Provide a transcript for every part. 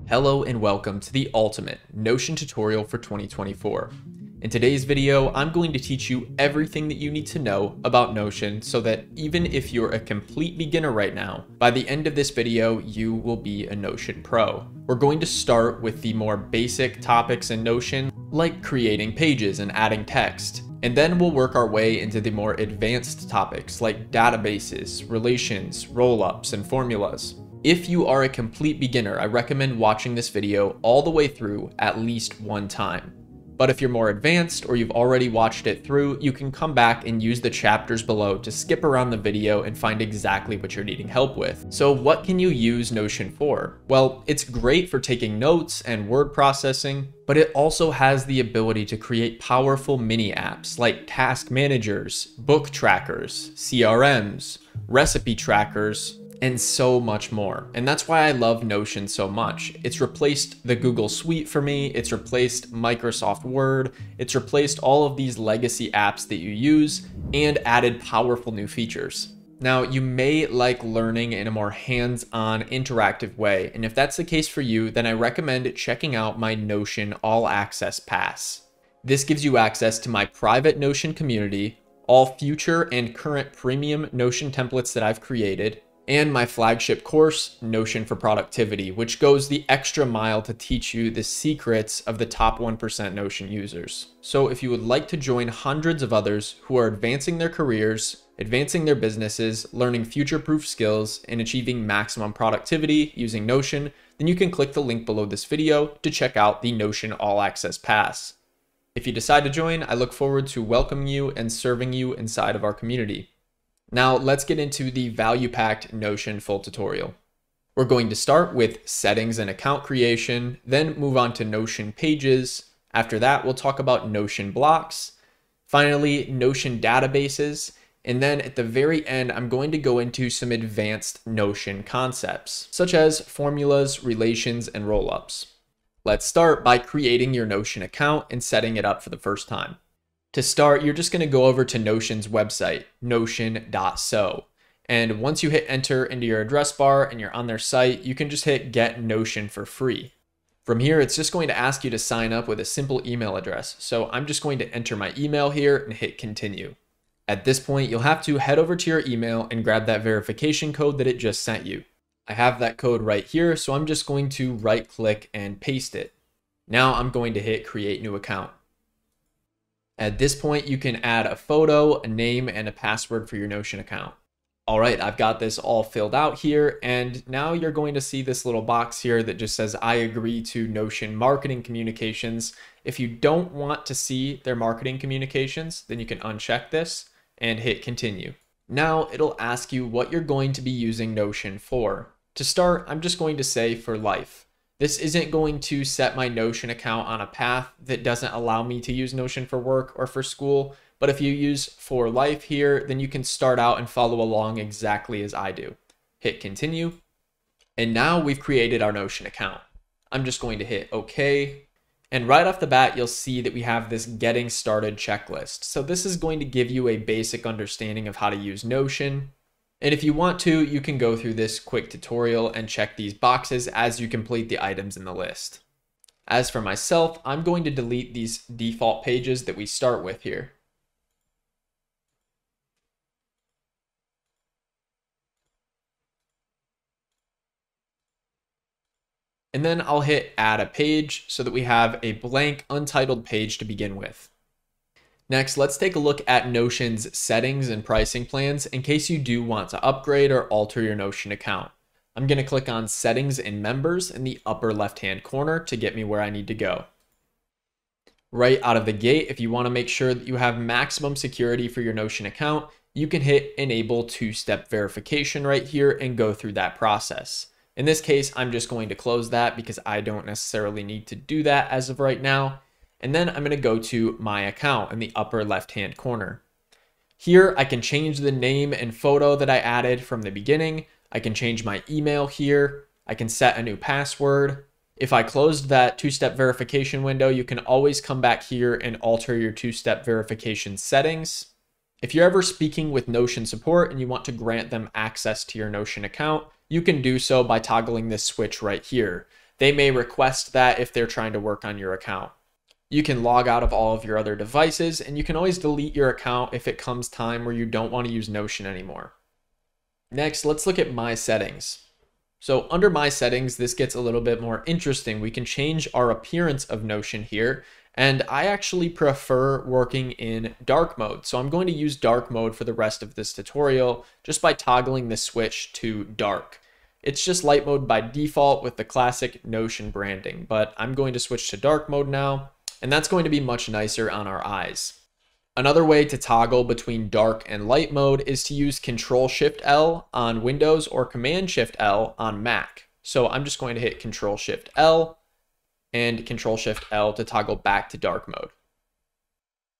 Hello and welcome to the ultimate Notion tutorial for 2024. In today's video, I'm going to teach you everything that you need to know about Notion so that even if you're a complete beginner right now, by the end of this video, you will be a Notion pro. We're going to start with the more basic topics in Notion, like creating pages and adding text. And then we'll work our way into the more advanced topics like databases, relations, rollups, and formulas. If you are a complete beginner, I recommend watching this video all the way through at least one time. But if you're more advanced or you've already watched it through, you can come back and use the chapters below to skip around the video and find exactly what you're needing help with. So what can you use Notion for? Well, it's great for taking notes and word processing, but it also has the ability to create powerful mini apps like task managers, book trackers, CRMs, recipe trackers, and so much more. And that's why I love Notion so much. It's replaced the Google Suite for me. It's replaced Microsoft Word. It's replaced all of these legacy apps that you use and added powerful new features. Now, you may like learning in a more hands-on interactive way. And if that's the case for you, then I recommend checking out my Notion All Access Pass. This gives you access to my private Notion community, all future and current premium Notion templates that I've created, and my flagship course, Notion for Productivity, which goes the extra mile to teach you the secrets of the top 1% Notion users. So if you would like to join hundreds of others who are advancing their careers, advancing their businesses, learning future-proof skills, and achieving maximum productivity using Notion, then you can click the link below this video to check out the Notion All Access Pass. If you decide to join, I look forward to welcoming you and serving you inside of our community. Now let's get into the value-packed Notion full tutorial. We're going to start with settings and account creation, then move on to Notion pages. After that, we'll talk about Notion blocks, finally Notion databases, and then at the very end, I'm going to go into some advanced Notion concepts, such as formulas, relations, and rollups. Let's start by creating your Notion account and setting it up for the first time. To start, you're just going to go over to Notion's website, notion.so. And once you hit enter into your address bar and you're on their site, you can just hit Get Notion for free. From here, it's just going to ask you to sign up with a simple email address. So I'm just going to enter my email here and hit continue. At this point, you'll have to head over to your email and grab that verification code that it just sent you. I have that code right here, so I'm just going to right click and paste it. Now I'm going to hit create new account. At this point, you can add a photo, a name, and a password for your Notion account. All right, I've got this all filled out here, and now you're going to see this little box here that just says, I agree to Notion marketing communications. If you don't want to see their marketing communications, then you can uncheck this and hit continue. Now it'll ask you what you're going to be using Notion for. To start, I'm just going to say for life. This isn't going to set my Notion account on a path that doesn't allow me to use Notion for work or for school. But if you use for life here, then you can start out and follow along exactly as I do. Hit continue. And now we've created our Notion account. I'm just going to hit OK. And right off the bat, you'll see that we have this getting started checklist. So this is going to give you a basic understanding of how to use Notion. And if you want to, you can go through this quick tutorial and check these boxes as you complete the items in the list. As for myself, I'm going to delete these default pages that we start with here. And then I'll hit add a page so that we have a blank untitled page to begin with. Next, let's take a look at Notion's settings and pricing plans in case you do want to upgrade or alter your Notion account. I'm going to click on Settings and Members in the upper left-hand corner to get me where I need to go. Right out of the gate, if you want to make sure that you have maximum security for your Notion account, you can hit Enable two-step verification right here and go through that process. In this case, I'm just going to close that because I don't necessarily need to do that as of right now. And then I'm going to go to My Account in the upper left-hand corner. Here, I can change the name and photo that I added from the beginning. I can change my email here. I can set a new password. If I closed that two-step verification window, you can always come back here and alter your two-step verification settings. If you're ever speaking with Notion support and you want to grant them access to your Notion account, you can do so by toggling this switch right here. they may request that if they're trying to work on your account. You can log out of all of your other devices, and you can always delete your account if it comes time where you don't want to use Notion anymore. Next, let's look at My Settings. So under My Settings, this gets a little bit more interesting. We can change our appearance of Notion here, and I actually prefer working in dark mode. So I'm going to use dark mode for the rest of this tutorial just by toggling the switch to dark. It's just light mode by default with the classic Notion branding, but I'm going to switch to dark mode now, and that's going to be much nicer on our eyes. Another way to toggle between dark and light mode is to use Control-Shift-L on Windows or Command-Shift-L on Mac. So I'm just going to hit Control-Shift-L and Control-Shift-L to toggle back to dark mode.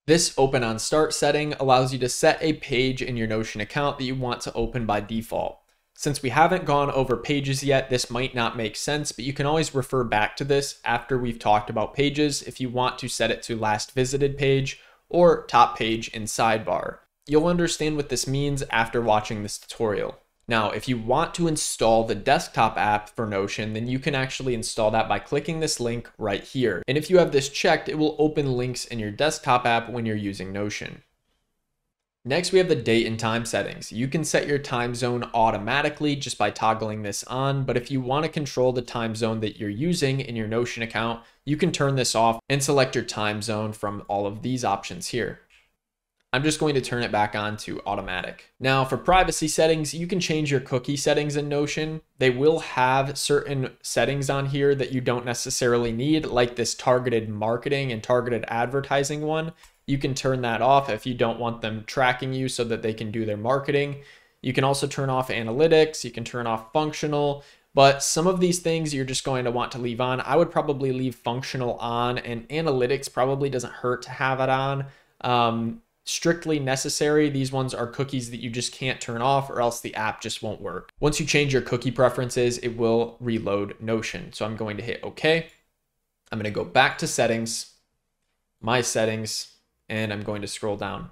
This Open on Start setting allows you to set a page in your Notion account that you want to open by default. Since we haven't gone over pages yet, this might not make sense, but you can always refer back to this after we've talked about pages if you want to set it to last visited page or top page in sidebar. You'll understand what this means after watching this tutorial. Now, if you want to install the desktop app for Notion, then you can actually install that by clicking this link right here. And if you have this checked, it will open links in your desktop app when you're using Notion. Next, we have the date and time settings. You can set your time zone automatically just by toggling this on, but if you want to control the time zone that you're using in your Notion account, you can turn this off and select your time zone from all of these options here. I'm just going to turn it back on to automatic. Now for privacy settings, you can change your cookie settings in Notion. They will have certain settings on here that you don't necessarily need, like this targeted marketing and targeted advertising one. You can turn that off if you don't want them tracking you so that they can do their marketing. You can also turn off analytics, you can turn off functional, but some of these things you're just going to want to leave on. I would probably leave functional on, and analytics probably doesn't hurt to have it on. Strictly necessary, these ones are cookies that you just can't turn off or else the app just won't work. Once you change your cookie preferences, it will reload Notion. So I'm going to hit OK. I'm going to go back to settings, My Settings, and I'm going to scroll down.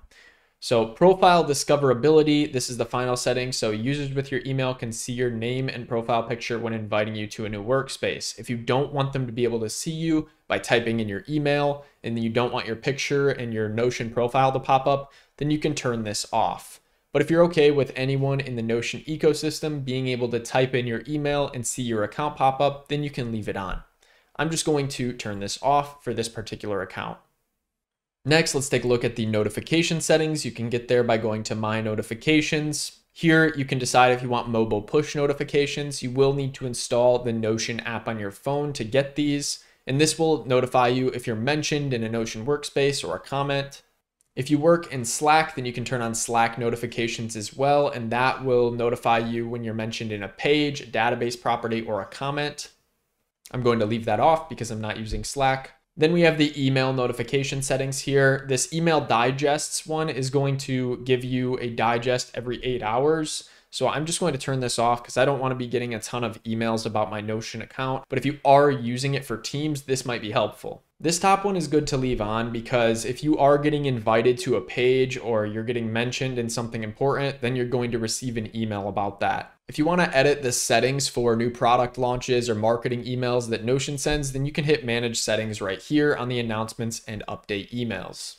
So profile discoverability, this is the final setting. So users with your email can see your name and profile picture when inviting you to a new workspace. If you don't want them to be able to see you by typing in your email and you don't want your picture and your Notion profile to pop up, then you can turn this off. But if you're okay with anyone in the Notion ecosystem being able to type in your email and see your account pop up, then you can leave it on. I'm just going to turn this off for this particular account. Next, let's take a look at the notification settings. You can get there by going to My Notifications. Here, you can decide if you want mobile push notifications. You will need to install the Notion app on your phone to get these, and this will notify you if you're mentioned in a Notion workspace or a comment. If you work in Slack, then you can turn on Slack notifications as well, and that will notify you when you're mentioned in a page, a database property, or a comment. I'm going to leave that off because I'm not using Slack. Then we have the email notification settings here. This email digests one is going to give you a digest every 8 hours. So I'm just going to turn this off because I don't want to be getting a ton of emails about my Notion account. But if you are using it for Teams, this might be helpful. This top one is good to leave on because if you are getting invited to a page or you're getting mentioned in something important, then you're going to receive an email about that. If you want to edit the settings for new product launches or marketing emails that Notion sends, then you can hit Manage Settings right here on the Announcements and Update Emails.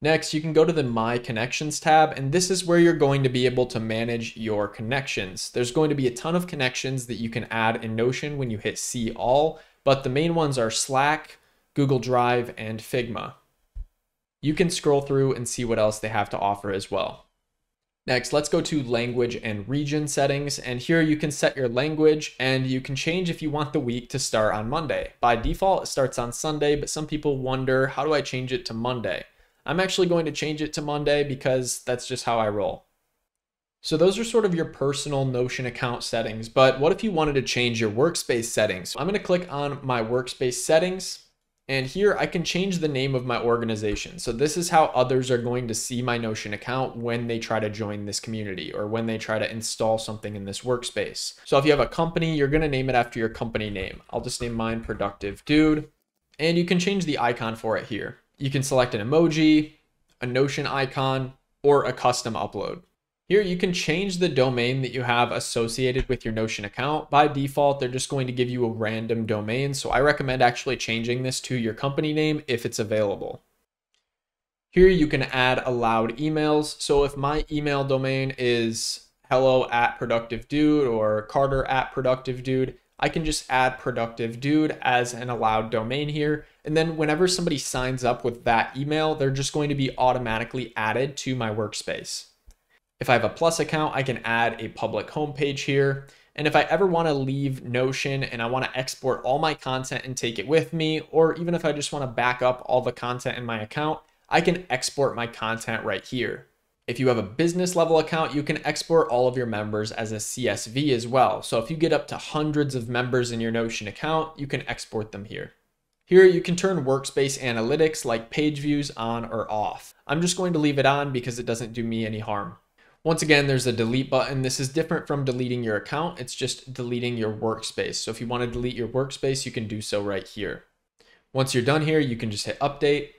Next, you can go to the My Connections tab, and this is where you're going to be able to manage your connections. There's going to be a ton of connections that you can add in Notion when you hit See All, but the main ones are Slack, Google Drive, and Figma. You can scroll through and see what else they have to offer as well. Next, let's go to language and region settings, and here you can set your language and you can change if you want the week to start on Monday. By default, it starts on Sunday, but some people wonder, how do I change it to Monday? I'm actually going to change it to Monday because that's just how I roll. So those are sort of your personal Notion account settings, but what if you wanted to change your workspace settings? I'm going to click on my workspace settings, and here I can change the name of my organization. So this is how others are going to see my Notion account when they try to join this community or when they try to install something in this workspace. So if you have a company, you're going to name it after your company name. I'll just name mine Productive Dude, and you can change the icon for it here. You can select an emoji, a Notion icon, or a custom upload. Here you can change the domain that you have associated with your Notion account. By default, they're just going to give you a random domain. So I recommend actually changing this to your company name if it's available. Here you can add allowed emails. So if my email domain is hello@productivedude or carter@productivedude, I can just add productivedude as an allowed domain here. And then whenever somebody signs up with that email, they're just going to be automatically added to my workspace. If I have a Plus account, I can add a public homepage here. And if I ever want to leave Notion and I want to export all my content and take it with me, or even if I just want to back up all the content in my account, I can export my content right here. If you have a business level account, you can export all of your members as a CSV as well. So if you get up to hundreds of members in your Notion account, you can export them here. Here you can turn workspace analytics like page views on or off. I'm just going to leave it on because it doesn't do me any harm. Once again, there's a delete button. This is different from deleting your account. It's just deleting your workspace. So if you want to delete your workspace, you can do so right here. Once you're done here, you can just hit update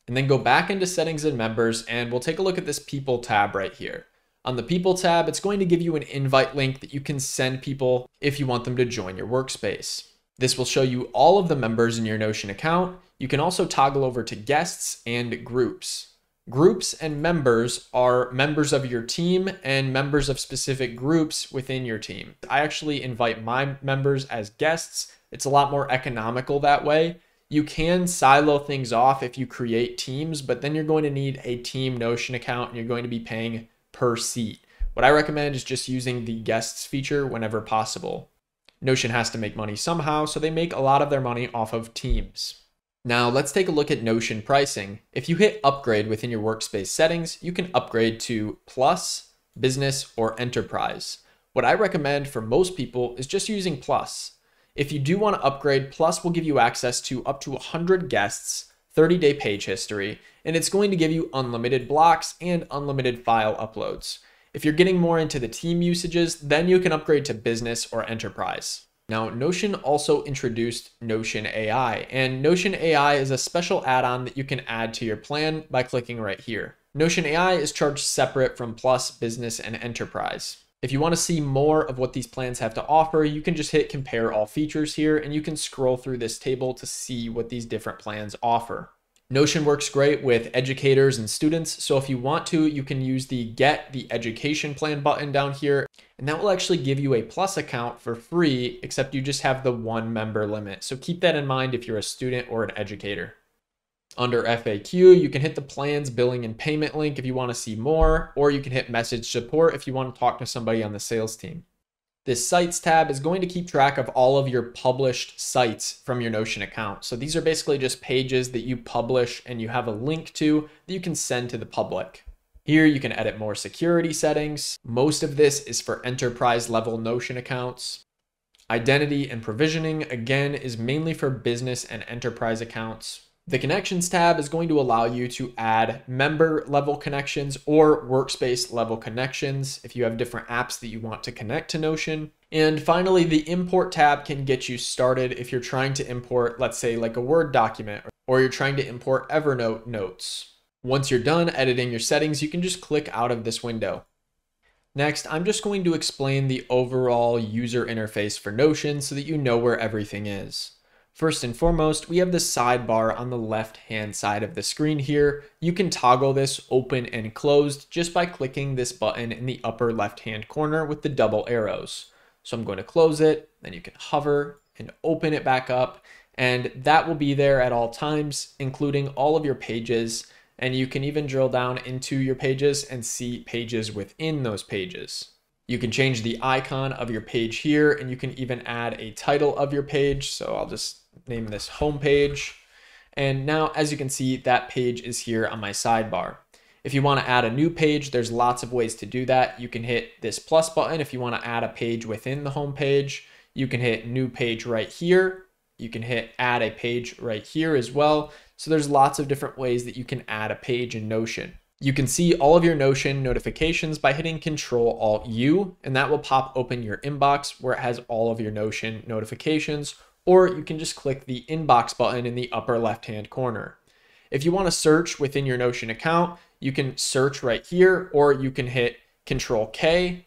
and then go back into settings and members, and we'll take a look at this people tab right here. On the people tab, it's going to give you an invite link that you can send people if you want them to join your workspace. This will show you all of the members in your Notion account. You can also toggle over to guests and groups. Groups and members are members of your team and members of specific groups within your team. I actually invite my members as guests. It's a lot more economical that way. You can silo things off if you create teams, but then you're going to need a team Notion account and you're going to be paying per seat. What I recommend is just using the guests feature whenever possible. Notion has to make money somehow, so they make a lot of their money off of teams. Now let's take a look at Notion pricing. If you hit upgrade within your workspace settings, you can upgrade to Plus, Business, or Enterprise. What I recommend for most people is just using Plus. If you do want to upgrade, Plus will give you access to up to 100 guests, 30-day page history, and it's going to give you unlimited blocks and unlimited file uploads. If you're getting more into the team usages, then you can upgrade to Business or Enterprise. Now, Notion also introduced Notion AI, and Notion AI is a special add-on that you can add to your plan by clicking right here. Notion AI is charged separate from Plus, Business, and Enterprise. If you want to see more of what these plans have to offer, you can just hit compare all features here, and you can scroll through this table to see what these different plans offer. Notion works great with educators and students, so if you want to, you can use the Get the Education Plan button down here, and that will actually give you a Plus account for free, except you just have the 1 member limit. So keep that in mind if you're a student or an educator. Under FAQ, you can hit the plans, billing, and payment link if you want to see more, or you can hit message support if you want to talk to somebody on the sales team. This Sites tab is going to keep track of all of your published sites from your Notion account. So these are basically just pages that you publish and you have a link to that you can send to the public. Here you can edit more security settings. Most of this is for enterprise level Notion accounts. Identity and provisioning, again, is mainly for business and enterprise accounts. The Connections tab is going to allow you to add member level connections or workspace level connections if you have different apps that you want to connect to Notion. And finally, the Import tab can get you started if you're trying to import, let's say, like a Word document, or you're trying to import Evernote notes. Once you're done editing your settings, you can just click out of this window. Next, I'm just going to explain the overall user interface for Notion so that you know where everything is. First and foremost, we have the sidebar on the left-hand side of the screen here. You can toggle this open and closed just by clicking this button in the upper left-hand corner with the double arrows. So I'm going to close it, then you can hover and open it back up, and that will be there at all times, including all of your pages. And you can even drill down into your pages and see pages within those pages. You can change the icon of your page here, and you can even add a title of your page. So I'll just name this home page. And now, as you can see, that page is here on my sidebar. If you want to add a new page, there's lots of ways to do that. You can hit this plus button if you want to add a page within the home page. You can hit new page right here. You can hit add a page right here as well. So there's lots of different ways that you can add a page in Notion. You can see all of your Notion notifications by hitting Control-Alt-U, and that will pop open your inbox where it has all of your Notion notifications, or you can just click the inbox button in the upper left-hand corner. If you want to search within your Notion account, you can search right here, or you can hit Control K,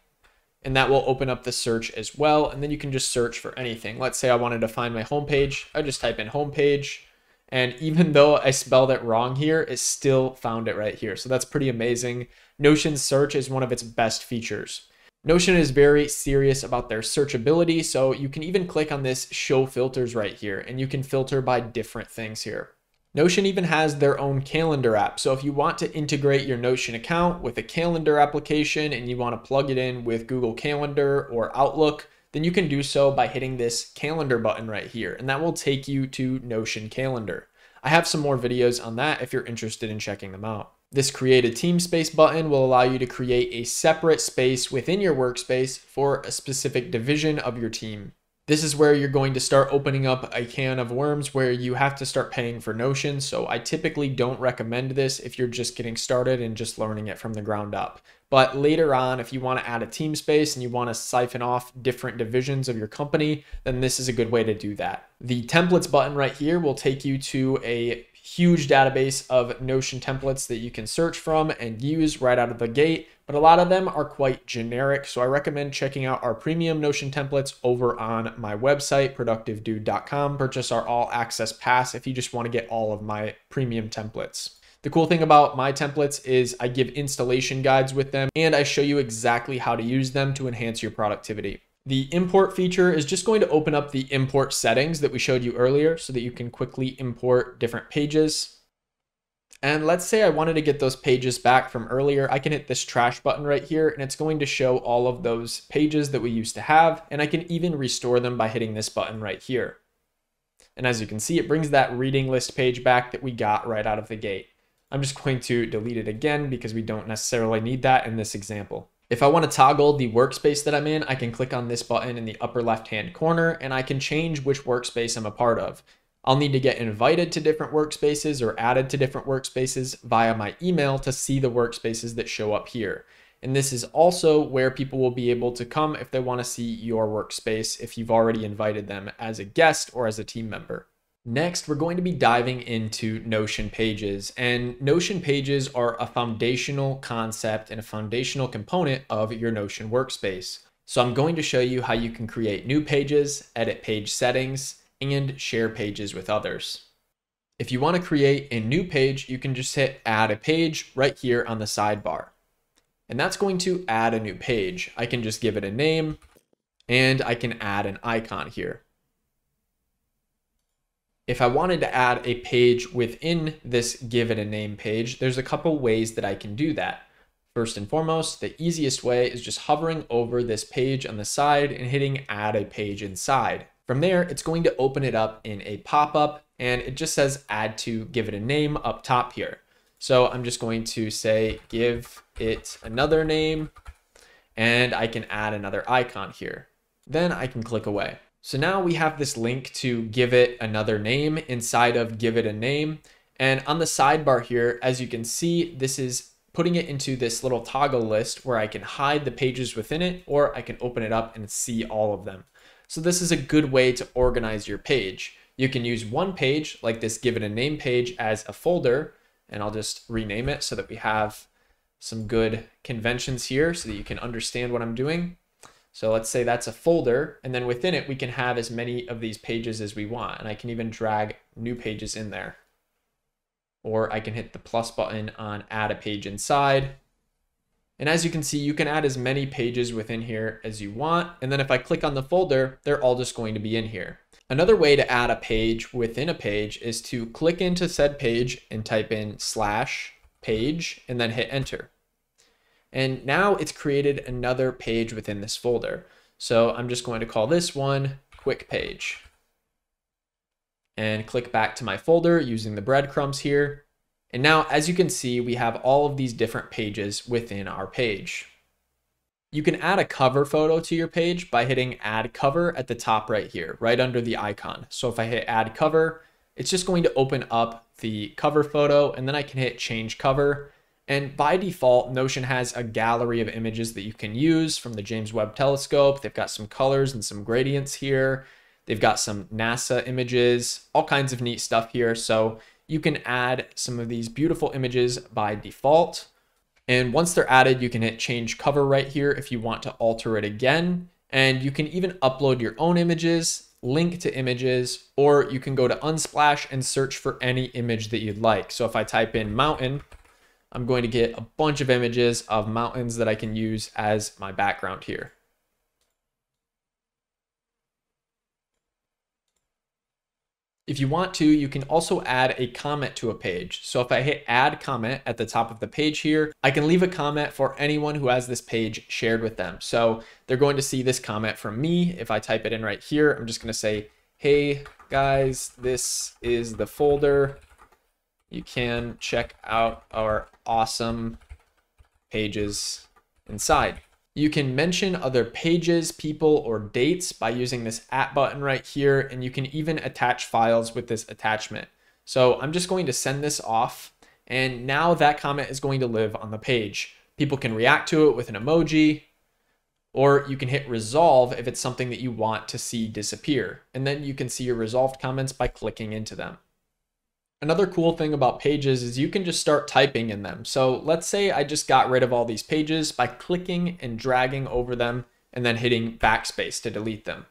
and that will open up the search as well. And then you can just search for anything. Let's say I wanted to find my homepage. I just type in homepage. And even though I spelled it wrong here, it still found it right here. So that's pretty amazing. Notion's search is one of its best features. Notion is very serious about their searchability. So you can even click on this show filters right here, and you can filter by different things here. Notion even has their own calendar app. So if you want to integrate your Notion account with a calendar application and you want to plug it in with Google Calendar or Outlook, then you can do so by hitting this calendar button right here, and that will take you to Notion Calendar. I have some more videos on that if you're interested in checking them out. This create a team space button will allow you to create a separate space within your workspace for a specific division of your team. This is where you're going to start opening up a can of worms where you have to start paying for Notion. So I typically don't recommend this if you're just getting started and just learning it from the ground up. But later on, if you want to add a team space and you want to siphon off different divisions of your company, then this is a good way to do that. The templates button right here will take you to a huge database of Notion templates that you can search from and use right out of the gate, but a lot of them are quite generic. So I recommend checking out our premium Notion templates over on my website, productivedude.com. Purchase our all access pass if you just want to get all of my premium templates. The cool thing about my templates is I give installation guides with them, and I show you exactly how to use them to enhance your productivity. The import feature is just going to open up the import settings that we showed you earlier so that you can quickly import different pages. And let's say I wanted to get those pages back from earlier. I can hit this trash button right here, and it's going to show all of those pages that we used to have. And I can even restore them by hitting this button right here. And as you can see, it brings that reading list page back that we got right out of the gate. I'm just going to delete it again because we don't necessarily need that in this example. If I want to toggle the workspace that I'm in, I can click on this button in the upper left-hand corner, and I can change which workspace I'm a part of. I'll need to get invited to different workspaces or added to different workspaces via my email to see the workspaces that show up here. And this is also where people will be able to come if they want to see your workspace if you've already invited them as a guest or as a team member. Next, we're going to be diving into Notion pages, and Notion pages are a foundational concept and a foundational component of your Notion workspace. So I'm going to show you how you can create new pages, edit page settings, and share pages with others. If you want to create a new page, you can just hit add a page right here on the sidebar. And that's going to add a new page. I can just give it a name, and I can add an icon here. If I wanted to add a page within this give it a name page, there's a couple ways that I can do that. First and foremost, the easiest way is just hovering over this page on the side and hitting add a page inside. From there, it's going to open it up in a pop-up, and it just says add to give it a name up top here. So I'm just going to say give it another name, and I can add another icon here. Then I can click away. So now we have this link to give it another name inside of give it a name. And on the sidebar here, as you can see, this is putting it into this little toggle list where I can hide the pages within it, or I can open it up and see all of them. So this is a good way to organize your page. You can use one page like this give it a name page as a folder, and I'll just rename it so that we have some good conventions here so that you can understand what I'm doing. So let's say that's a folder, and then within it, we can have as many of these pages as we want. And I can even drag new pages in there. Or I can hit the plus button on add a page inside. And as you can see, you can add as many pages within here as you want. And then if I click on the folder, they're all just going to be in here. Another way to add a page within a page is to click into said page and type in /page and then hit enter. And now it's created another page within this folder. So I'm just going to call this one quick page and click back to my folder using the breadcrumbs here. And now, as you can see, we have all of these different pages within our page. You can add a cover photo to your page by hitting add cover at the top right here, right under the icon. So if I hit add cover, it's just going to open up the cover photo, and then I can hit change cover. And by default, Notion has a gallery of images that you can use from the James Webb Telescope. They've got some colors and some gradients here. They've got some NASA images, all kinds of neat stuff here. So you can add some of these beautiful images by default. And once they're added, you can hit change cover right here if you want to alter it again. And you can even upload your own images, link to images, or you can go to Unsplash and search for any image that you'd like. So if I type in mountain, I'm going to get a bunch of images of mountains that I can use as my background here. If you want to, you can also add a comment to a page. So if I hit add comment at the top of the page here, I can leave a comment for anyone who has this page shared with them. So they're going to see this comment from me. If I type it in right here, I'm just going to say, hey guys, this is the folder. You can check out our awesome pages inside. You can mention other pages, people, or dates by using this @ button right here, and you can even attach files with this attachment. So I'm just going to send this off, and now that comment is going to live on the page. People can react to it with an emoji, or you can hit resolve if it's something that you want to see disappear, and then you can see your resolved comments by clicking into them. Another cool thing about pages is you can just start typing in them. So let's say I just got rid of all these pages by clicking and dragging over them and then hitting backspace to delete them.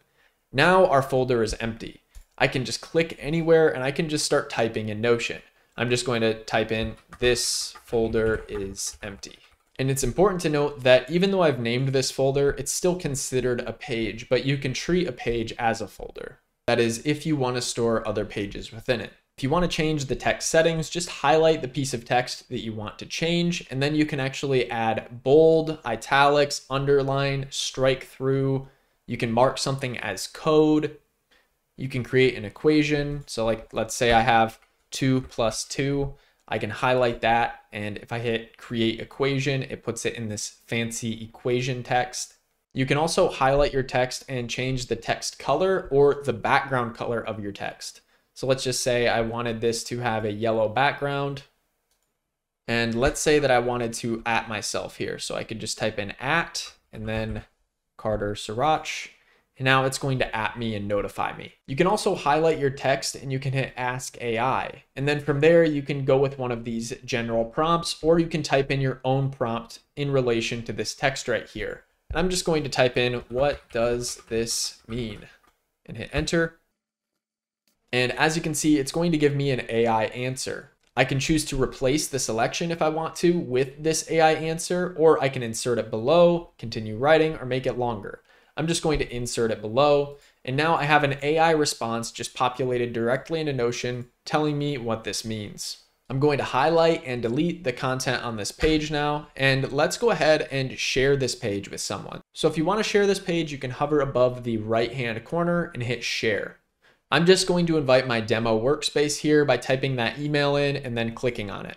Now our folder is empty. I can just click anywhere and I can just start typing in Notion. I'm just going to type in this folder is empty. And it's important to note that even though I've named this folder, it's still considered a page, but you can treat a page as a folder. That is, if you want to store other pages within it. If you want to change the text settings, just highlight the piece of text that you want to change, and then you can actually add bold, italics, underline, strike through. You can mark something as code. You can create an equation. So like, let's say I have 2 + 2. I can highlight that, and if I hit create equation, it puts it in this fancy equation text. You can also highlight your text and change the text color or the background color of your text. So let's just say I wanted this to have a yellow background. And let's say that I wanted to @ myself here. So I could just type in @ and then Carter Sriracha. And now it's going to @ me and notify me. You can also highlight your text and you can hit Ask AI. And then from there, you can go with one of these general prompts, or you can type in your own prompt in relation to this text right here. And I'm just going to type in, what does this mean? And hit enter. And as you can see, it's going to give me an AI answer. I can choose to replace the selection if I want to with this AI answer, or I can insert it below, continue writing, or make it longer. I'm just going to insert it below. And now I have an AI response just populated directly into Notion telling me what this means. I'm going to highlight and delete the content on this page now, and let's go ahead and share this page with someone. So if you want to share this page, you can hover above the right-hand corner and hit share. I'm just going to invite my demo workspace here by typing that email in and then clicking on it.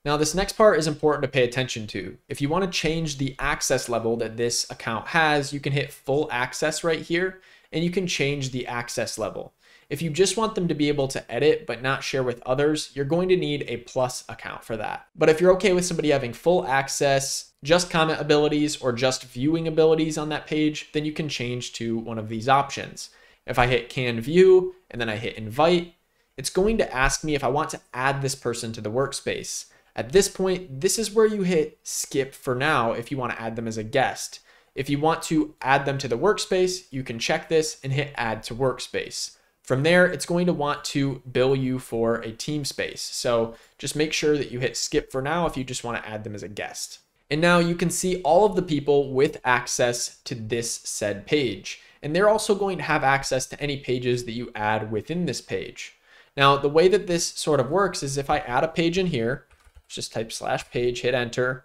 Now this next part is important to pay attention to. If you want to change the access level that this account has, you can hit full access right here and you can change the access level. If you just want them to be able to edit but not share with others, you're going to need a plus account for that. But if you're okay with somebody having full access, just comment abilities or just viewing abilities on that page, then you can change to one of these options. If I hit can view and then I hit invite, it's going to ask me if I want to add this person to the workspace. At this point, this is where you hit skip for now if you want to add them as a guest. If you want to add them to the workspace, you can check this and hit add to workspace. From there, it's going to want to bill you for a team space. So just make sure that you hit skip for now if you just want to add them as a guest. And now you can see all of the people with access to this said page. And they're also going to have access to any pages that you add within this page. Now, the way that this sort of works is if I add a page in here, just type /page, hit enter,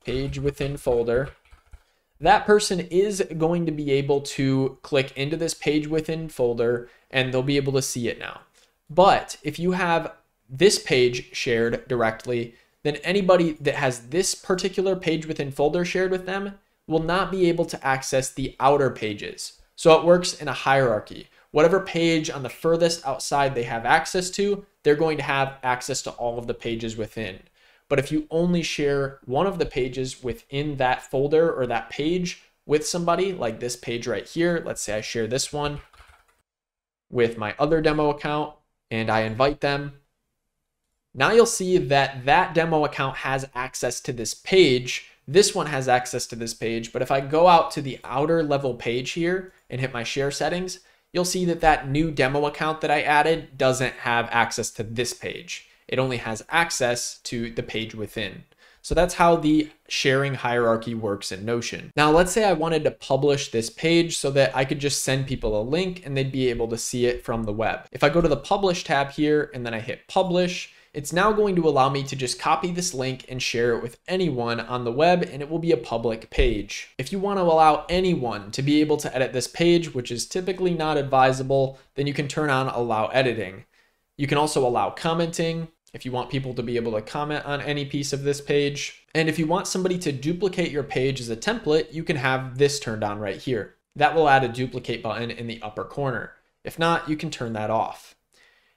page within folder, that person is going to be able to click into this page within folder and they'll be able to see it now. But if you have this page shared directly, then anybody that has this particular page within folder shared with them will not be able to access the outer pages. So it works in a hierarchy. Whatever page on the furthest outside they have access to, they're going to have access to all of the pages within. But if you only share one of the pages within that folder or that page with somebody, like this page right here, let's say I share this one with my other demo account and I invite them, Now you'll see that that demo account has access to this page. This one has access to this page, but if I go out to the outer level page here and hit my share settings, you'll see that that new demo account that I added doesn't have access to this page. It only has access to the page within. So that's how the sharing hierarchy works in Notion. Now, let's say I wanted to publish this page so that I could just send people a link and they'd be able to see it from the web. If I go to the Publish tab here and then I hit Publish, it's now going to allow me to just copy this link and share it with anyone on the web, and it will be a public page. If you want to allow anyone to be able to edit this page, which is typically not advisable, then you can turn on Allow Editing. You can also allow commenting if you want people to be able to comment on any piece of this page. And if you want somebody to duplicate your page as a template, you can have this turned on right here. That will add a duplicate button in the upper corner. If not, you can turn that off.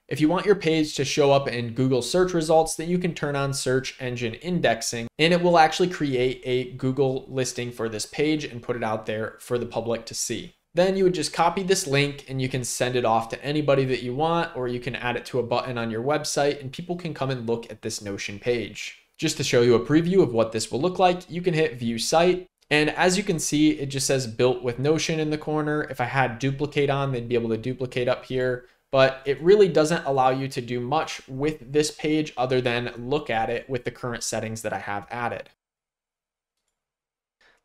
If you want your page to show up in Google search results, then you can turn on search engine indexing, and it will actually create a Google listing for this page and put it out there for the public to see. Then you would just copy this link and you can send it off to anybody that you want, or you can add it to a button on your website and people can come and look at this Notion page. Just to show you a preview of what this will look like, you can hit View Site. And as you can see, it just says Built with Notion in the corner. If I had duplicate on, they'd be able to duplicate up here. But it really doesn't allow you to do much with this page other than look at it with the current settings that I have added.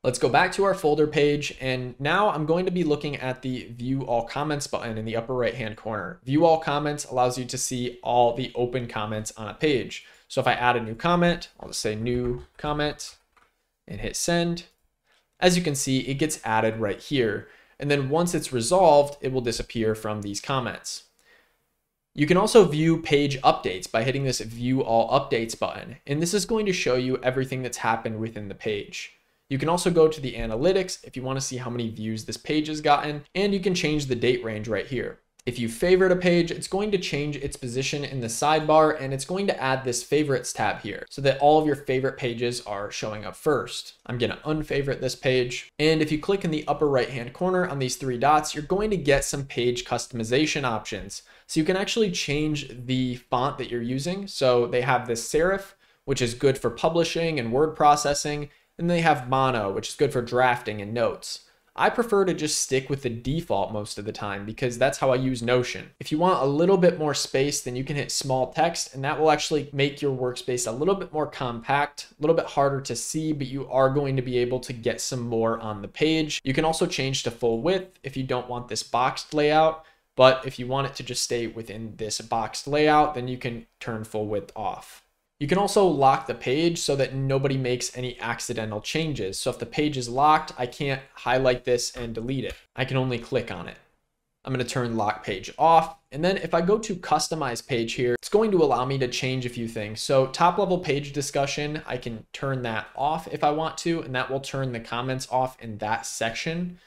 Let's go back to our folder page, and now I'm going to be looking at the View All Comments button in the upper right hand corner. View All Comments allows you to see all the open comments on a page. So if I add a new comment, I'll just say New Comment and hit Send. As you can see, it gets added right here. And then once it's resolved, it will disappear from these comments. You can also view page updates by hitting this View All Updates button, and this is going to show you everything that's happened within the page. You can also go to the analytics if you want to see how many views this page has gotten, and you can change the date range right here. If you favorite a page, it's going to change its position in the sidebar, and it's going to add this favorites tab here so that all of your favorite pages are showing up first. I'm going to unfavorite this page. And if you click in the upper right hand corner on these three dots, you're going to get some page customization options. So you can actually change the font that you're using. So they have this serif, which is good for publishing and word processing. And they have mono, which is good for drafting and notes. I prefer to just stick with the default most of the time because that's how I use Notion. If you want a little bit more space, then you can hit small text, and that will actually make your workspace a little bit more compact, a little bit harder to see, but you are going to be able to get some more on the page. You can also change to full width if you don't want this boxed layout, but if you want it to just stay within this boxed layout, then you can turn full width off. You can also lock the page so that nobody makes any accidental changes. So if the page is locked, I can't highlight this and delete it. I can only click on it. I'm going to turn lock page off. And then if I go to customize page here, it's going to allow me to change a few things. So top level page discussion, I can turn that off if I want to, and that will turn the comments off in that section.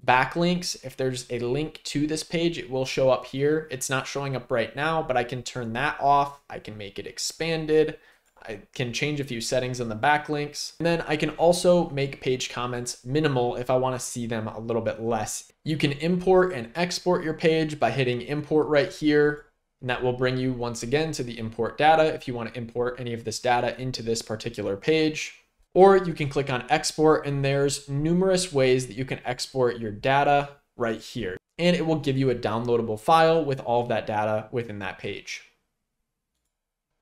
Backlinks, if there's a link to this page, it will show up here. It's not showing up right now, but I can turn that off. I can make it expanded. I can change a few settings on the backlinks. And then I can also make page comments minimal if I want to see them a little bit less. You can import and export your page by hitting import right here. And that will bring you once again to the import data if you want to import any of this data into this particular page. Or you can click on export, and there's numerous ways that you can export your data right here. And it will give you a downloadable file with all of that data within that page.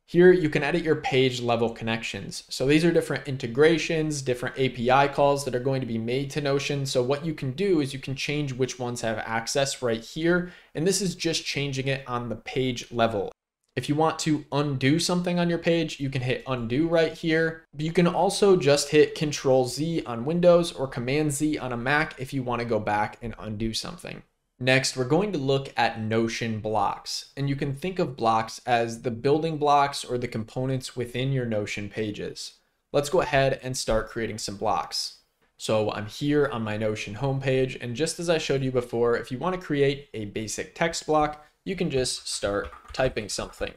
Here you can edit your page level connections. So these are different integrations, different API calls that are going to be made to Notion. So what you can do is you can change which ones have access right here. And this is just changing it on the page level. If you want to undo something on your page, you can hit undo right here. But you can also just hit Control Z on Windows or Command Z on a Mac if you want to go back and undo something. Next, we're going to look at Notion blocks. And you can think of blocks as the building blocks or the components within your Notion pages. Let's go ahead and start creating some blocks. So I'm here on my Notion homepage, and just as I showed you before, if you want to create a basic text block, you can just start typing something.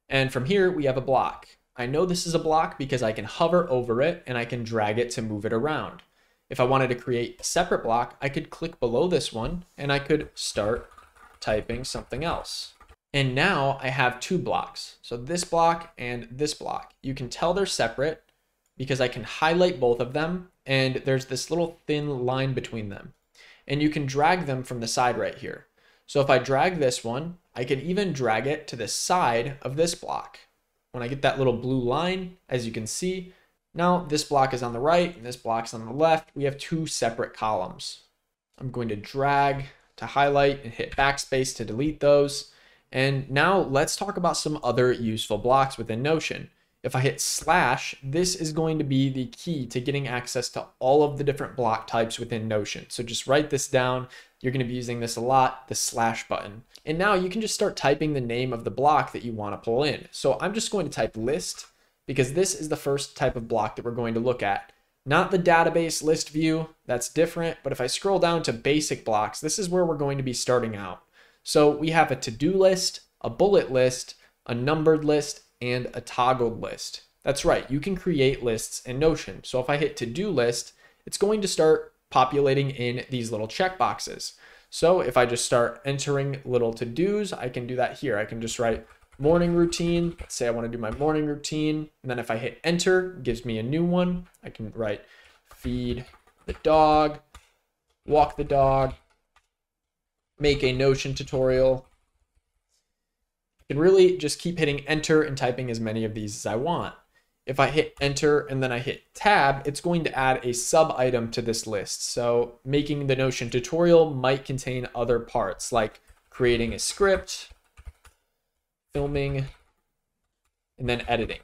And from here, we have a block. I know this is a block because I can hover over it and I can drag it to move it around. If I wanted to create a separate block, I could click below this one and I could start typing something else. And now I have two blocks. So this block and this block. You can tell they're separate because I can highlight both of them and there's this little thin line between them. And you can drag them from the side right here. So if I drag this one, I can even drag it to the side of this block. When I get that little blue line, as you can see, now this block is on the right and this block's on the left. We have two separate columns. I'm going to drag to highlight and hit backspace to delete those. And now let's talk about some other useful blocks within Notion. If I hit slash, this is going to be the key to getting access to all of the different block types within Notion. So just write this down. You're going to be using this a lot, the slash button. And now you can just start typing the name of the block that you want to pull in. So I'm just going to type list because this is the first type of block that we're going to look at. Not the database list view, that's different. But if I scroll down to basic blocks, this is where we're going to be starting out. So we have a to-do list, a bullet list, a numbered list, and a toggled list. That's right, you can create lists in Notion. So if I hit to-do list, it's going to start populating in these little checkboxes. So if I just start entering little to-dos, I can do that here. I can just write morning routine. Let's say I want to do my morning routine. And then if I hit enter, it gives me a new one. I can write feed the dog, walk the dog, make a Notion tutorial. I can really just keep hitting enter and typing as many of these as I want. If I hit enter and then I hit tab, it's going to add a sub item to this list. So making the Notion tutorial might contain other parts like creating a script, filming, and then editing.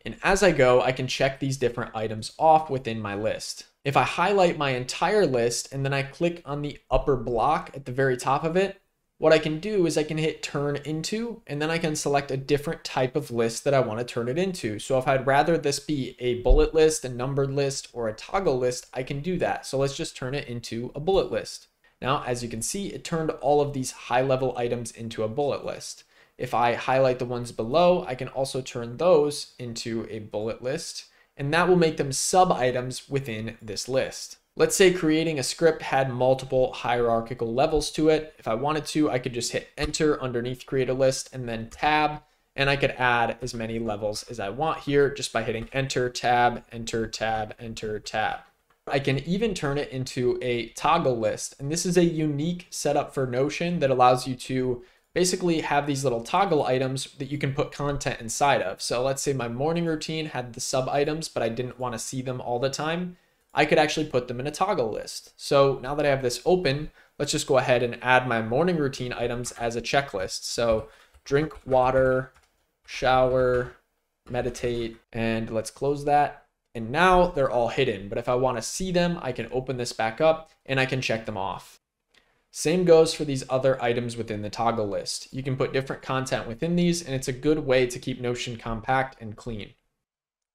And as I go, I can check these different items off within my list. If I highlight my entire list and then I click on the upper block at the very top of it, what I can do is I can hit turn into, and then I can select a different type of list that I want to turn it into. So if I'd rather this be a bullet list, a numbered list, or a toggle list, I can do that. So let's just turn it into a bullet list. Now, as you can see, it turned all of these high-level items into a bullet list. If I highlight the ones below, I can also turn those into a bullet list, and that will make them sub-items within this list. Let's say creating a script had multiple hierarchical levels to it. If I wanted to, I could just hit enter underneath create a list and then tab, and I could add as many levels as I want here just by hitting enter, tab, enter, tab, enter, tab. I can even turn it into a toggle list, and this is a unique setup for Notion that allows you to basically have these little toggle items that you can put content inside of. So let's say my morning routine had the sub items, but I didn't want to see them all the time. I could actually put them in a toggle list. So now that I have this open, let's just go ahead and add my morning routine items as a checklist. So drink water, shower, meditate, and let's close that. And now they're all hidden, but if I want to see them, I can open this back up and I can check them off. Same goes for these other items within the toggle list. You can put different content within these, and it's a good way to keep Notion compact and clean.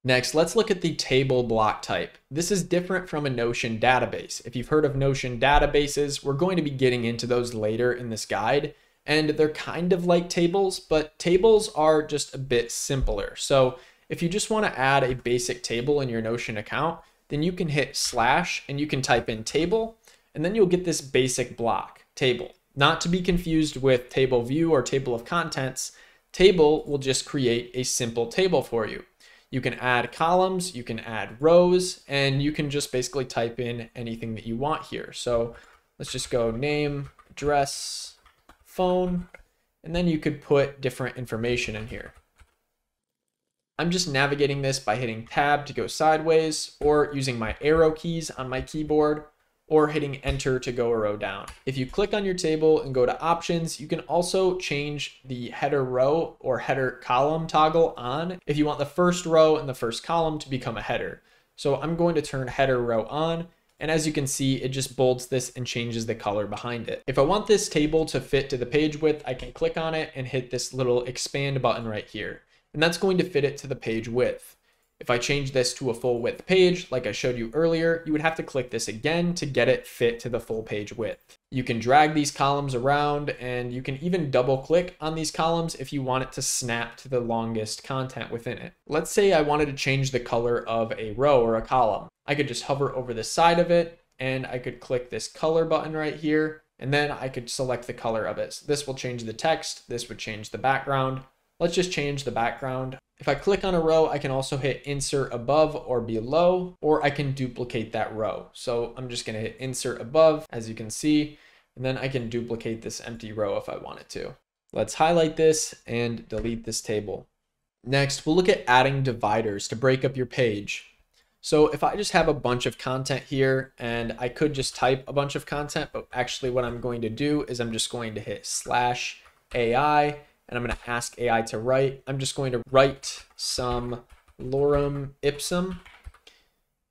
Next, let's look at the table block type. This is different from a Notion database. If you've heard of Notion databases, we're going to be getting into those later in this guide, and they're kind of like tables, but tables are just a bit simpler. So if you just want to add a basic table in your Notion account, then you can hit slash and you can type in table, and then you'll get this basic block, table. Not to be confused with table view or table of contents. Table will just create a simple table for you. You can add columns, you can add rows, and you can just basically type in anything that you want here. So let's just go name, address, phone, and then you could put different information in here. I'm just navigating this by hitting tab to go sideways, or using my arrow keys on my keyboard, or hitting enter to go a row down. If you click on your table and go to options, you can also change the header row or header column toggle on if you want the first row and the first column to become a header. So I'm going to turn header row on, and as you can see, it just bolds this and changes the color behind it. If I want this table to fit to the page width, I can click on it and hit this little expand button right here, and that's going to fit it to the page width. If I change this to a full width page, like I showed you earlier, you would have to click this again to get it fit to the full page width. You can drag these columns around, and you can even double click on these columns if you want it to snap to the longest content within it. Let's say I wanted to change the color of a row or a column. I could just hover over the side of it, and I could click this color button right here, And then I could select the color of it. So this will change the text. This would change the background. Let's just change the background. If I click on a row, I can also hit insert above or below, or I can duplicate that row. So I'm just gonna hit insert above, as you can see, and then I can duplicate this empty row if I wanted to. Let's highlight this and delete this table. Next, we'll look at adding dividers to break up your page. So if I just have a bunch of content here, and I could just type a bunch of content, but actually what I'm going to do is I'm just going to hit /AI, and I'm going to ask AI to write. I'm just going to write some lorem ipsum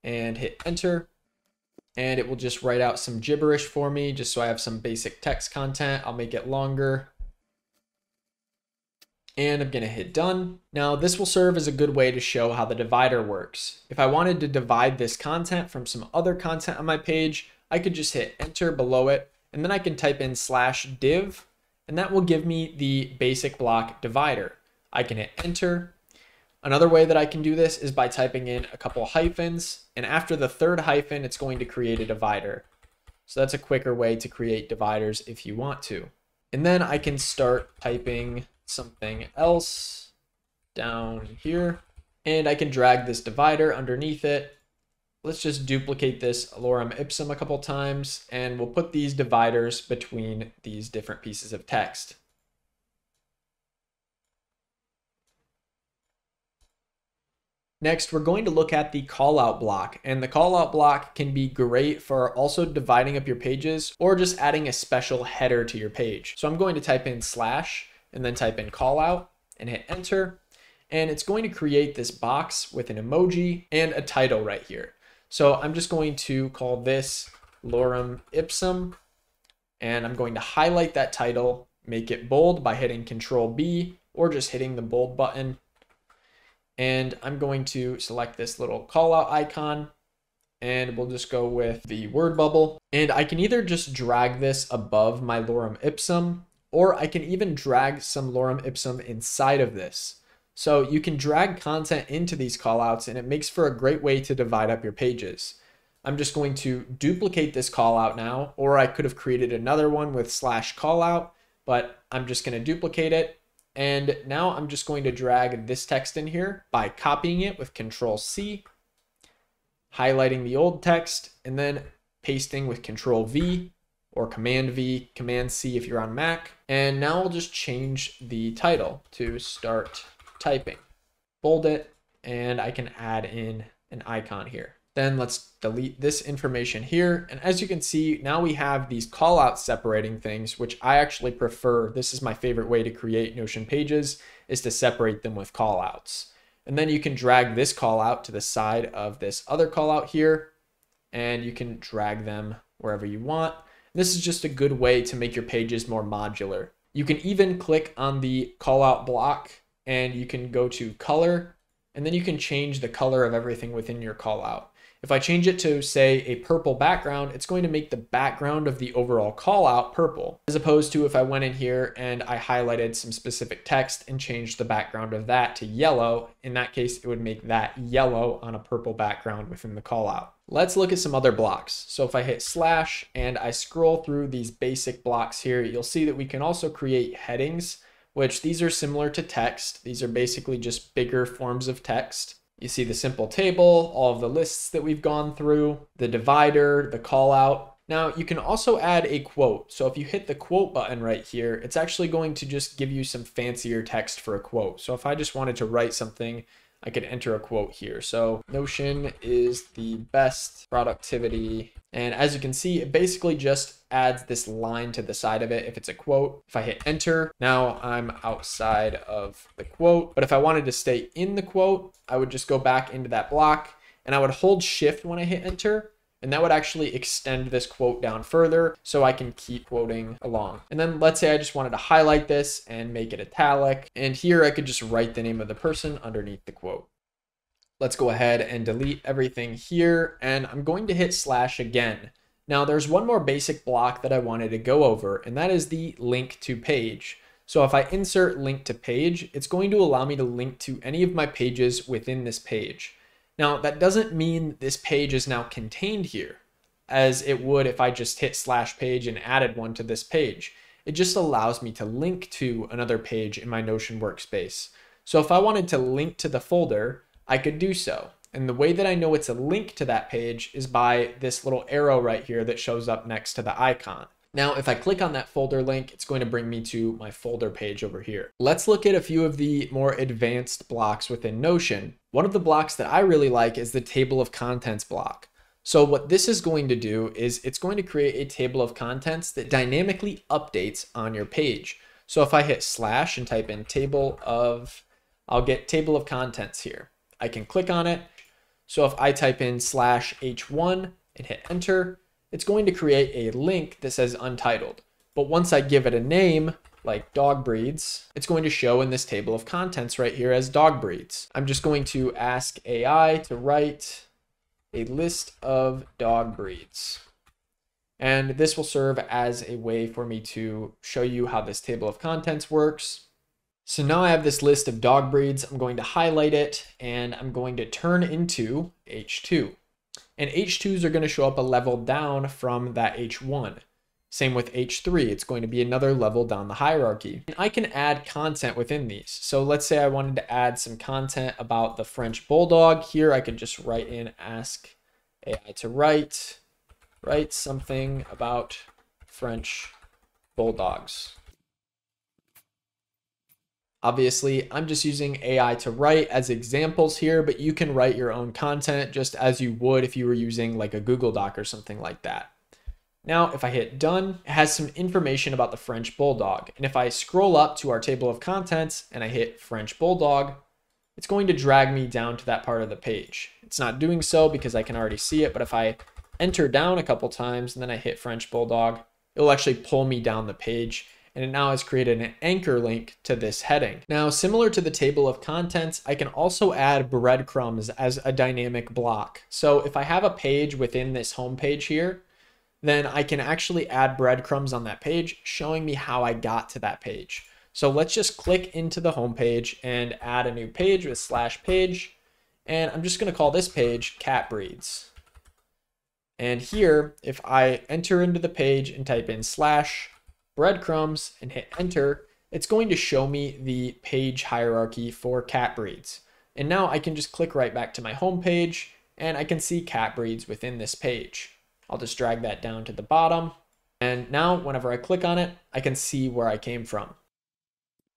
and hit enter. And it will just write out some gibberish for me, just so I have some basic text content. I'll make it longer. And I'm going to hit done. Now this will serve as a good way to show how the divider works. If I wanted to divide this content from some other content on my page, I could just hit enter below it, and then I can type in /div, and that will give me the basic block divider. I can hit enter. Another way that I can do this is by typing in a couple hyphens, and after the third hyphen, it's going to create a divider. So that's a quicker way to create dividers if you want to. And then I can start typing something else down here, and I can drag this divider underneath it. Let's just duplicate this lorem ipsum a couple times, and we'll put these dividers between these different pieces of text. Next, we're going to look at the callout block, and the callout block can be great for also dividing up your pages or just adding a special header to your page. So I'm going to type in / and then type in callout and hit enter. And it's going to create this box with an emoji and a title right here. So I'm just going to call this lorem ipsum, and I'm going to highlight that title, make it bold by hitting Control B or just hitting the bold button. And I'm going to select this little callout icon, and we'll just go with the word bubble. And I can either just drag this above my lorem ipsum, or I can even drag some lorem ipsum inside of this. So you can drag content into these callouts, and it makes for a great way to divide up your pages. I'm just going to duplicate this callout now, or I could have created another one with /callout, but I'm just going to duplicate it. And now I'm just going to drag this text in here by copying it with Control C, highlighting the old text, and then pasting with Control V or Command V, Command C if you're on Mac. And now I'll just change the title to Start Typing. Bold it, and I can add in an icon here. Then let's delete this information here. And as you can see, now we have these callouts separating things, which I actually prefer. This is my favorite way to create Notion pages, is to separate them with callouts. And then you can drag this callout to the side of this other callout here, and you can drag them wherever you want. This is just a good way to make your pages more modular. You can even click on the callout block, and you can go to color, and then you can change the color of everything within your callout. If I change it to, say, a purple background, it's going to make the background of the overall callout purple, as opposed to if I went in here and I highlighted some specific text and changed the background of that to yellow. In that case, it would make that yellow on a purple background within the callout. Let's look at some other blocks. So if I hit / and I scroll through these basic blocks here, you'll see that we can also create headings, which these are similar to text. These are basically just bigger forms of text. You see the simple table, all of the lists that we've gone through, the divider, the callout. Now you can also add a quote. So if you hit the quote button right here, it's actually going to just give you some fancier text for a quote. So if I just wanted to write something, I could enter a quote here. So Notion is the best productivity. And as you can see, it basically just adds this line to the side of it if it's a quote. If I hit enter, now I'm outside of the quote. But if I wanted to stay in the quote, I would just go back into that block, and I would hold shift when I hit enter. And that would actually extend this quote down further so I can keep quoting along. And then let's say I just wanted to highlight this and make it italic. And here I could just write the name of the person underneath the quote. Let's go ahead and delete everything here. And I'm going to hit / again. Now there's one more basic block that I wanted to go over, and that is the link to page. So if I insert link to page, it's going to allow me to link to any of my pages within this page. Now, that doesn't mean this page is now contained here. as it would if I just hit /page and added one to this page. It just allows me to link to another page in my Notion workspace. So if I wanted to link to the folder, I could do so. And the way that I know it's a link to that page is by this little arrow right here that shows up next to the icon. Now, if I click on that folder link, it's going to bring me to my folder page over here. Let's look at a few of the more advanced blocks within Notion. One of the blocks that I really like is the table of contents block. So what this is going to do is it's going to create a table of contents that dynamically updates on your page. So if I hit / and type in I'll get table of contents here. I can click on it. So if I type in /h1 and hit enter, it's going to create a link that says untitled. But once I give it a name, like dog breeds, it's going to show in this table of contents right here as dog breeds. I'm just going to ask AI to write a list of dog breeds. And this will serve as a way for me to show you how this table of contents works. So now I have this list of dog breeds. I'm going to highlight it and I'm going to turn into H2. And H2s are going to show up a level down from that H1. Same with H3, it's going to be another level down the hierarchy. And I can add content within these. So let's say I wanted to add some content about the French Bulldog. Here I could just write in, ask AI to write something about French Bulldogs. Obviously, I'm just using AI to write as examples here, but you can write your own content just as you would if you were using like a Google Doc or something like that. Now, if I hit done, it has some information about the French Bulldog. And if I scroll up to our table of contents and I hit French Bulldog, it's going to drag me down to that part of the page. It's not doing so because I can already see it, but if I enter down a couple times and then I hit French Bulldog, it'll actually pull me down the page. And it now has created an anchor link to this heading. Now, similar to the table of contents, I can also add breadcrumbs as a dynamic block. So if I have a page within this home page here, then I can actually add breadcrumbs on that page, showing me how I got to that page. So let's just click into the home page and add a new page with /page. And I'm just going to call this page cat breeds. And here, if I enter into the page and type in /breadcrumbs and hit enter, it's going to show me the page hierarchy for cat breeds. And now I can just click right back to my home page and I can see cat breeds within this page. I'll just drag that down to the bottom. And now whenever I click on it, I can see where I came from.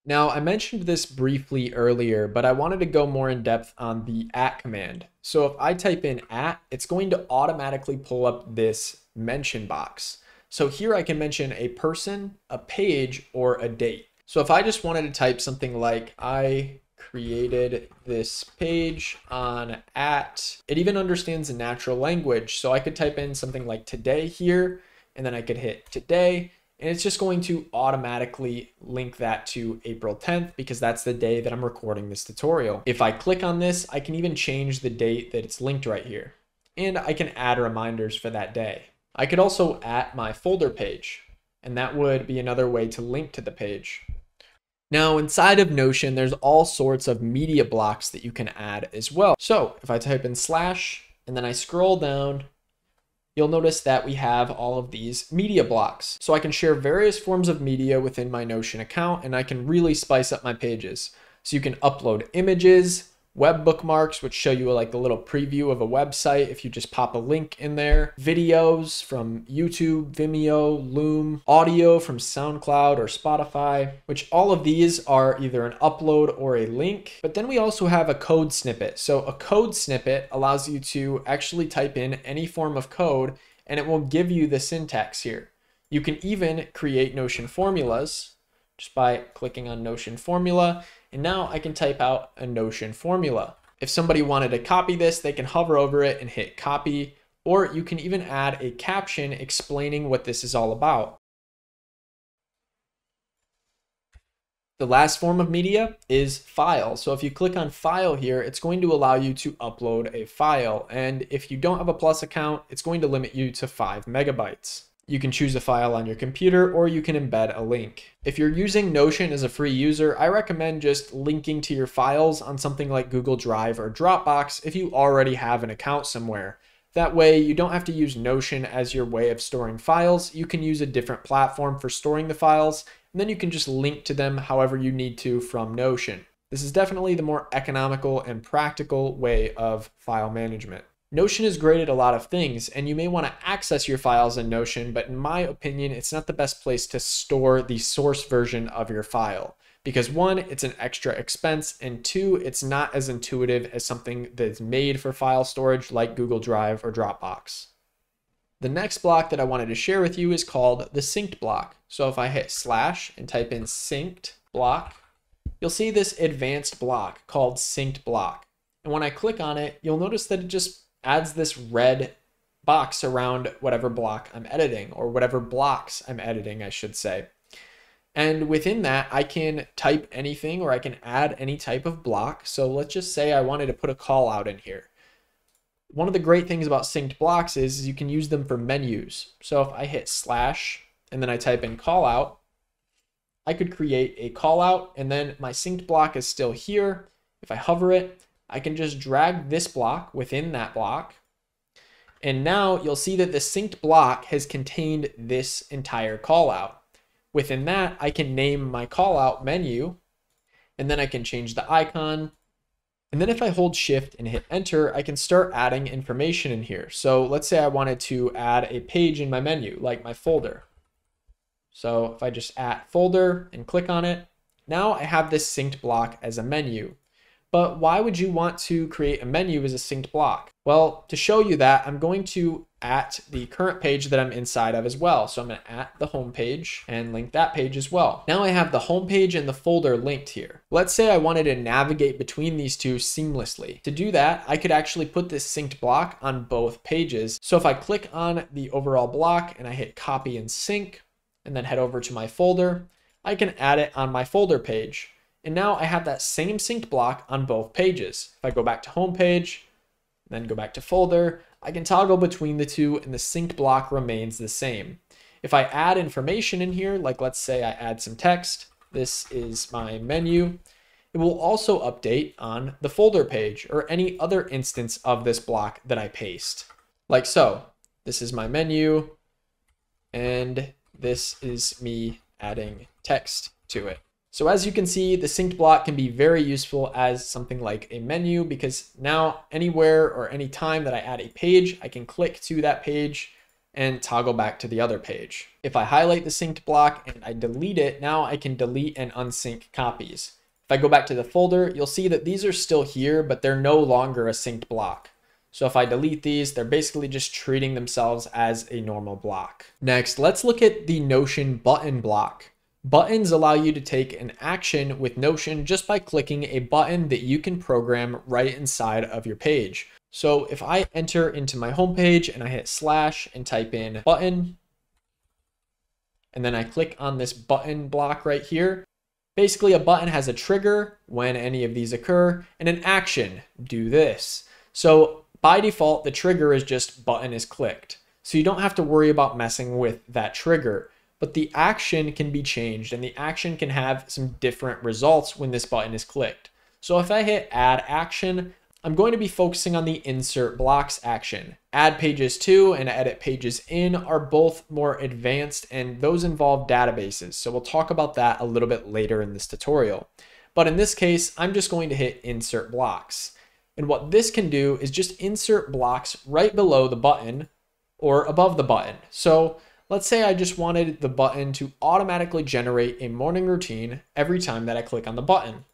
Now I mentioned this briefly earlier, but I wanted to go more in depth on the @ command. So if I type in @, it's going to automatically pull up this mention box. So here I can mention a person, a page, or a date. So if I just wanted to type something like, I created this page on @ it even understands the natural language. So I could type in something like today here, and then I could hit today, and it's just going to automatically link that to April 10th because that's the day that I'm recording this tutorial. If I click on this, I can even change the date that it's linked right here, and I can add reminders for that day. I could also add my folder page, and that would be another way to link to the page. Now inside of Notion, there's all sorts of media blocks that you can add as well. So if I type in / and then I scroll down, you'll notice that we have all of these media blocks. So I can share various forms of media within my Notion account, and I can really spice up my pages. So you can upload images, web bookmarks, which show you like a little preview of a website if you just pop a link in there, videos from YouTube, Vimeo, Loom, audio from SoundCloud or Spotify, which all of these are either an upload or a link. But then we also have a code snippet. So a code snippet allows you to actually type in any form of code and it will give you the syntax here. You can even create Notion formulas just by clicking on Notion formula. And now I can type out a Notion formula. If somebody wanted to copy this, they can hover over it and hit copy, or you can even add a caption explaining what this is all about. The last form of media is file. So if you click on file here, it's going to allow you to upload a file. And if you don't have a Plus account, it's going to limit you to 5 megabytes. You can choose a file on your computer or you can embed a link. If you're using Notion as a free user, I recommend just linking to your files on something like Google Drive or Dropbox if you already have an account somewhere. That way you don't have to use Notion as your way of storing files. You can use a different platform for storing the files, and then you can just link to them however you need to from Notion. This is definitely the more economical and practical way of file management. Notion is great at a lot of things, and you may want to access your files in Notion, but in my opinion, it's not the best place to store the source version of your file. Because one, it's an extra expense, and two, it's not as intuitive as something that's made for file storage like Google Drive or Dropbox. The next block that I wanted to share with you is called the synced block. So if I hit slash and type in synced block, you'll see this advanced block called synced block. And when I click on it, you'll notice that it just adds this red box around whatever block I'm editing, or whatever blocks I'm editing, I should say. And within that, I can type anything, or I can add any type of block. So let's just say I wanted to put a call out in here. One of the great things about synced blocks is you can use them for menus. So if I hit slash and then I type in call out, I could create a call out, and then my synced block is still here. If I hover it, I can just drag this block within that block. And now you'll see that the synced block has contained this entire call out. Within that, I can name my callout menu, and then I can change the icon. And then if I hold shift and hit enter, I can start adding information in here. So let's say I wanted to add a page in my menu, like my folder. So if I just add folder and click on it, now I have this synced block as a menu. But why would you want to create a menu as a synced block? Well, to show you that, I'm going to at the current page that I'm inside of as well. So I'm going to at the home page and link that page as well. Now I have the home page and the folder linked here. Let's say I wanted to navigate between these two seamlessly. To do that, I could actually put this synced block on both pages. So if I click on the overall block and I hit copy and sync and then head over to my folder, I can add it on my folder page. And now I have that same synced block on both pages. If I go back to home page, then go back to folder, I can toggle between the two and the synced block remains the same. If I add information in here, like let's say I add some text, this is my menu, it will also update on the folder page or any other instance of this block that I paste. Like so, this is my menu, and this is me adding text to it. So as you can see, the synced block can be very useful as something like a menu, because now anywhere or any time that I add a page, I can click to that page and toggle back to the other page. If I highlight the synced block and I delete it, now I can delete and unsync copies. If I go back to the folder, you'll see that these are still here, but they're no longer a synced block. So if I delete these, they're basically just treating themselves as a normal block. Next, let's look at the Notion button block. Buttons allow you to take an action with Notion just by clicking a button that you can program right inside of your page. So if I enter into my home page and I hit slash and type in button, and then I click on this button block right here, basically a button has a trigger when any of these occur and an action, do this. So by default, the trigger is just button is clicked. So you don't have to worry about messing with that trigger. But the action can be changed, and the action can have some different results when this button is clicked. So if I hit add action, I'm going to be focusing on the insert blocks action. Add pages to and edit pages in are both more advanced, and those involve databases. So we'll talk about that a little bit later in this tutorial. But in this case, I'm just going to hit insert blocks. And what this can do is just insert blocks right below the button or above the button. So let's say I just wanted the button to automatically generate a morning routine every time that I click on the button.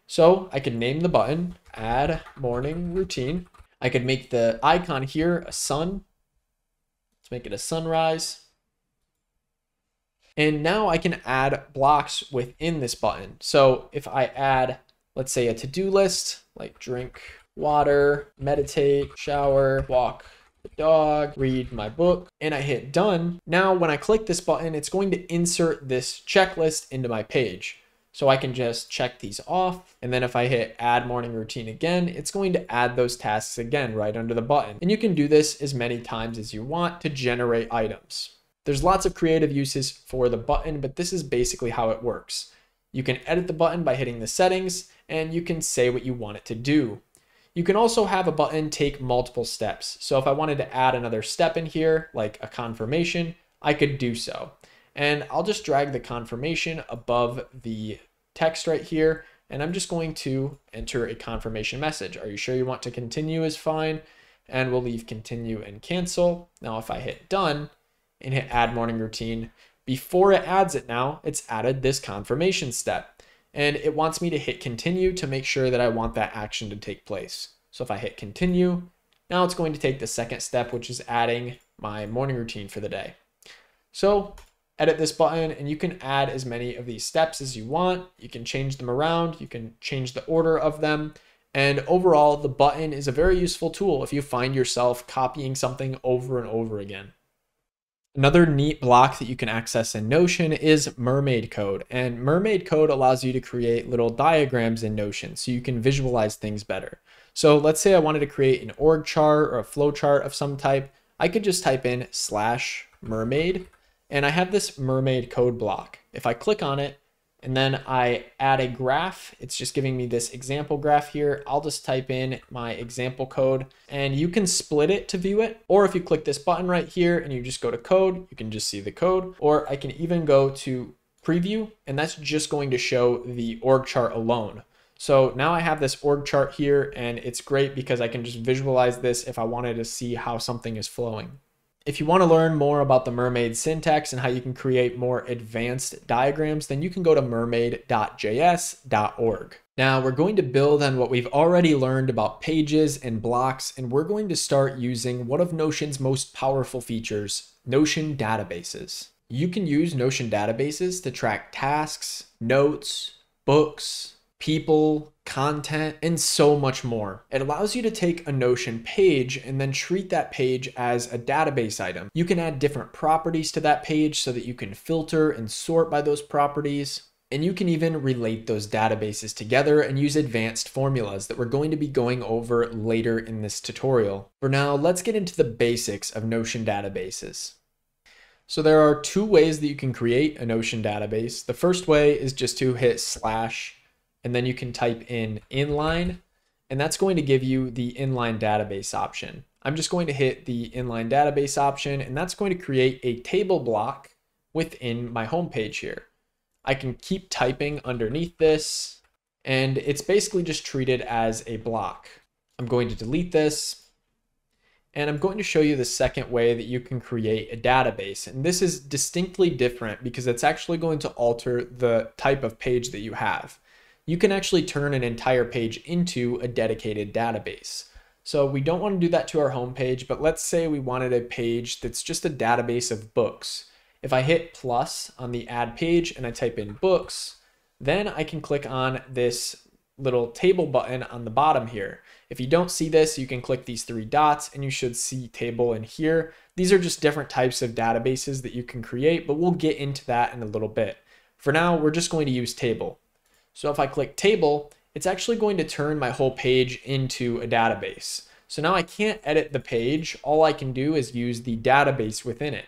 So I could name the button, add morning routine. I could make the icon here a sun. Let's make it a sunrise. And now I can add blocks within this button. So if I add, let's say, a to-do list, like drink water, meditate, shower, walk the dog, read my book, and I hit done. Now, when I click this button, it's going to insert this checklist into my page. So I can just check these off. And then if I hit add morning routine again, it's going to add those tasks again right under the button. And you can do this as many times as you want to generate items. There's lots of creative uses for the button, but this is basically how it works. You can edit the button by hitting the settings, and you can say what you want it to do. You can also have a button take multiple steps. So if I wanted to add another step in here, like a confirmation, I could do so. And I'll just drag the confirmation above the text right here. And I'm just going to enter a confirmation message. Are you sure you want to continue is fine. And we'll leave continue and cancel. Now, if I hit done and hit add morning routine, before it adds it now, it's added this confirmation step. And it wants me to hit continue to make sure that I want that action to take place. So if I hit continue, now it's going to take the second step, which is adding my morning routine for the day. So edit this button and you can add as many of these steps as you want. You can change them around. You can change the order of them. And overall, the button is a very useful tool if you find yourself copying something over and over again. Another neat block that you can access in Notion is Mermaid code. And Mermaid code allows you to create little diagrams in Notion so you can visualize things better. So let's say I wanted to create an org chart or a flow chart of some type. I could just type in /mermaid and I have this Mermaid code block. If I click on it and then I add a graph, it's just giving me this example graph here. I'll just type in my example code and you can split it to view it. Or if you click this button right here and you just go to code, you can just see the code. Or I can even go to preview and that's just going to show the org chart alone. So now I have this org chart here and it's great because I can just visualize this if I wanted to see how something is flowing. If you want to learn more about the Mermaid syntax and how you can create more advanced diagrams, then you can go to mermaid.js.org. Now we're going to build on what we've already learned about pages and blocks, and we're going to start using one of Notion's most powerful features, Notion databases. You can use Notion databases to track tasks, notes, books, people, content, and so much more. It allows you to take a Notion page and then treat that page as a database item. You can add different properties to that page so that you can filter and sort by those properties. And you can even relate those databases together and use advanced formulas that we're going to be going over later in this tutorial. For now, let's get into the basics of Notion databases. So there are two ways that you can create a Notion database. The first way is just to hit / and then you can type in Inline, and that's going to give you the Inline database option. I'm just going to hit the Inline database option, and that's going to create a table block within my home page here. I can keep typing underneath this, and it's basically just treated as a block. I'm going to delete this, and I'm going to show you the second way that you can create a database. And this is distinctly different because it's actually going to alter the type of page that you have. You can actually turn an entire page into a dedicated database. So we don't want to do that to our home page, but let's say we wanted a page that's just a database of books. If I hit plus on the add page and I type in books, then I can click on this little table button on the bottom here. If you don't see this, you can click these three dots and you should see table in here. These are just different types of databases that you can create, but we'll get into that in a little bit. For now, we're just going to use table. So if I click table, it's actually going to turn my whole page into a database. So now I can't edit the page. All I can do is use the database within it.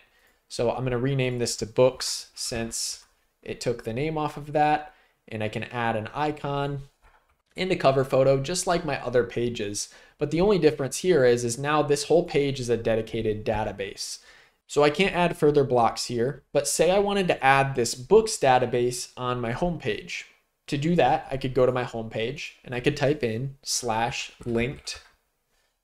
So I'm going to rename this to books since it took the name off of that. And I can add an icon and a cover photo just like my other pages. But the only difference here is now this whole page is a dedicated database. So I can't add further blocks here, but say I wanted to add this books database on my home page. To do that, I could go to my home page and I could type in /linked,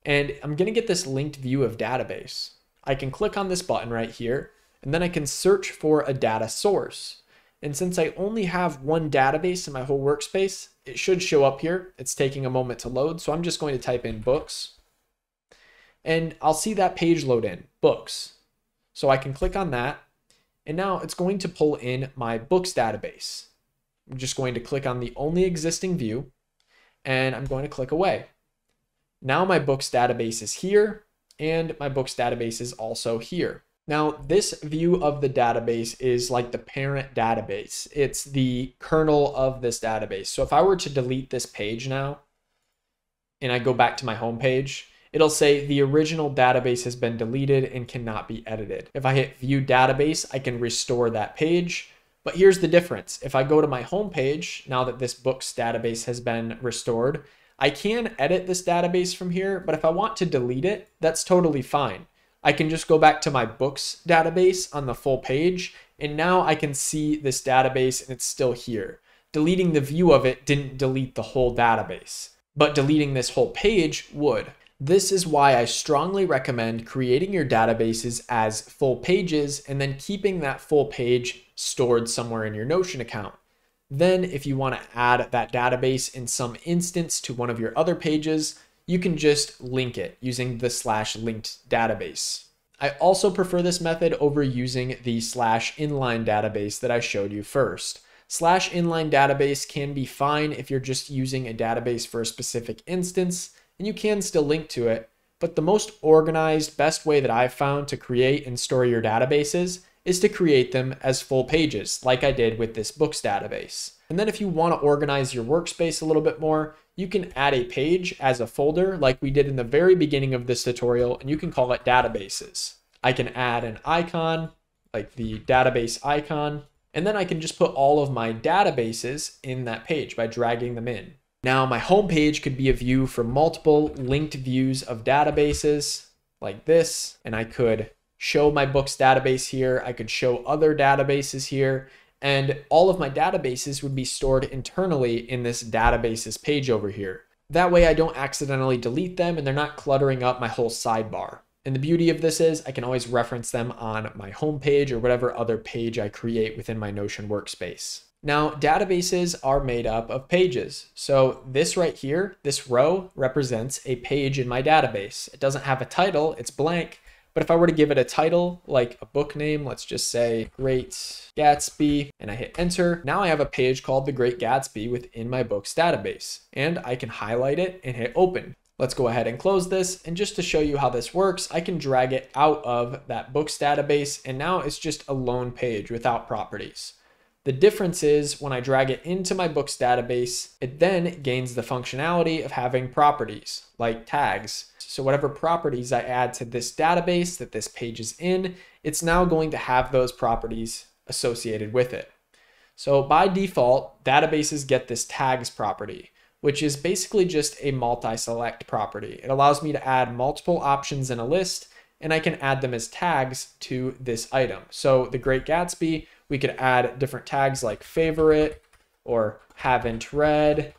and I'm going to get this linked view of database. I can click on this button right here, and then I can search for a data source. And since I only have one database in my whole workspace, it should show up here. It's taking a moment to load, so I'm just going to type in books, and I'll see that page load in, books. So I can click on that, and now it's going to pull in my books database. I'm just going to click on the only existing view and I'm going to click away. Now my books database is here and my books database is also here. Now this view of the database is like the parent database. It's the kernel of this database. So if I were to delete this page now and I go back to my home page, it'll say the original database has been deleted and cannot be edited. If I hit view database, I can restore that page. But here's the difference. If I go to my home page, now that this books database has been restored, I can edit this database from here, but if I want to delete it, that's totally fine. I can just go back to my books database on the full page, and now I can see this database and it's still here. Deleting the view of it didn't delete the whole database, but deleting this whole page would. This is why I strongly recommend creating your databases as full pages and then keeping that full page stored somewhere in your Notion account. Then if you want to add that database in some instance to one of your other pages, you can just link it using the /linked database. I also prefer this method over using the /inline database that I showed you first. /inline database can be fine if you're just using a database for a specific instance, and you can still link to it, but the most organized, best way that I've found to create and store your databases is to create them as full pages, like I did with this books database. And then if you want to organize your workspace a little bit more, you can add a page as a folder like we did in the very beginning of this tutorial, and you can call it databases. I can add an icon, like the database icon, and then I can just put all of my databases in that page by dragging them in. Now my home page could be a view for multiple linked views of databases like this, and I could show my books database here, I could show other databases here, and all of my databases would be stored internally in this databases page over here. That way I don't accidentally delete them and they're not cluttering up my whole sidebar. And the beauty of this is I can always reference them on my home page or whatever other page I create within my Notion workspace. Now, databases are made up of pages. So this right here, this row represents a page in my database. It doesn't have a title, it's blank. But if I were to give it a title, like a book name, let's just say Great Gatsby, and I hit enter, now I have a page called The Great Gatsby within my books database, and I can highlight it and hit open. Let's go ahead and close this, and just to show you how this works, I can drag it out of that books database, and now it's just a lone page without properties. The difference is when I drag it into my books database, it then gains the functionality of having properties like tags. So whatever properties I add to this database that this page is in, it's now going to have those properties associated with it. So by default, databases get this tags property, which is basically just a multi-select property. It allows me to add multiple options in a list, and I can add them as tags to this item. So The Great Gatsby, we could add different tags like favorite or haven't read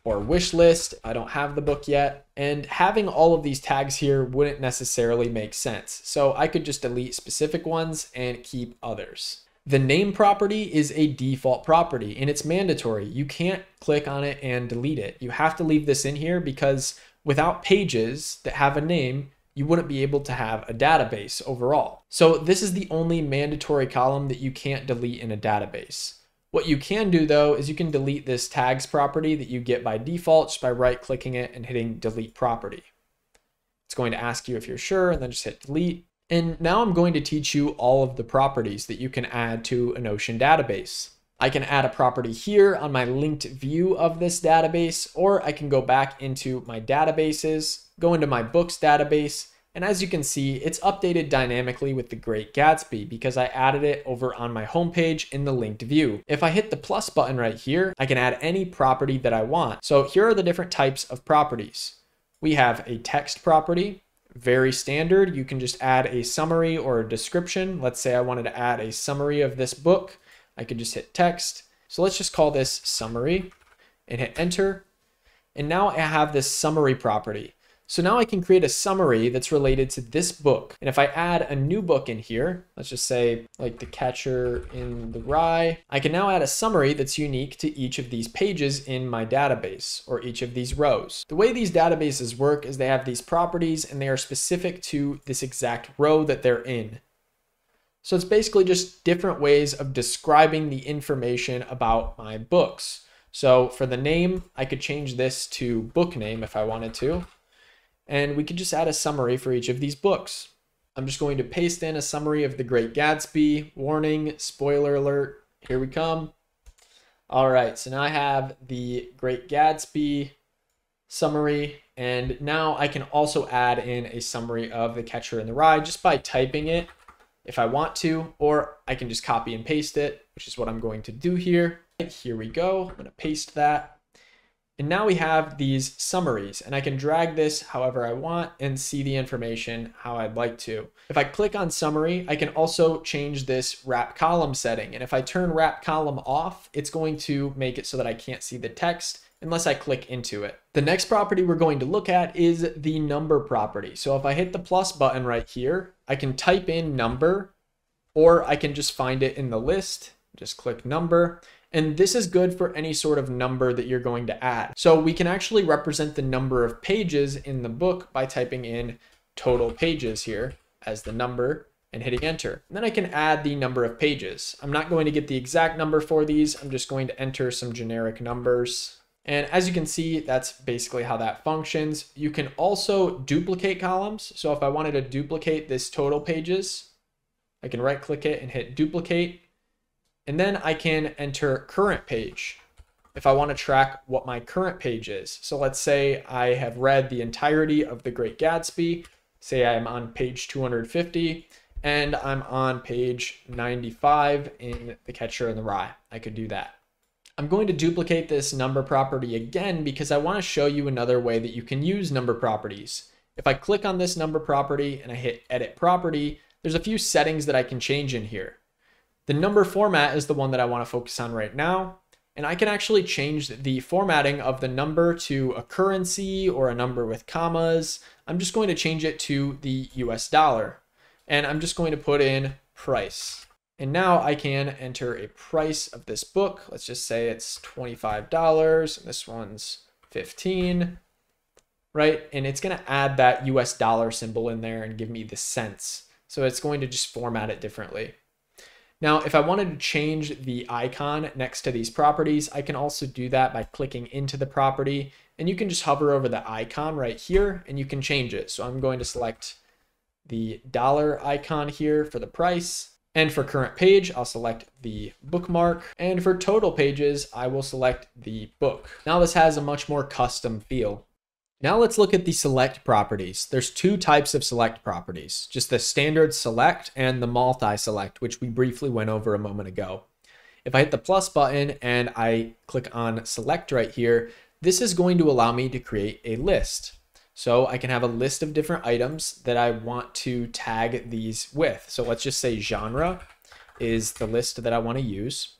or wish list. I don't have the book yet. And having all of these tags here wouldn't necessarily make sense. So I could just delete specific ones and keep others. The name property is a default property and it's mandatory. You can't click on it and delete it. You have to leave this in here because without pages that have a name, you wouldn't be able to have a database overall. So this is the only mandatory column that you can't delete in a database. What you can do though is you can delete this tags property that you get by default just by right clicking it and hitting delete property. It's going to ask you if you're sure and then just hit delete. And now I'm going to teach you all of the properties that you can add to a Notion database. I can add a property here on my linked view of this database, or I can go back into my databases, go into my books database, and as you can see, it's updated dynamically with The Great Gatsby because I added it over on my homepage in the linked view. If I hit the plus button right here, I can add any property that I want. So here are the different types of properties. We have a text property, very standard. You can just add a summary or a description. Let's say I wanted to add a summary of this book. I could just hit text. So let's just call this summary and hit enter. And now I have this summary property. So now I can create a summary that's related to this book. And if I add a new book in here, let's just say like The Catcher in the Rye, I can now add a summary that's unique to each of these pages in my database or each of these rows. The way these databases work is they have these properties and they are specific to this exact row that they're in. So it's basically just different ways of describing the information about my books. So for the name, I could change this to book name if I wanted to. And we could just add a summary for each of these books. I'm just going to paste in a summary of The Great Gatsby. Warning, spoiler alert, here we come. All right, so now I have The Great Gatsby summary, and now I can also add in a summary of The Catcher in the Rye just by typing it if I want to, or I can just copy and paste it, which is what I'm going to do here. Here we go, I'm gonna paste that. And now we have these summaries, and I can drag this however I want and see the information how I'd like to. If I click on summary, I can also change this wrap column setting. And if I turn wrap column off, it's going to make it so that I can't see the text unless I click into it. The next property we're going to look at is the number property. So if I hit the plus button right here, I can type in number, or I can just find it in the list, just click number. And this is good for any sort of number that you're going to add. So we can actually represent the number of pages in the book by typing in total pages here as the number and hitting enter. And then I can add the number of pages. I'm not going to get the exact number for these. I'm just going to enter some generic numbers. And as you can see, that's basically how that functions. You can also duplicate columns. So if I wanted to duplicate this total pages, I can right click it and hit duplicate. And then I can enter current page if I want to track what my current page is. So let's say I have read the entirety of The Great Gatsby. Say I'm on page 250 and I'm on page 95 in The Catcher in the Rye. I could do that. I'm going to duplicate this number property again because I want to show you another way that you can use number properties. If I click on this number property and I hit edit property, there's a few settings that I can change in here. The number format is the one that I want to focus on right now. And I can actually change the formatting of the number to a currency or a number with commas. I'm just going to change it to the US dollar. And I'm just going to put in price. And now I can enter a price of this book. Let's just say it's $25. And this one's 15, right? And it's going to add that US dollar symbol in there and give me the cents. So it's going to just format it differently. Now, if I wanted to change the icon next to these properties, I can also do that by clicking into the property, and you can just hover over the icon right here and you can change it. So I'm going to select the dollar icon here for the price. And for current page, I'll select the bookmark. And for total pages, I will select the book. Now this has a much more custom feel. Now let's look at the select properties. There's two types of select properties, just the standard select and the multi-select, which we briefly went over a moment ago. If I hit the plus button and I click on select right here, this is going to allow me to create a list. So I can have a list of different items that I want to tag these with. So let's just say genre is the list that I want to use.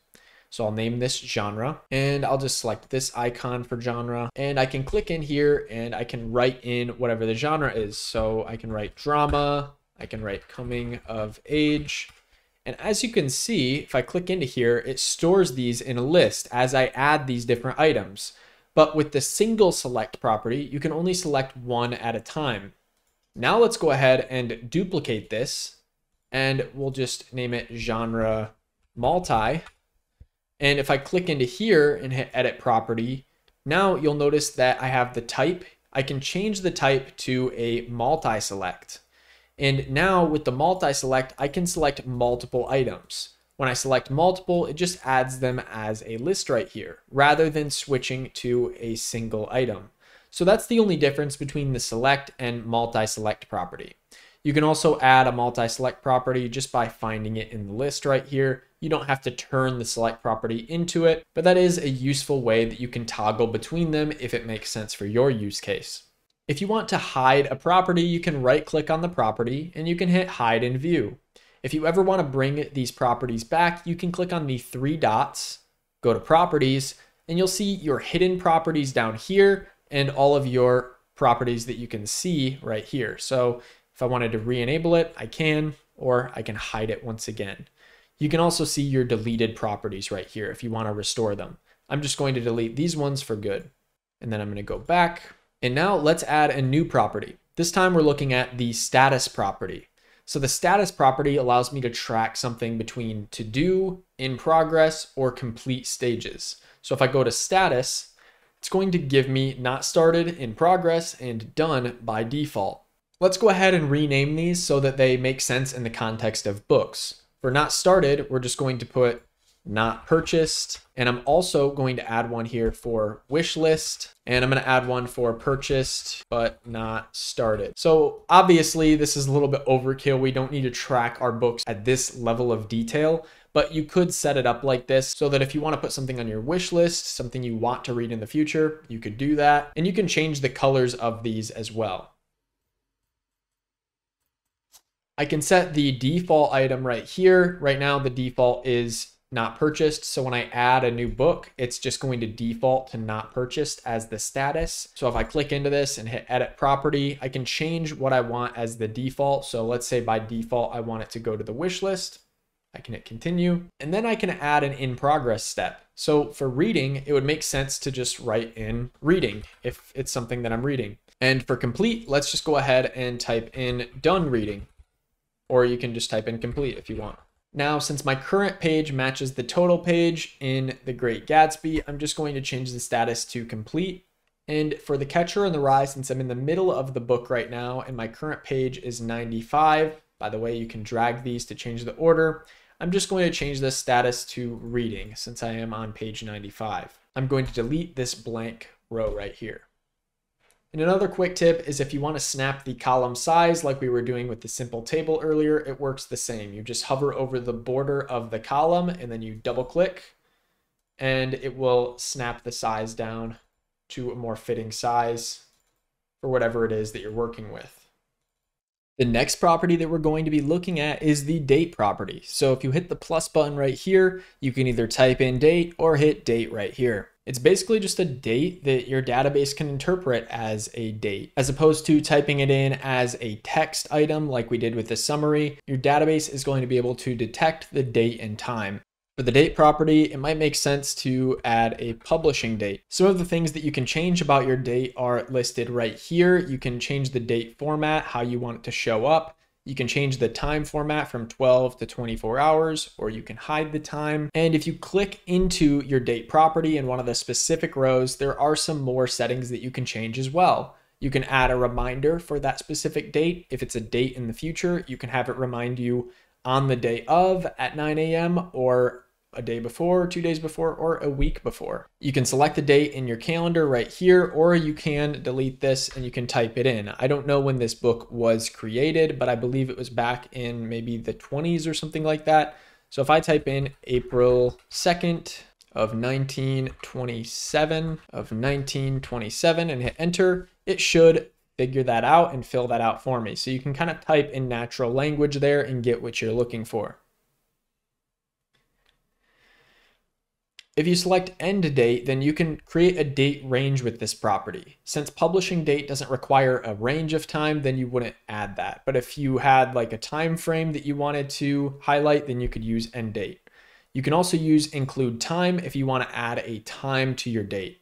So I'll name this genre and I'll just select this icon for genre, and I can click in here and I can write in whatever the genre is. So I can write drama, I can write coming of age. And as you can see, if I click into here, it stores these in a list as I add these different items. But with the single select property, you can only select one at a time. Now let's go ahead and duplicate this, and we'll just name it genre multi. And if I click into here and hit edit property, now you'll notice that I have the type. I can change the type to a multi-select. And now with the multi-select, I can select multiple items. When I select multiple, it just adds them as a list right here, rather than switching to a single item. So that's the only difference between the select and multi-select property. You can also add a multi-select property just by finding it in the list right here. You don't have to turn the select property into it, but that is a useful way that you can toggle between them if it makes sense for your use case. If you want to hide a property, you can right click on the property and you can hit hide in view. If you ever want to bring these properties back, you can click on the three dots, go to properties, and you'll see your hidden properties down here and all of your properties that you can see right here. So if I wanted to re-enable it, I can, or I can hide it once again. You can also see your deleted properties right here if you want to restore them. I'm just going to delete these ones for good. And then I'm going to go back. And now let's add a new property. This time we're looking at the status property. So the status property allows me to track something between to do, in progress, or complete stages. So if I go to status, it's going to give me not started, in progress, and done by default. Let's go ahead and rename these so that they make sense in the context of books. For not started, we're just going to put not purchased. And I'm also going to add one here for wish list. And I'm going to add one for purchased, but not started. So obviously this is a little bit overkill. We don't need to track our books at this level of detail, but you could set it up like this so that if you want to put something on your wish list, something you want to read in the future, you could do that. And you can change the colors of these as well. I can set the default item right here. Right now, the default is not purchased. So when I add a new book, it's just going to default to not purchased as the status. So if I click into this and hit edit property, I can change what I want as the default. So let's say by default, I want it to go to the wish list. I can hit continue, and then I can add an in progress step. So for reading, it would make sense to just write in reading if it's something that I'm reading. And for complete, let's just go ahead and type in done reading, or you can just type in complete if you want. Now, since my current page matches the total page in The Great Gatsby, I'm just going to change the status to complete. And for The Catcher in the Rye, since I'm in the middle of the book right now and my current page is 95, by the way, you can drag these to change the order. I'm just going to change this status to reading since I am on page 95. I'm going to delete this blank row right here. And another quick tip is if you want to snap the column size like we were doing with the simple table earlier, it works the same. You just hover over the border of the column and then you double click and it will snap the size down to a more fitting size for whatever it is that you're working with. The next property that we're going to be looking at is the date property. So if you hit the plus button right here, you can either type in date or hit date right here. It's basically just a date that your database can interpret as a date. As opposed to typing it in as a text item like we did with the summary, your database is going to be able to detect the date and time. For the date property, it might make sense to add a publishing date. Some of the things that you can change about your date are listed right here. You can change the date format, how you want it to show up. You can change the time format from 12 to 24 hours, or you can hide the time. And if you click into your date property in one of the specific rows, there are some more settings that you can change as well. You can add a reminder for that specific date. If it's a date in the future, you can have it remind you on the day of at 9 a.m. or a day before, 2 days before, or a week before. You can select the date in your calendar right here, or you can delete this and you can type it in. I don't know when this book was created, but I believe it was back in maybe the 20s or something like that. So if I type in April 2nd of 1927 and hit enter, it should figure that out and fill that out for me. So you can kind of type in natural language there and get what you're looking for. If you select end date, then you can create a date range with this property. Since publishing date doesn't require a range of time, then you wouldn't add that. But if you had like a time frame that you wanted to highlight, then you could use end date. You can also use include time if you want to add a time to your date.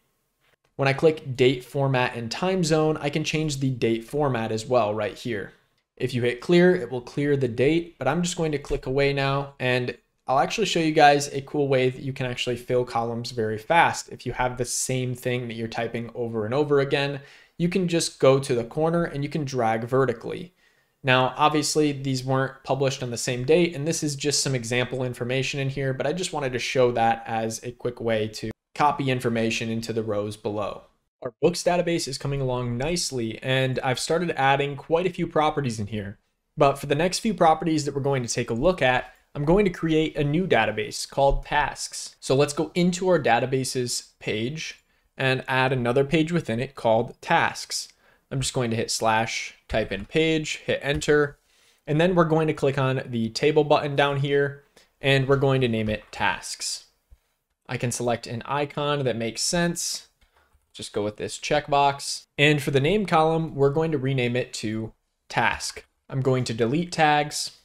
When I click date format and time zone, I can change the date format as well right here. If you hit clear, it will clear the date, but I'm just going to click away now, and I'll actually show you guys a cool way that you can actually fill columns very fast. If you have the same thing that you're typing over and over again, you can just go to the corner and you can drag vertically. Now, obviously these weren't published on the same date, and this is just some example information in here, but I just wanted to show that as a quick way to copy information into the rows below. Our books database is coming along nicely, and I've started adding quite a few properties in here. But for the next few properties that we're going to take a look at, I'm going to create a new database called tasks. So let's go into our databases page and add another page within it called tasks. I'm just going to hit slash, type in page, hit enter, and then we're going to click on the table button down here and we're going to name it tasks. I can select an icon that makes sense. Just go with this checkbox. And for the name column, we're going to rename it to task. I'm going to delete tags.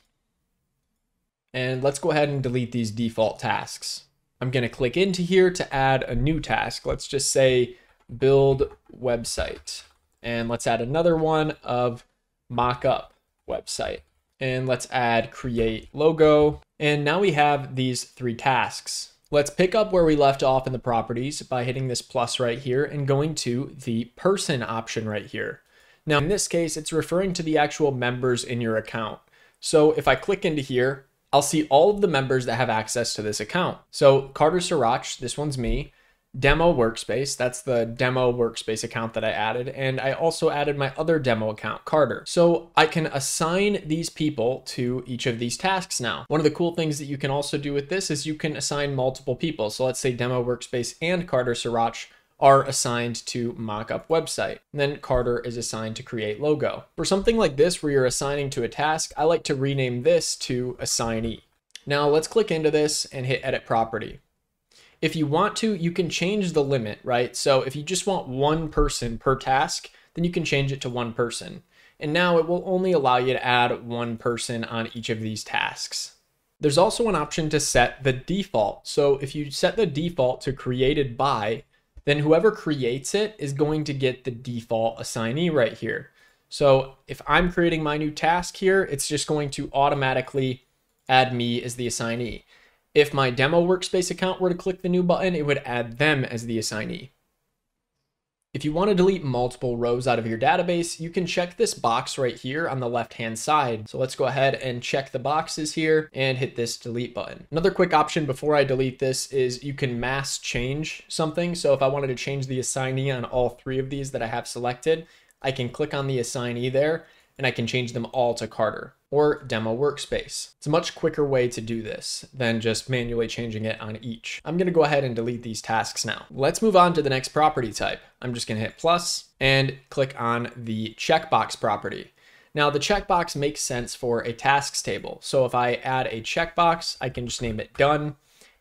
And let's go ahead and delete these default tasks. I'm going to click into here to add a new task. Let's just say build website. And let's add another one of mock-up website. And let's add create logo. And now we have these 3 tasks. Let's pick up where we left off in the properties by hitting this plus right here and going to the person option right here. Now in this case, it's referring to the actual members in your account. So if I click into here, I'll see all of the members that have access to this account. So Carter Sirach, this one's me. demo workspace. That's the demo workspace account that I added. And I also added my other demo account, Carter. So I can assign these people to each of these tasks now. One of the cool things that you can also do with this is you can assign multiple people. So let's say demo workspace and Carter Sriracha are assigned to mockup website. And then Carter is assigned to create logo. For something like this where you're assigning to a task, I like to rename this to assignee. Now let's click into this and hit edit property. If you want to, you can change the limit, right? So if you just want one person per task, then you can change it to one person. And now it will only allow you to add one person on each of these tasks. There's also an option to set the default. So if you set the default to created by, then whoever creates it is going to get the default assignee right here. So if I'm creating my new task here, it's just going to automatically add me as the assignee. If my demo workspace account were to click the new button, it would add them as the assignee. If you want to delete multiple rows out of your database, you can check this box right here on the left-hand side. So let's go ahead and check the boxes here and hit this delete button. Another quick option before I delete this is you can mass change something. So if I wanted to change the assignee on all three of these that I have selected, I can click on the assignee there and I can change them all to Carter or demo workspace. It's a much quicker way to do this than just manually changing it on each. I'm gonna go ahead and delete these tasks now. Let's move on to the next property type. I'm just gonna hit plus and click on the checkbox property. Now the checkbox makes sense for a tasks table. So if I add a checkbox, I can just name it done.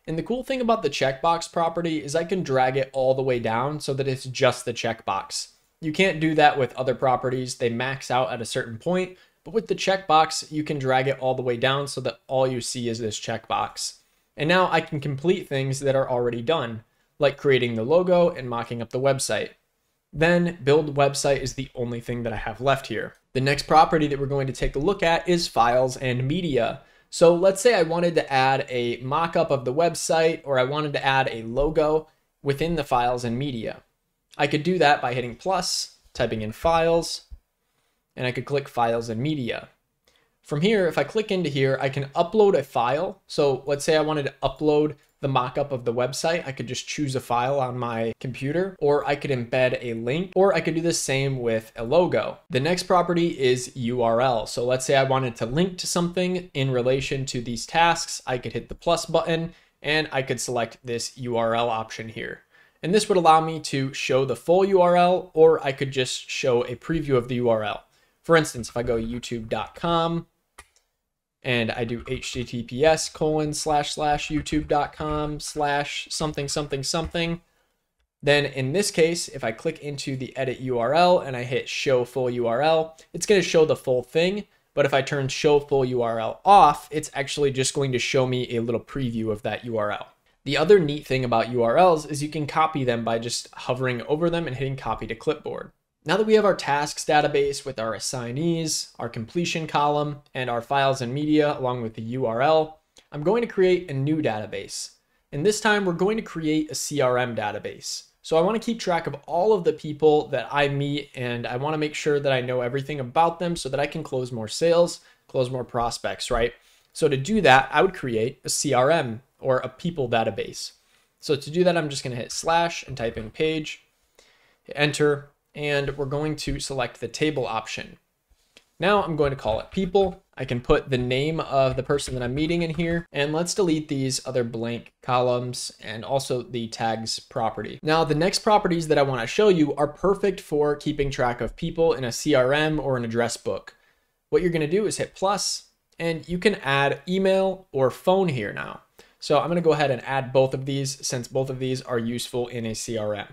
And the cool thing about the checkbox property is I can drag it all the way down so that it's just the checkbox. You can't do that with other properties. They max out at a certain point, but with the checkbox, you can drag it all the way down so that all you see is this checkbox. And now I can complete things that are already done, like creating the logo and mocking up the website. Then build website is the only thing that I have left here. The next property that we're going to take a look at is files and media. So let's say I wanted to add a mockup of the website, or I wanted to add a logo within the files and media. I could do that by hitting plus, typing in files, and I could click files and media. From here, if I click into here, I can upload a file. So let's say I wanted to upload the mockup of the website. I could just choose a file on my computer, or I could embed a link, or I could do the same with a logo. The next property is URL. So let's say I wanted to link to something in relation to these tasks. I could hit the plus button and I could select this URL option here. And this would allow me to show the full URL, or I could just show a preview of the URL. For instance, if I go youtube.com and I do https://youtube.com/something, then in this case, if I click into the edit URL and I hit show full URL, it's going to show the full thing. But if I turn show full URL off, it's actually just going to show me a little preview of that URL. The other neat thing about URLs is you can copy them by just hovering over them and hitting copy to clipboard. Now that we have our tasks database with our assignees, our completion column, and our files and media along with the URL, I'm going to create a new database. And this time we're going to create a CRM database. So I want to keep track of all of the people that I meet, and I want to make sure that I know everything about them so that I can close more sales, close more prospects, right? So to do that, I would create a CRM or a people database. So to do that, I'm just going to hit slash and type in page, hit enter, and we're going to select the table option. Now I'm going to call it people. I can put the name of the person that I'm meeting in here, and let's delete these other blank columns and also the tags property. Now the next properties that I want to show you are perfect for keeping track of people in a CRM or an address book. What you're going to do is hit plus, and you can add email or phone here now. So I'm going to go ahead and add both of these since both of these are useful in a CRM.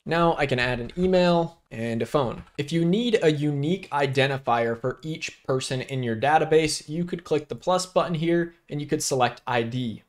Now I can add an email and a phone. If you need a unique identifier for each person in your database, you could click the plus button here and you could select ID.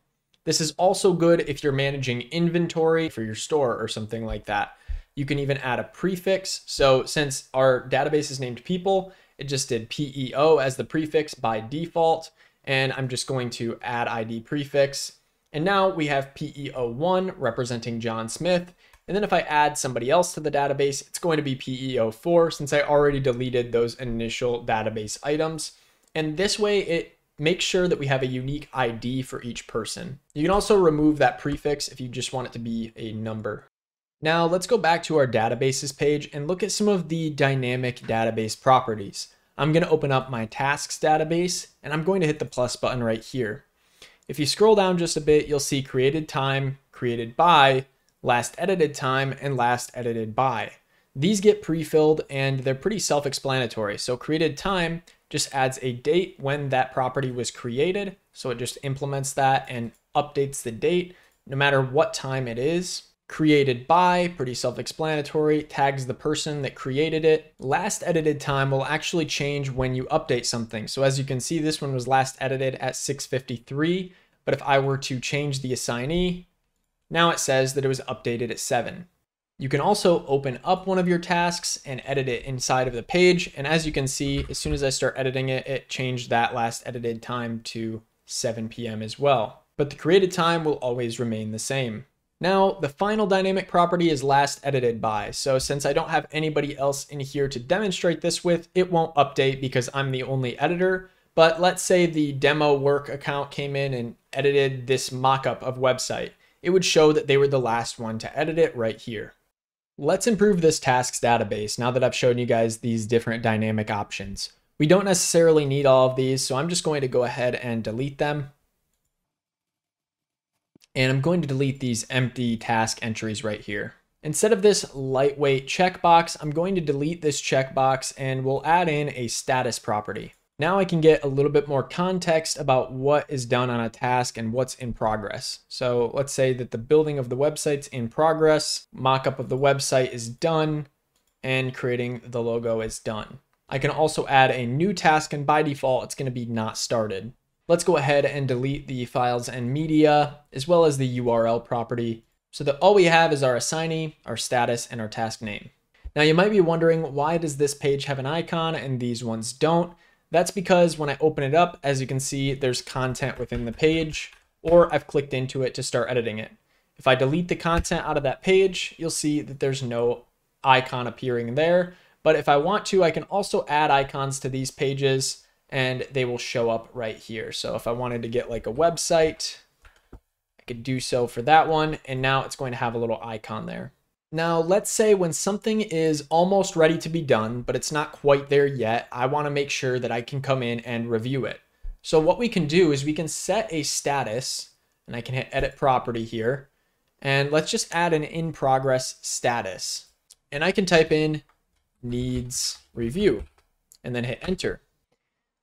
This is also good if you're managing inventory for your store or something like that. You can even add a prefix. So since our database is named people, it just did PEO as the prefix by default. And I'm just going to add ID prefix. And now we have PEO1 representing John Smith. And then if I add somebody else to the database, it's going to be PEO4 since I already deleted those initial database items. And this way it make sure that we have a unique ID for each person. You can also remove that prefix if you just want it to be a number. Now let's go back to our databases page and look at some of the dynamic database properties. I'm going to open up my tasks database and I'm going to hit the plus button right here. If you scroll down just a bit, you'll see created time, created by, last edited time, and last edited by. These get pre-filled and they're pretty self-explanatory. So created time just adds a date when that property was created. So it just implements that and updates the date no matter what time it is. Created by, pretty self-explanatory, tags the person that created it. Last edited time will actually change when you update something. So as you can see, this one was last edited at 6:53, but if I were to change the assignee, now it says that it was updated at 7. You can also open up one of your tasks and edit it inside of the page. And as you can see, as soon as I start editing it, it changed that last edited time to 7 p.m. as well. But the created time will always remain the same. Now, the final dynamic property is last edited by. So since I don't have anybody else in here to demonstrate this with, it won't update because I'm the only editor. But let's say the demo work account came in and edited this mockup of website. It would show that they were the last one to edit it right here. Let's improve this tasks database now that I've shown you guys these different dynamic options. We don't necessarily need all of these, so I'm just going to go ahead and delete them. And I'm going to delete these empty task entries right here. Instead of this lightweight checkbox, I'm going to delete this checkbox and we'll add in a status property. Now I can get a little bit more context about what is done on a task and what's in progress. So let's say that the building of the website's in progress, mockup of the website is done, and creating the logo is done. I can also add a new task, and by default, it's going to be not started. Let's go ahead and delete the files and media, as well as the URL property, so that all we have is our assignee, our status, and our task name. Now you might be wondering, why does this page have an icon and these ones don't? That's because when I open it up, as you can see, there's content within the page, or I've clicked into it to start editing it. If I delete the content out of that page, you'll see that there's no icon appearing there. But if I want to, I can also add icons to these pages and they will show up right here. So if I wanted to get like a website, I could do so for that one. And now it's going to have a little icon there. Now, let's say when something is almost ready to be done, but it's not quite there yet, I want to make sure that I can come in and review it. So what we can do is we can set a status, and I can hit edit property here. And let's just add an in progress status. And I can type in needs review and then hit enter.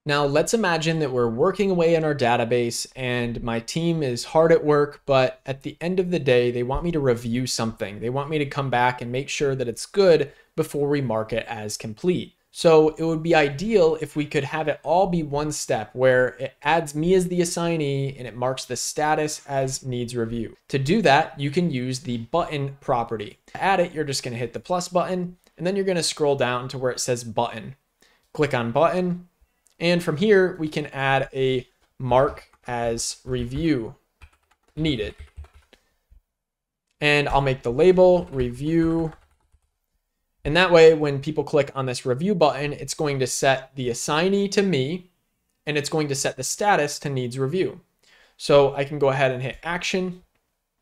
Now let's imagine that we're working away in our database and my team is hard at work, but at the end of the day, they want me to review something. They want me to come back and make sure that it's good before we mark it as complete. So it would be ideal if we could have it all be one step where it adds me as the assignee and it marks the status as needs review. To do that, you can use the button property. To add it, you're just going to hit the plus button and then you're going to scroll down to where it says button. Click on button. And from here, we can add a mark as review needed. And I'll make the label review. And that way, when people click on this review button, it's going to set the assignee to me, and it's going to set the status to needs review. So I can go ahead and hit action,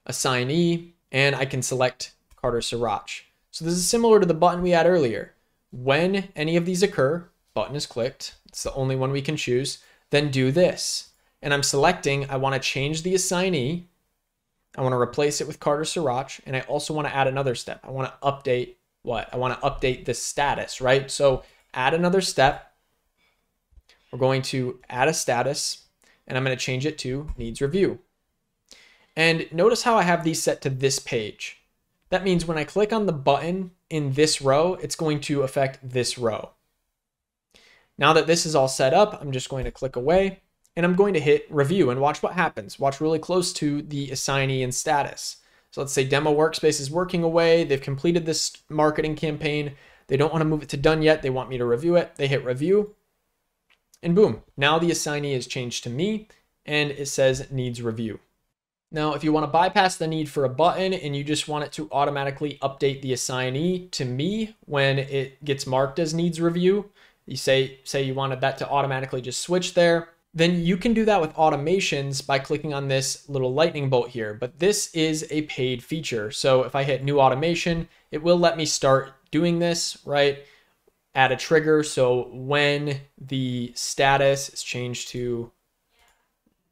assignee, and I can select Carter Sriracha. So this is similar to the button we had earlier. When any of these occur, button is clicked. It's the only one we can choose. Then do this. And I'm selecting, I want to change the assignee. I want to replace it with Carter Sriracha. And I also want to add another step. I want to update what? I want to update the status, right? So add another step. We're going to add a status and I'm going to change it to needs review. And notice how I have these set to this page. That means when I click on the button in this row, it's going to affect this row. Now that this is all set up, I'm just going to click away and I'm going to hit review and watch what happens. Watch really close to the assignee and status. So let's say demo workspace is working away. They've completed this marketing campaign. They don't want to move it to done yet. They want me to review it. They hit review and boom. Now the assignee is changed to me and it says needs review. Now, if you want to bypass the need for a button and you just want it to automatically update the assignee to me when it gets marked as needs review, you say you wanted that to automatically just switch there. then you can do that with automations by clicking on this little lightning bolt here. But this is a paid feature. So if I hit new automation, it will let me start doing this, right? Add a trigger. So when the status is changed to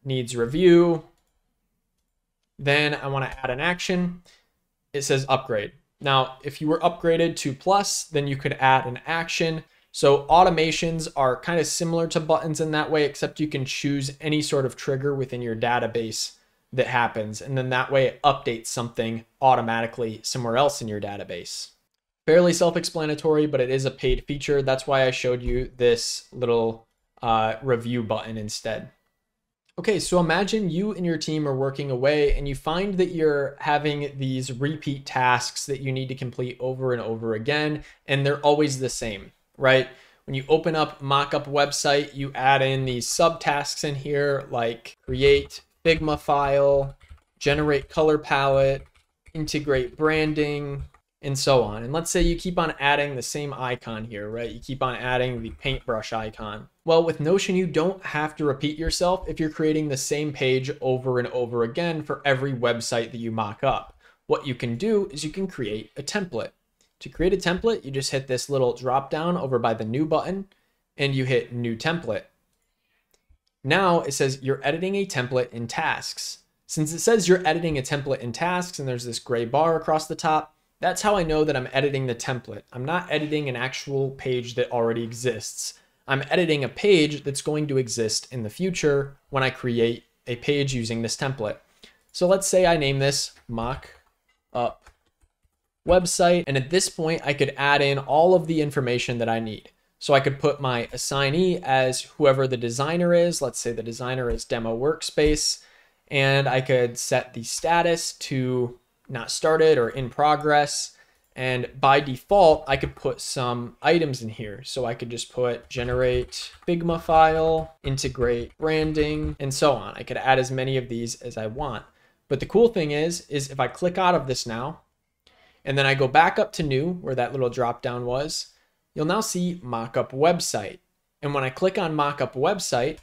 needs review, then I want to add an action. It says upgrade. Now, if you were upgraded to plus, then you could add an action. So automations are kind of similar to buttons in that way, except you can choose any sort of trigger within your database that happens. And then that way it updates something automatically somewhere else in your database. Fairly self-explanatory, but it is a paid feature. That's why I showed you this little review button instead. Okay, so imagine you and your team are working away and you find that you're having these repeat tasks that you need to complete over and over again, and they're always the same, right? When you open up Mockup website, you add in these subtasks in here like create Figma file, generate color palette, integrate branding, and so on. And let's say you keep on adding the same icon here, right? You keep on adding the paintbrush icon. Well, with Notion, you don't have to repeat yourself if you're creating the same page over and over again for every website that you mock up. What you can do is you can create a template. To create a template, you just hit this little drop down over by the new button and you hit new template. Now it says you're editing a template in tasks. Since it says you're editing a template in tasks and there's this gray bar across the top, that's how I know that I'm editing the template. I'm not editing an actual page that already exists. I'm editing a page that's going to exist in the future when I create a page using this template. So let's say I name this mock up website. And at this point, I could add in all of the information that I need. So I could put my assignee as whoever the designer is. Let's say the designer is Demo Workspace. And I could set the status to not started or in progress. And by default, I could put some items in here. So I could just put generate Figma file, integrate branding, and so on. I could add as many of these as I want. But the cool thing is if I click out of this now, and then I go back up to new where that little drop down was, you'll now see mockup website. And when I click on mockup website,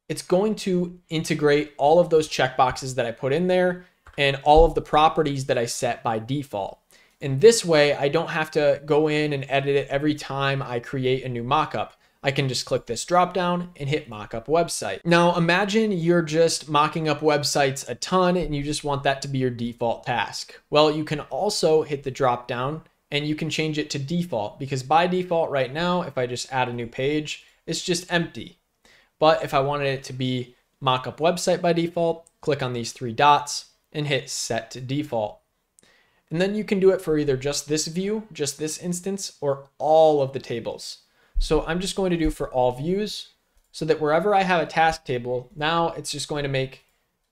it's going to integrate all of those checkboxes that I put in there and all of the properties that I set by default. And this way, I don't have to go in and edit it every time I create a new mockup. I can just click this drop down and hit mockup website. Now imagine you're just mocking up websites a ton and you just want that to be your default task. Well, you can also hit the drop down and you can change it to default, because by default right now, if I just add a new page, it's just empty. But if I wanted it to be mockup website by default, click on these three dots and hit set to default. And then you can do it for either just this view, just this instance, or all of the tables. So I'm just going to do for all views so that wherever I have a task table, now it's just going to make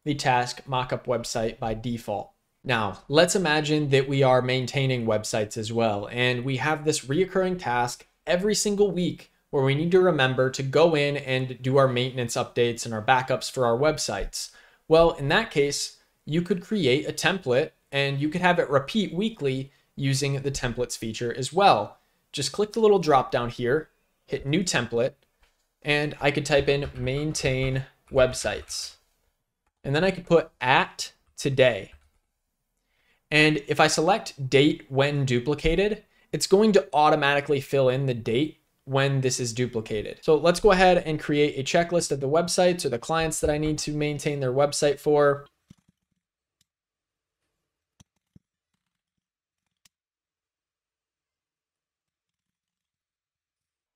the task mockup website by default. Now, let's imagine that we are maintaining websites as well, and we have this reoccurring task every single week where we need to remember to go in and do our maintenance updates and our backups for our websites. Well, in that case, you could create a template and you could have it repeat weekly using the templates feature as well. Just click the little drop down here, hit new template, and I could type in maintain websites. And then I could put at today. And if I select date when duplicated, it's going to automatically fill in the date when this is duplicated. So let's go ahead and create a checklist of the websites or the clients that I need to maintain their website for.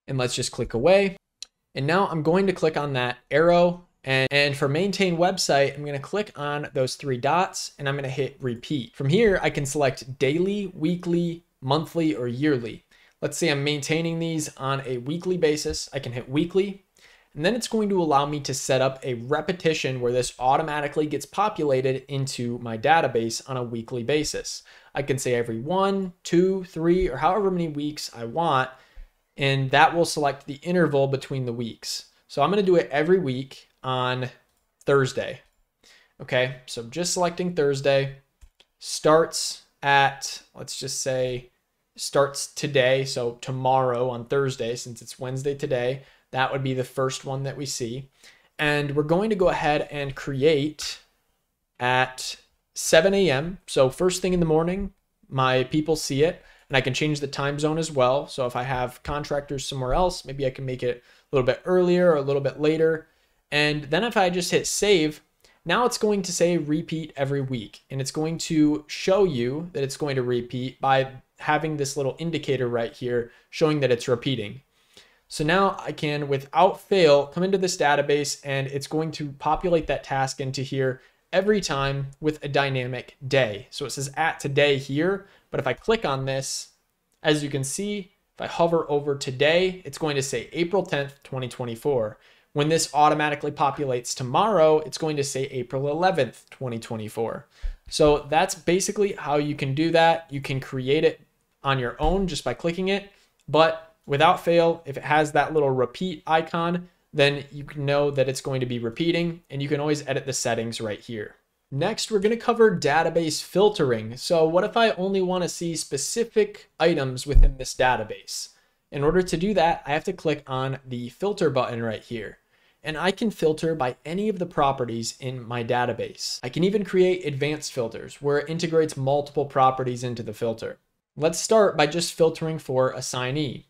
And let's just click away. And now I'm going to click on that arrow, and for maintain website, I'm going to click on those three dots and I'm going to hit repeat. From here, I can select daily, weekly, monthly, or yearly. Let's say I'm maintaining these on a weekly basis. I can hit weekly, and then it's going to allow me to set up a repetition where this automatically gets populated into my database on a weekly basis. I can say every 1, 2, 3, or however many weeks I want, and that will select the interval between the weeks. So I'm going to do it every week on Thursday. Okay, so just selecting Thursday, starts at, let's just say, starts today. So tomorrow on Thursday, since it's Wednesday today, that would be the first one that we see. And we're going to go ahead and create at 7 a.m. So first thing in the morning, my people see it, and I can change the time zone as well. So if I have contractors somewhere else, maybe I can make it a little bit earlier or a little bit later. And then if I just hit save, now it's going to say repeat every week, and it's going to show you that it's going to repeat by having this little indicator right here showing that it's repeating. So now I can, without fail, come into this database, and it's going to populate that task into here every time with a dynamic day. So it says at today here, but if I click on this, as you can see, if I hover over today, it's going to say April 10th, 2024. When this automatically populates tomorrow, it's going to say April 11th, 2024. So that's basically how you can do that. You can create it on your own just by clicking it, but without fail, if it has that little repeat icon, then you can know that it's going to be repeating, and you can always edit the settings right here. Next, we're going to cover database filtering. So what if I only want to see specific items within this database? In order to do that, I have to click on the filter button right here, and I can filter by any of the properties in my database. I can even create advanced filters where it integrates multiple properties into the filter. Let's start by just filtering for assignee.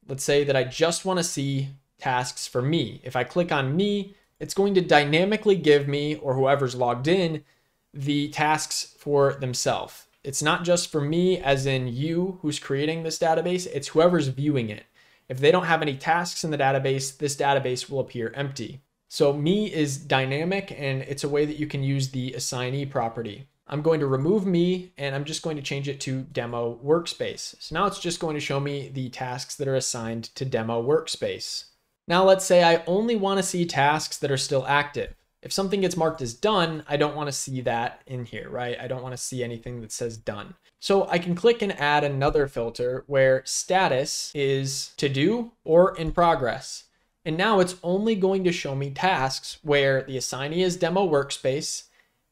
Let's say that I just want to see tasks for me. If I click on me, it's going to dynamically give me, or whoever's logged in, the tasks for themselves. It's not just for me as in you who's creating this database, it's whoever's viewing it. If they don't have any tasks in the database, this database will appear empty. So me is dynamic, and it's a way that you can use the assignee property. I'm going to remove me, and I'm just going to change it to demo workspace. So now it's just going to show me the tasks that are assigned to demo workspace. Now let's say I only want to see tasks that are still active. If something gets marked as done, I don't want to see that in here, right? I don't want to see anything that says done. So I can click and add another filter where status is to do or in progress. And now it's only going to show me tasks where the assignee is demo workspace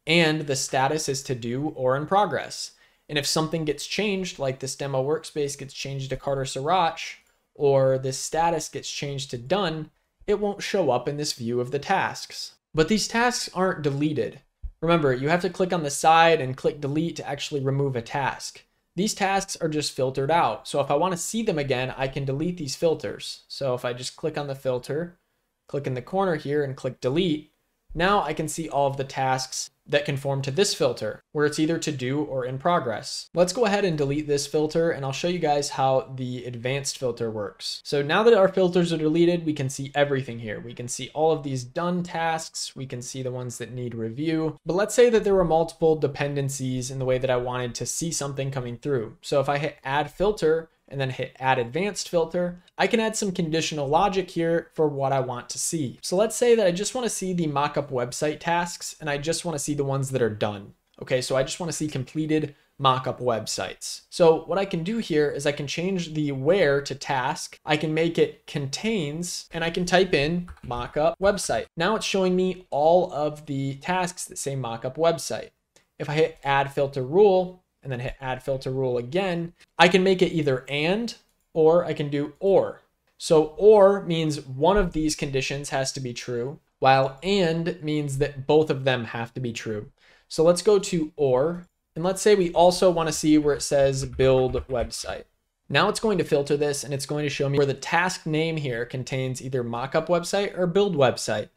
and the status is to do or in progress. And if something gets changed, like this demo workspace gets changed to Carter Sriracha, or this status gets changed to done, it won't show up in this view of the tasks. But these tasks aren't deleted. Remember, you have to click on the side and click delete to actually remove a task. These tasks are just filtered out. So if I want to see them again, I can delete these filters. So if I just click on the filter, click in the corner here and click delete, now I can see all of the tasks that conform to this filter, where it's either to do or in progress. Let's go ahead and delete this filter, and I'll show you guys how the advanced filter works. So now that our filters are deleted, we can see everything here. We can see all of these done tasks. We can see the ones that need review. But let's say that there were multiple dependencies in the way that I wanted to see something coming through. So if I hit add filter, and then hit add advanced filter, I can add some conditional logic here for what I want to see. So let's say that I just want to see the mockup website tasks, and I just want to see the ones that are done. Okay, so I just want to see completed mockup websites. So what I can do here is I can change the where to task. I can make it contains, and I can type in mockup website. Now it's showing me all of the tasks that say mockup website. If I hit add filter rule, and then hit add filter rule again, I can make it either and, or I can do or. So or means one of these conditions has to be true, while and means that both of them have to be true. So let's go to or, and let's say we also want to see where it says build website. Now it's going to filter this, and it's going to show me where the task name here contains either mockup website or build website.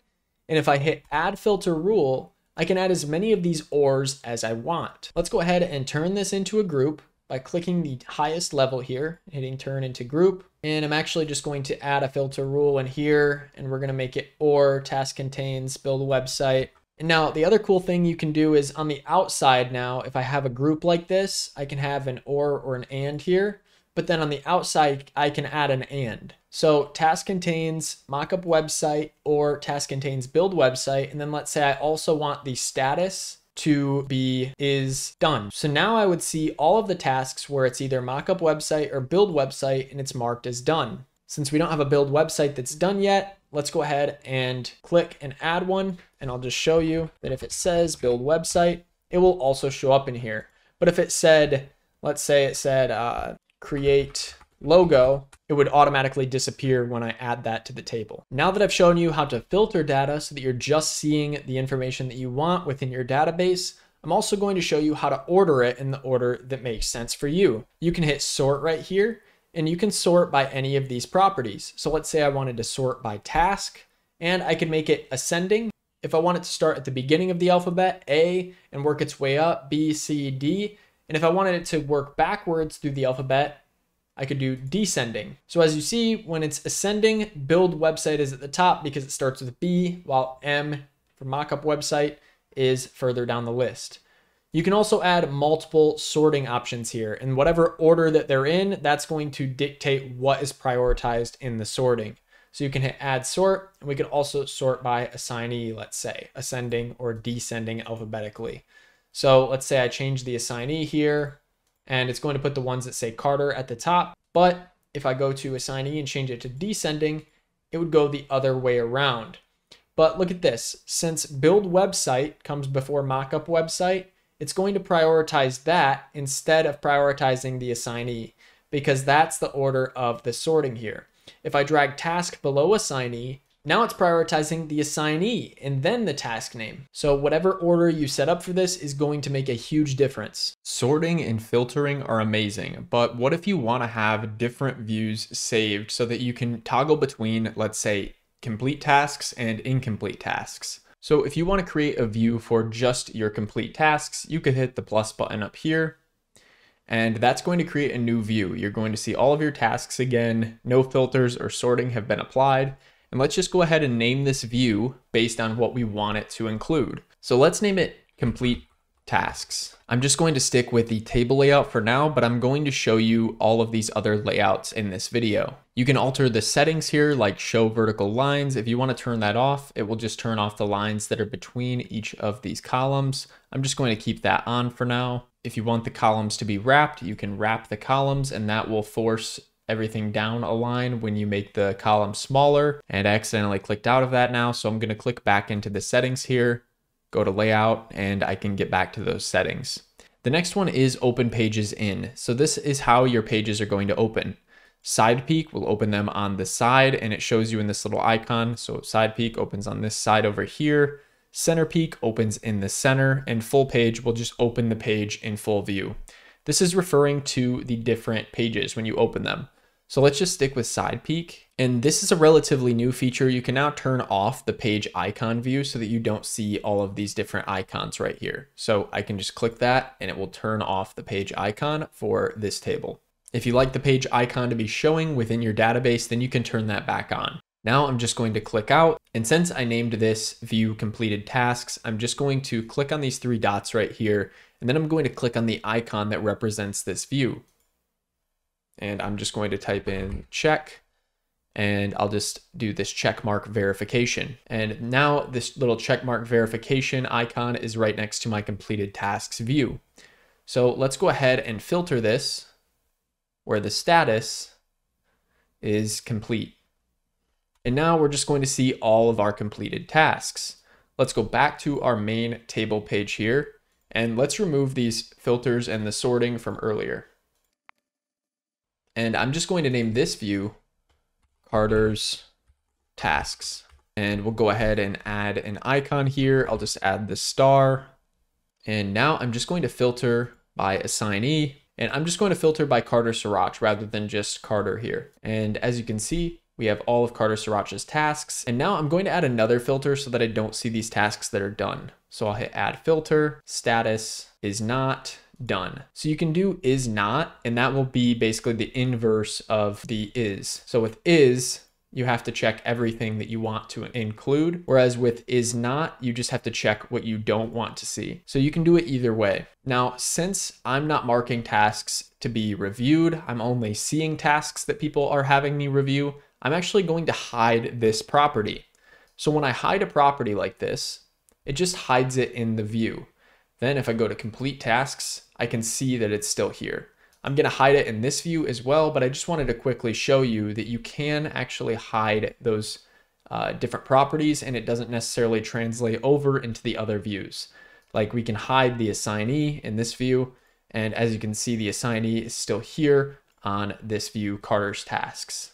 And if I hit add filter rule, I can add as many of these ors as I want. Let's go ahead and turn this into a group by clicking the highest level here, hitting turn into group. And I'm actually just going to add a filter rule in here, and we're going to make it or task contains build website. And now the other cool thing you can do is on the outside now, if I have a group like this, I can have an or an and here. But then on the outside, I can add an and. So task contains mockup website or task contains build website. And then let's say I also want the status to be is done. So now I would see all of the tasks where it's either mockup website or build website, and it's marked as done. Since we don't have a build website that's done yet, let's go ahead and click and add one. And I'll just show you that if it says build website, it will also show up in here. But if it said, let's say it said, create logo, it would automatically disappear when I add that to the table. Now that I've shown you how to filter data so that you're just seeing the information that you want within your database, I'm also going to show you how to order it in the order that makes sense for you. You can hit sort right here, and you can sort by any of these properties. So let's say I wanted to sort by task, and I could make it ascending. If I want it to start at the beginning of the alphabet, A, and work its way up, B, C, D. And if I wanted it to work backwards through the alphabet, I could do descending. So as you see, when it's ascending, build website is at the top because it starts with B, while M for mockup website is further down the list. You can also add multiple sorting options here. In whatever order that they're in, that's going to dictate what is prioritized in the sorting. So you can hit add sort, and we can also sort by assignee, let's say, ascending or descending alphabetically. So let's say I change the assignee here, and it's going to put the ones that say Carter at the top. But if I go to assignee and change it to descending, it would go the other way around. But look at this, since build website comes before mockup website, it's going to prioritize that instead of prioritizing the assignee, because that's the order of the sorting here. If I drag task below assignee, now it's prioritizing the assignee and then the task name. So whatever order you set up for this is going to make a huge difference. Sorting and filtering are amazing, but what if you want to have different views saved so that you can toggle between, let's say, complete tasks and incomplete tasks? So if you want to create a view for just your complete tasks, you could hit the plus button up here, and that's going to create a new view. You're going to see all of your tasks again, no filters or sorting have been applied. And let's just go ahead and name this view based on what we want it to include. So let's name it complete tasks. I'm just going to stick with the table layout for now, but I'm going to show you all of these other layouts in this video. You can alter the settings here, like show vertical lines. If you want to turn that off, it will just turn off the lines that are between each of these columns. I'm just going to keep that on for now. If you want the columns to be wrapped, you can wrap the columns, and that will force everything down a line when you make the column smaller. And I accidentally clicked out of that now, so I'm going to click back into the settings here, go to layout, and I can get back to those settings. The next one is open pages in. So this is how your pages are going to open. Side peek will open them on the side, and it shows you in this little icon. So side peek opens on this side over here. Center peek opens in the center, and full page will just open the page in full view. This is referring to the different pages when you open them. So let's just stick with side peek. And this is a relatively new feature. You can now turn off the page icon view so that you don't see all of these different icons right here. So I can just click that and it will turn off the page icon for this table. If you like the page icon to be showing within your database, then you can turn that back on. Now I'm just going to click out. And since I named this view completed tasks, I'm just going to click on these three dots right here. And then I'm going to click on the icon that represents this view. And I'm just going to type in check, and I'll just do this check mark verification. And now this little check mark verification icon is right next to my completed tasks view. So let's go ahead and filter this where the status is complete. And now we're just going to see all of our completed tasks. Let's go back to our main table page here, and let's remove these filters and the sorting from earlier. And I'm just going to name this view Carter's tasks. And we'll go ahead and add an icon here. I'll just add the star. And now I'm just going to filter by assignee. And I'm just going to filter by Carter Sirach rather than just Carter here. And as you can see, we have all of Carter Sirach's tasks. And now I'm going to add another filter so that I don't see these tasks that are done. So I'll hit add filter, status is not done. So you can do is not, and that will be basically the inverse of the is. So with is, you have to check everything that you want to include, whereas with is not, you just have to check what you don't want to see. So you can do it either way. Now, since I'm not marking tasks to be reviewed, I'm only seeing tasks that people are having me review, I'm actually going to hide this property. So when I hide a property like this, it just hides it in the view. Then if I go to complete tasks, I can see that it's still here. I'm going to hide it in this view as well, but I just wanted to quickly show you that you can actually hide those different properties, and it doesn't necessarily translate over into the other views. Like we can hide the assignee in this view, and as you can see, the assignee is still here. on this view, Carter's tasks.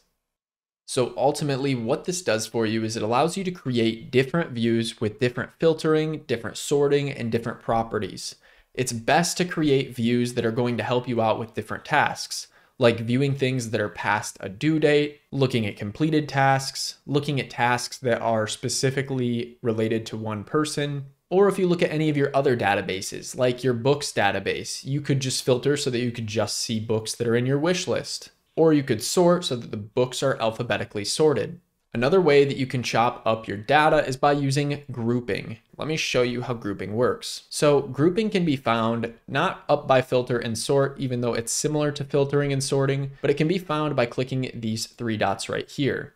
So ultimately what this does for you is it allows you to create different views with different filtering, different sorting, and different properties. It's best to create views that are going to help you out with different tasks, like viewing things that are past a due date, looking at completed tasks, looking at tasks that are specifically related to one person. Or if you look at any of your other databases, like your books database, you could just filter so that you could just see books that are in your wish list. Or you could sort so that the books are alphabetically sorted. Another way that you can chop up your data is by using grouping. Let me show you how grouping works. So grouping can be found not up by filter and sort, even though it's similar to filtering and sorting, but it can be found by clicking these three dots right here.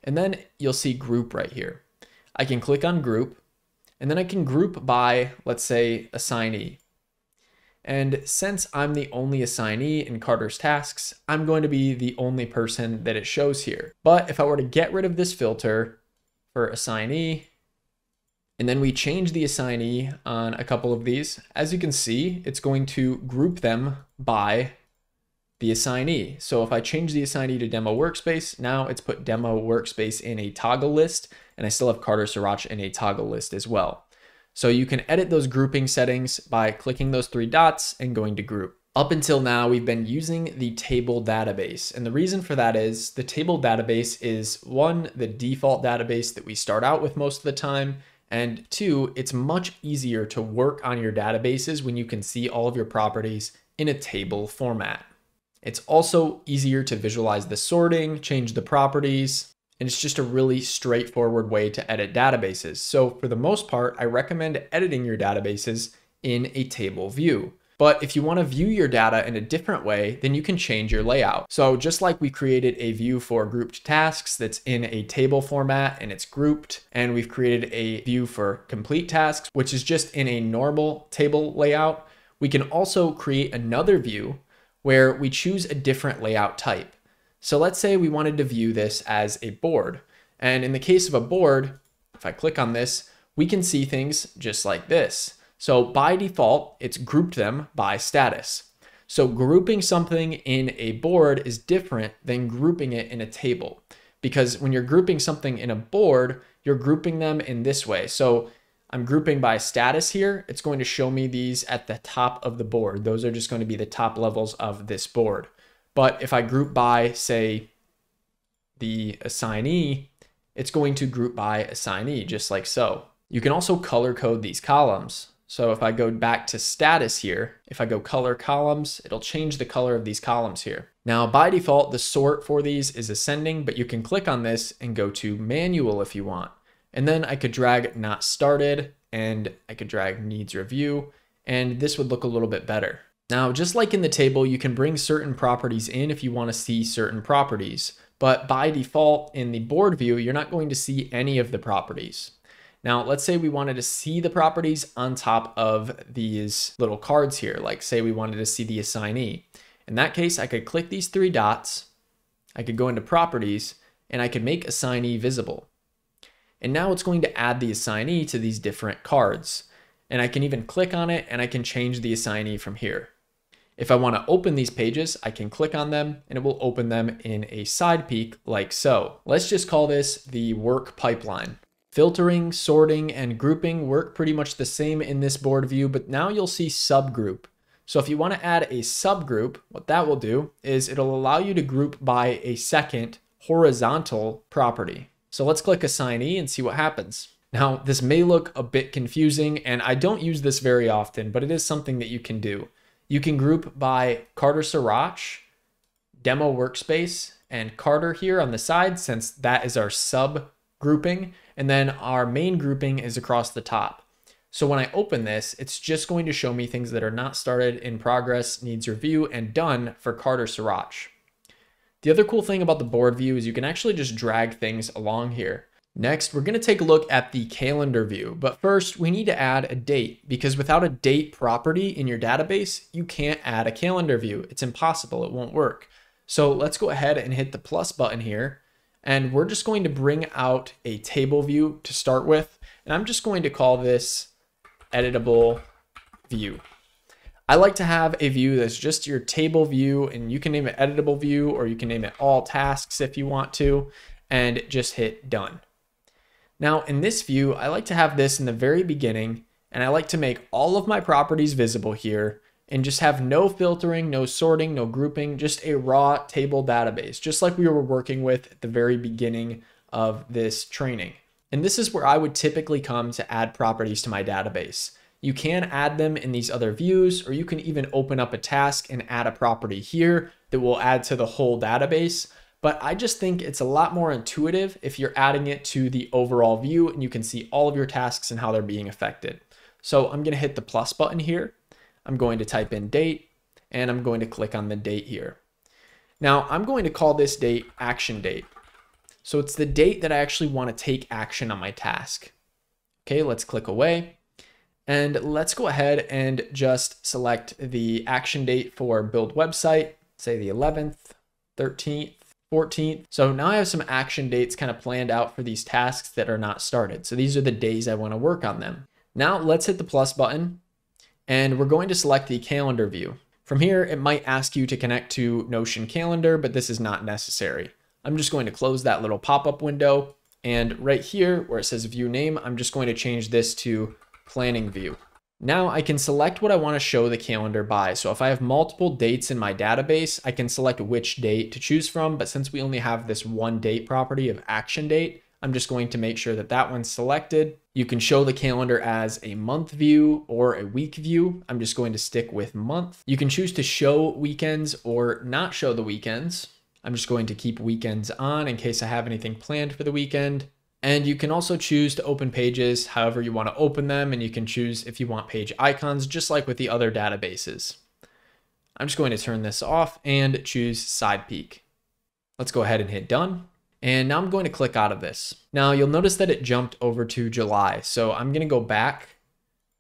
And then you'll see group right here. I can click on group, and then I can group by, let's say, assignee. And since I'm the only assignee in Carter's tasks, I'm going to be the only person that it shows here. But if I were to get rid of this filter for assignee, and then we change the assignee on a couple of these, as you can see, it's going to group them by the assignee. So if I change the assignee to demo workspace, now it's put demo workspace in a toggle list, and I still have Carter Sriracha in a toggle list as well. So you can edit those grouping settings by clicking those three dots and going to group. Up until now, we've been using the table database. And the reason for that is the table database is one, the default database that we start out with most of the time. And two, it's much easier to work on your databases when you can see all of your properties in a table format. It's also easier to visualize the sorting, change the properties, and it's just a really straightforward way to edit databases. So for the most part, I recommend editing your databases in a table view. But if you want to view your data in a different way, then you can change your layout. So just like we created a view for grouped tasks that's in a table format and it's grouped, and we've created a view for complete tasks, which is just in a normal table layout, we can also create another view where we choose a different layout type. So let's say we wanted to view this as a board. And in the case of a board, if I click on this, we can see things just like this. So by default, it's grouped them by status. So grouping something in a board is different than grouping it in a table, because when you're grouping something in a board, you're grouping them in this way. So I'm grouping by status here. It's going to show me these at the top of the board. Those are just going to be the top levels of this board. But if I group by, say, the assignee, it's going to group by assignee, just like so. You can also color code these columns. So if I go back to status here, if I go color columns, it'll change the color of these columns here. Now, by default, the sort for these is ascending, but you can click on this and go to manual if you want. And then I could drag not started, and I could drag needs review, and this would look a little bit better. Now, just like in the table, you can bring certain properties in if you want to see certain properties, but by default in the board view, you're not going to see any of the properties. Now, let's say we wanted to see the properties on top of these little cards here, like say we wanted to see the assignee. In that case, I could click these three dots, I could go into properties, and I could make assignee visible. And now it's going to add the assignee to these different cards. And I can even click on it and I can change the assignee from here. If I want to open these pages, I can click on them and it will open them in a side peek like so. Let's just call this the work pipeline. Filtering, sorting, and grouping work pretty much the same in this board view, but now you'll see subgroup. So if you want to add a subgroup, what that will do is it'll allow you to group by a second horizontal property. So let's click assignee and see what happens. Now, this may look a bit confusing, and I don't use this very often, but it is something that you can do. You can group by Carter Sriracha, demo workspace, and Carter here on the side, since that is our sub grouping, and then our main grouping is across the top. So when I open this, it's just going to show me things that are not started, in progress, needs review, and done for Carter Sriracha. The other cool thing about the board view is you can actually just drag things along here. Next, we're going to take a look at the calendar view, but first we need to add a date, because without a date property in your database, you can't add a calendar view. It's impossible, it won't work. So let's go ahead and hit the plus button here, and we're just going to bring out a table view to start with, and I'm just going to call this editable view. I like to have a view that's just your table view, and you can name it editable view, or you can name it all tasks if you want to, and just hit done. Now in this view, I like to have this in the very beginning, and I like to make all of my properties visible here and just have no filtering, no sorting, no grouping, just a raw table database, just like we were working with at the very beginning of this training. And this is where I would typically come to add properties to my database. You can add them in these other views, or you can even open up a task and add a property here that will add to the whole database. But I just think it's a lot more intuitive if you're adding it to the overall view and you can see all of your tasks and how they're being affected. So I'm going to hit the plus button here. I'm going to type in date, and I'm going to click on the date here. Now I'm going to call this date action date. So it's the date that I actually want to take action on my task. Okay, let's click away. And let's go ahead and just select the action date for build website, say the 11th, 13th, 14th. So now I have some action dates kind of planned out for these tasks that are not started. So these are the days I want to work on them. Now let's hit the plus button, and we're going to select the calendar view. From here, it might ask you to connect to Notion Calendar, but this is not necessary. I'm just going to close that little pop-up window. And right here where it says view name, I'm just going to change this to planning view. Now I can select what I want to show the calendar by. So if I have multiple dates in my database, I can select which date to choose from. But since we only have this one date property of action date, I'm just going to make sure that that one's selected. You can show the calendar as a month view or a week view. I'm just going to stick with month. You can choose to show weekends or not show the weekends. I'm just going to keep weekends on in case I have anything planned for the weekend. And you can also choose to open pages however you want to open them, and you can choose if you want page icons, just like with the other databases. I'm just going to turn this off and choose side peek. Let's go ahead and hit done. And now I'm going to click out of this. Now you'll notice that it jumped over to July. So I'm going to go back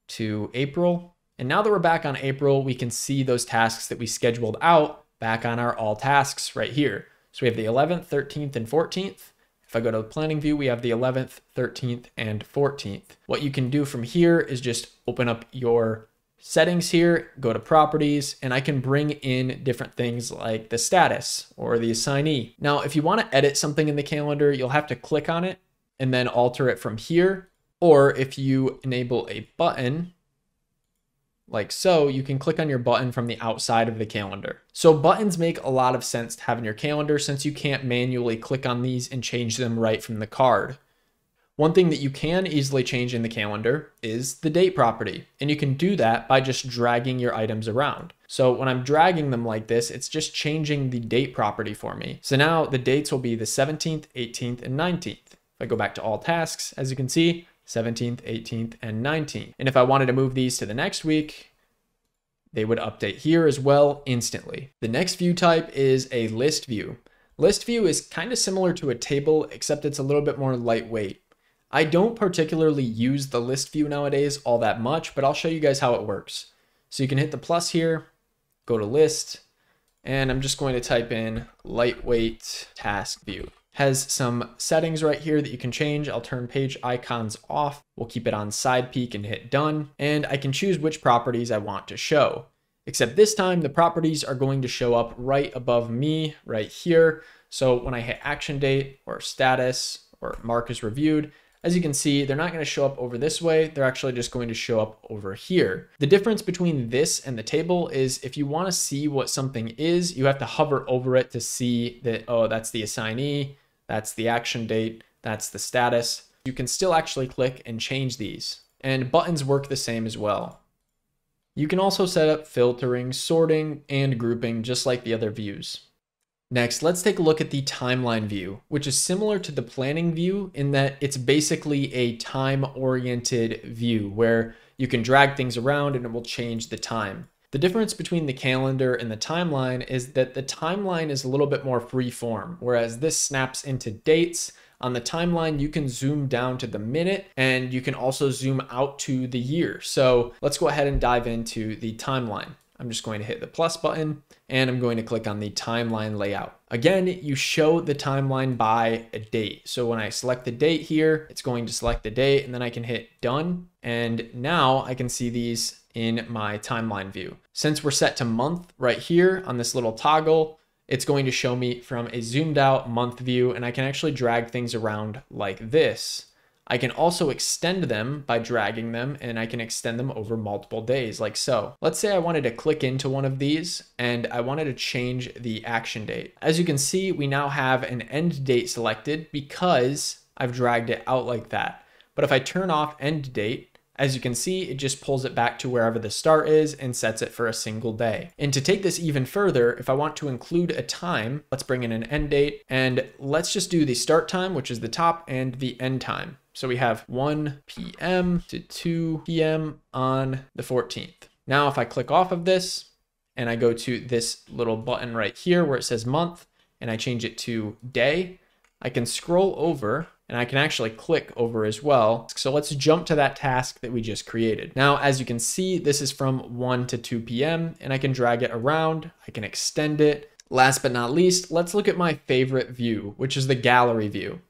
to April. And now that we're back on April, we can see those tasks that we scheduled out back on our all tasks right here. So we have the 11th, 13th, and 14th. If I go to the planning view, we have the 11th, 13th, and 14th. What you can do from here is just open up your settings here, go to properties, and I can bring in different things like the status or the assignee. Now, if you want to edit something in the calendar, you'll have to click on it and then alter it from here. Or if you enable a button, like so, you can click on your button from the outside of the calendar. So buttons make a lot of sense to have in your calendar since you can't manually click on these and change them right from the card. One thing that you can easily change in the calendar is the date property. And you can do that by just dragging your items around. So when I'm dragging them like this, it's just changing the date property for me. So now the dates will be the 17th, 18th, and 19th. If I go back to all tasks, as you can see, 17th, 18th, and 19th. And if I wanted to move these to the next week, they would update here as well instantly. The next view type is a list view. List view is kind of similar to a table, except it's a little bit more lightweight. I don't particularly use the list view nowadays all that much, but I'll show you guys how it works. So you can hit the plus here, go to list, and I'm just going to type in lightweight task view. Has some settings right here that you can change. I'll turn page icons off. We'll keep it on side peek and hit done. And I can choose which properties I want to show. Except this time the properties are going to show up right above me right here. So when I hit action date or status or mark as reviewed, as you can see, they're not going to show up over this way. They're actually just going to show up over here. The difference between this and the table is if you want to see what something is, you have to hover over it to see that, oh, that's the assignee, that's the action date, that's the status. You can still actually click and change these. And buttons work the same as well. You can also set up filtering, sorting, and grouping just like the other views. Next, let's take a look at the timeline view, which is similar to the planning view in that it's basically a time-oriented view where you can drag things around and it will change the time. The difference between the calendar and the timeline is that the timeline is a little bit more free form, whereas this snaps into dates. On the timeline, you can zoom down to the minute and you can also zoom out to the year. So let's go ahead and dive into the timeline. I'm just going to hit the plus button and I'm going to click on the timeline layout. Again, you show the timeline by a date. So when I select the date here, it's going to select the date and then I can hit done. And now I can see these in my timeline view. Since we're set to month right here on this little toggle, it's going to show me from a zoomed out month view, and I can actually drag things around like this. I can also extend them by dragging them, and I can extend them over multiple days like so. Let's say I wanted to click into one of these and I wanted to change the action date. As you can see, we now have an end date selected because I've dragged it out like that. But if I turn off end date, as you can see, it just pulls it back to wherever the start is and sets it for a single day. And to take this even further, if I want to include a time, let's bring in an end date, and let's just do the start time, which is the top, and the end time. So we have 1 p.m. to 2 p.m. on the 14th. Now, if I click off of this and I go to this little button right here where it says month, and I change it to day, I can scroll over and I can actually click over as well. So let's jump to that task that we just created. Now, as you can see, this is from 1 to 2 p.m. and I can drag it around. I can extend it. Last but not least, let's look at my favorite view, which is the gallery view.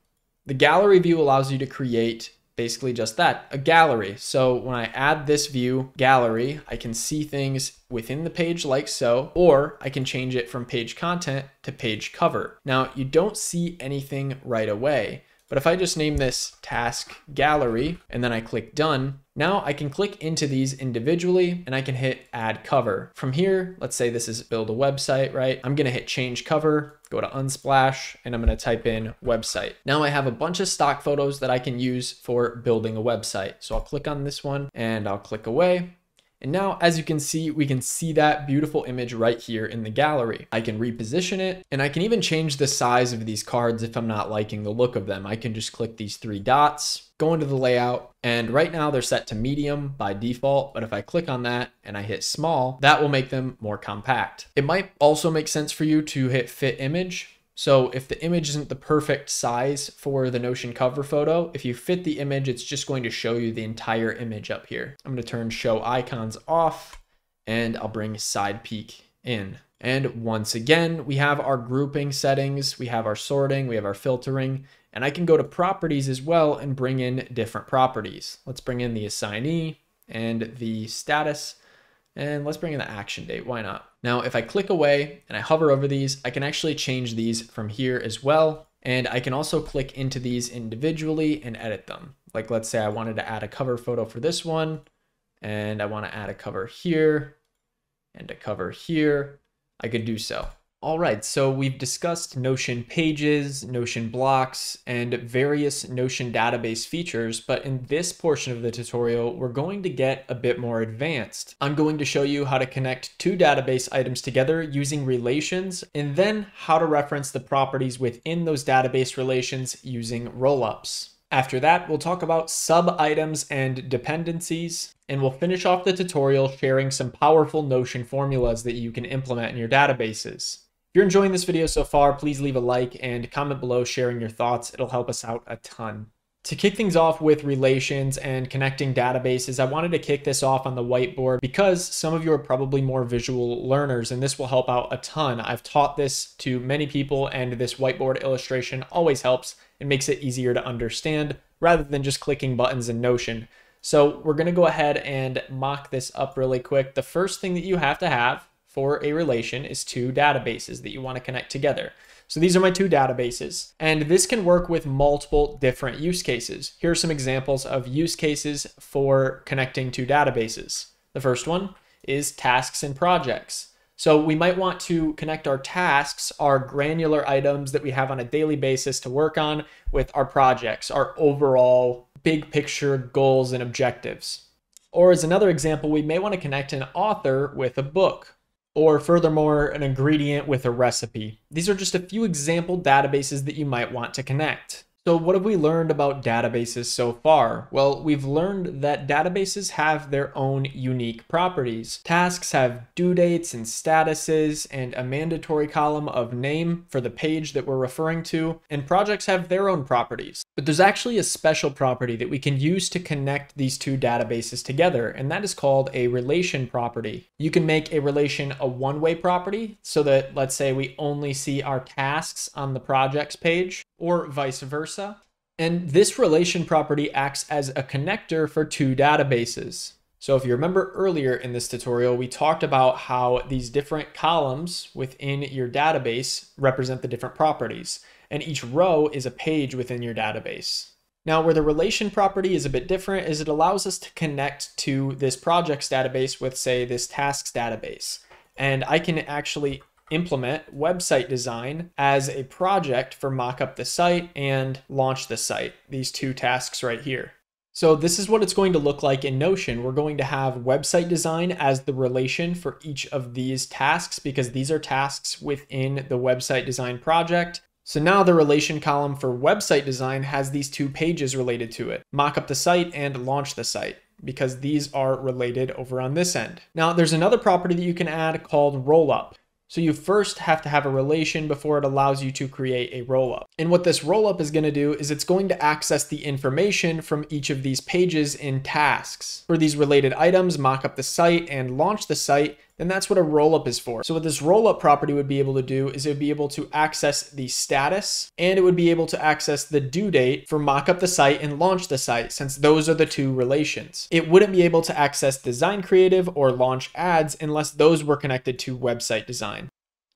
The gallery view allows you to create basically just that, a gallery. So when I add this view, gallery, I can see things within the page like so, or I can change it from page content to page cover. Now, you don't see anything right away, but if I just name this task gallery and then I click done, now I can click into these individually and I can hit add cover. From here, let's say this is build a website, right? I'm gonna hit change cover, go to Unsplash, and I'm gonna type in website. Now I have a bunch of stock photos that I can use for building a website. So I'll click on this one and I'll click away. And now, as you can see, we can see that beautiful image right here in the gallery. I can reposition it, and I can even change the size of these cards if I'm not liking the look of them. I can just click these 3 dots, go into the layout, and right now they're set to medium by default, but if I click on that and I hit small, that will make them more compact. It might also make sense for you to hit fit image. So if the image isn't the perfect size for the Notion cover photo, if you fit the image, it's just going to show you the entire image up here. I'm going to turn show icons off and I'll bring side peek in. And once again, we have our grouping settings, we have our sorting, we have our filtering, and I can go to properties as well and bring in different properties. Let's bring in the assignee and the status. And let's bring in the action date, why not? Now, if I click away and I hover over these, I can actually change these from here as well. And I can also click into these individually and edit them. Like, let's say I wanted to add a cover photo for this one, and I want to add a cover here and a cover here. I could do so. All right, so we've discussed Notion pages, Notion blocks, and various Notion database features, but in this portion of the tutorial, we're going to get a bit more advanced. I'm going to show you how to connect 2 database items together using relations, and then how to reference the properties within those database relations using rollups. After that, we'll talk about sub-items and dependencies, and we'll finish off the tutorial sharing some powerful Notion formulas that you can implement in your databases. If you're enjoying this video so far, please leave a like and comment below sharing your thoughts. It'll help us out a ton. To kick things off with relations and connecting databases, I wanted to kick this off on the whiteboard because some of you are probably more visual learners and this will help out a ton. I've taught this to many people and this whiteboard illustration always helps. It makes it easier to understand rather than just clicking buttons in Notion. So we're going to go ahead and mock this up really quick. The first thing that you have to have for a relation is 2 databases that you want to connect together. So these are my 2 databases, and this can work with multiple different use cases. Here are some examples of use cases for connecting 2 databases. The first one is tasks and projects. So we might want to connect our tasks, our granular items that we have on a daily basis to work on, with our projects, our overall big picture goals and objectives. Or as another example, we may want to connect an author with a book, or furthermore, an ingredient with a recipe. These are just a few example databases that you might want to connect. So what have we learned about databases so far? Well, we've learned that databases have their own unique properties. Tasks have due dates and statuses and a mandatory column of name for the page that we're referring to, and projects have their own properties. But there's actually a special property that we can use to connect these 2 databases together, and that is called a relation property. You can make a relation a one-way property so that, let's say, we only see our tasks on the projects page, or vice versa. And this relation property acts as a connector for 2 databases. So if you remember earlier in this tutorial, we talked about how these different columns within your database represent the different properties, and each row is a page within your database. Now, where the relation property is a bit different is it allows us to connect to this projects database with, say, this tasks database. And I can actually implement website design as a project for mock up the site and launch the site, these two tasks right here. So this is what it's going to look like in Notion. We're going to have website design as the relation for each of these tasks because these are tasks within the website design project. So now the relation column for website design has these two pages related to it, mock up the site and launch the site, because these are related over on this end. Now there's another property that you can add called Rollup. So you first have to have a relation before it allows you to create a rollup. And what this rollup is going to do is it's going to access the information from each of these pages in tasks. For these related items, mock up the site and launch the site, then that's what a rollup is for. So what this rollup property would be able to do is it would be able to access the status and it would be able to access the due date for mock up the site and launch the site, since those are the two relations. It wouldn't be able to access design creative or launch ads unless those were connected to website design.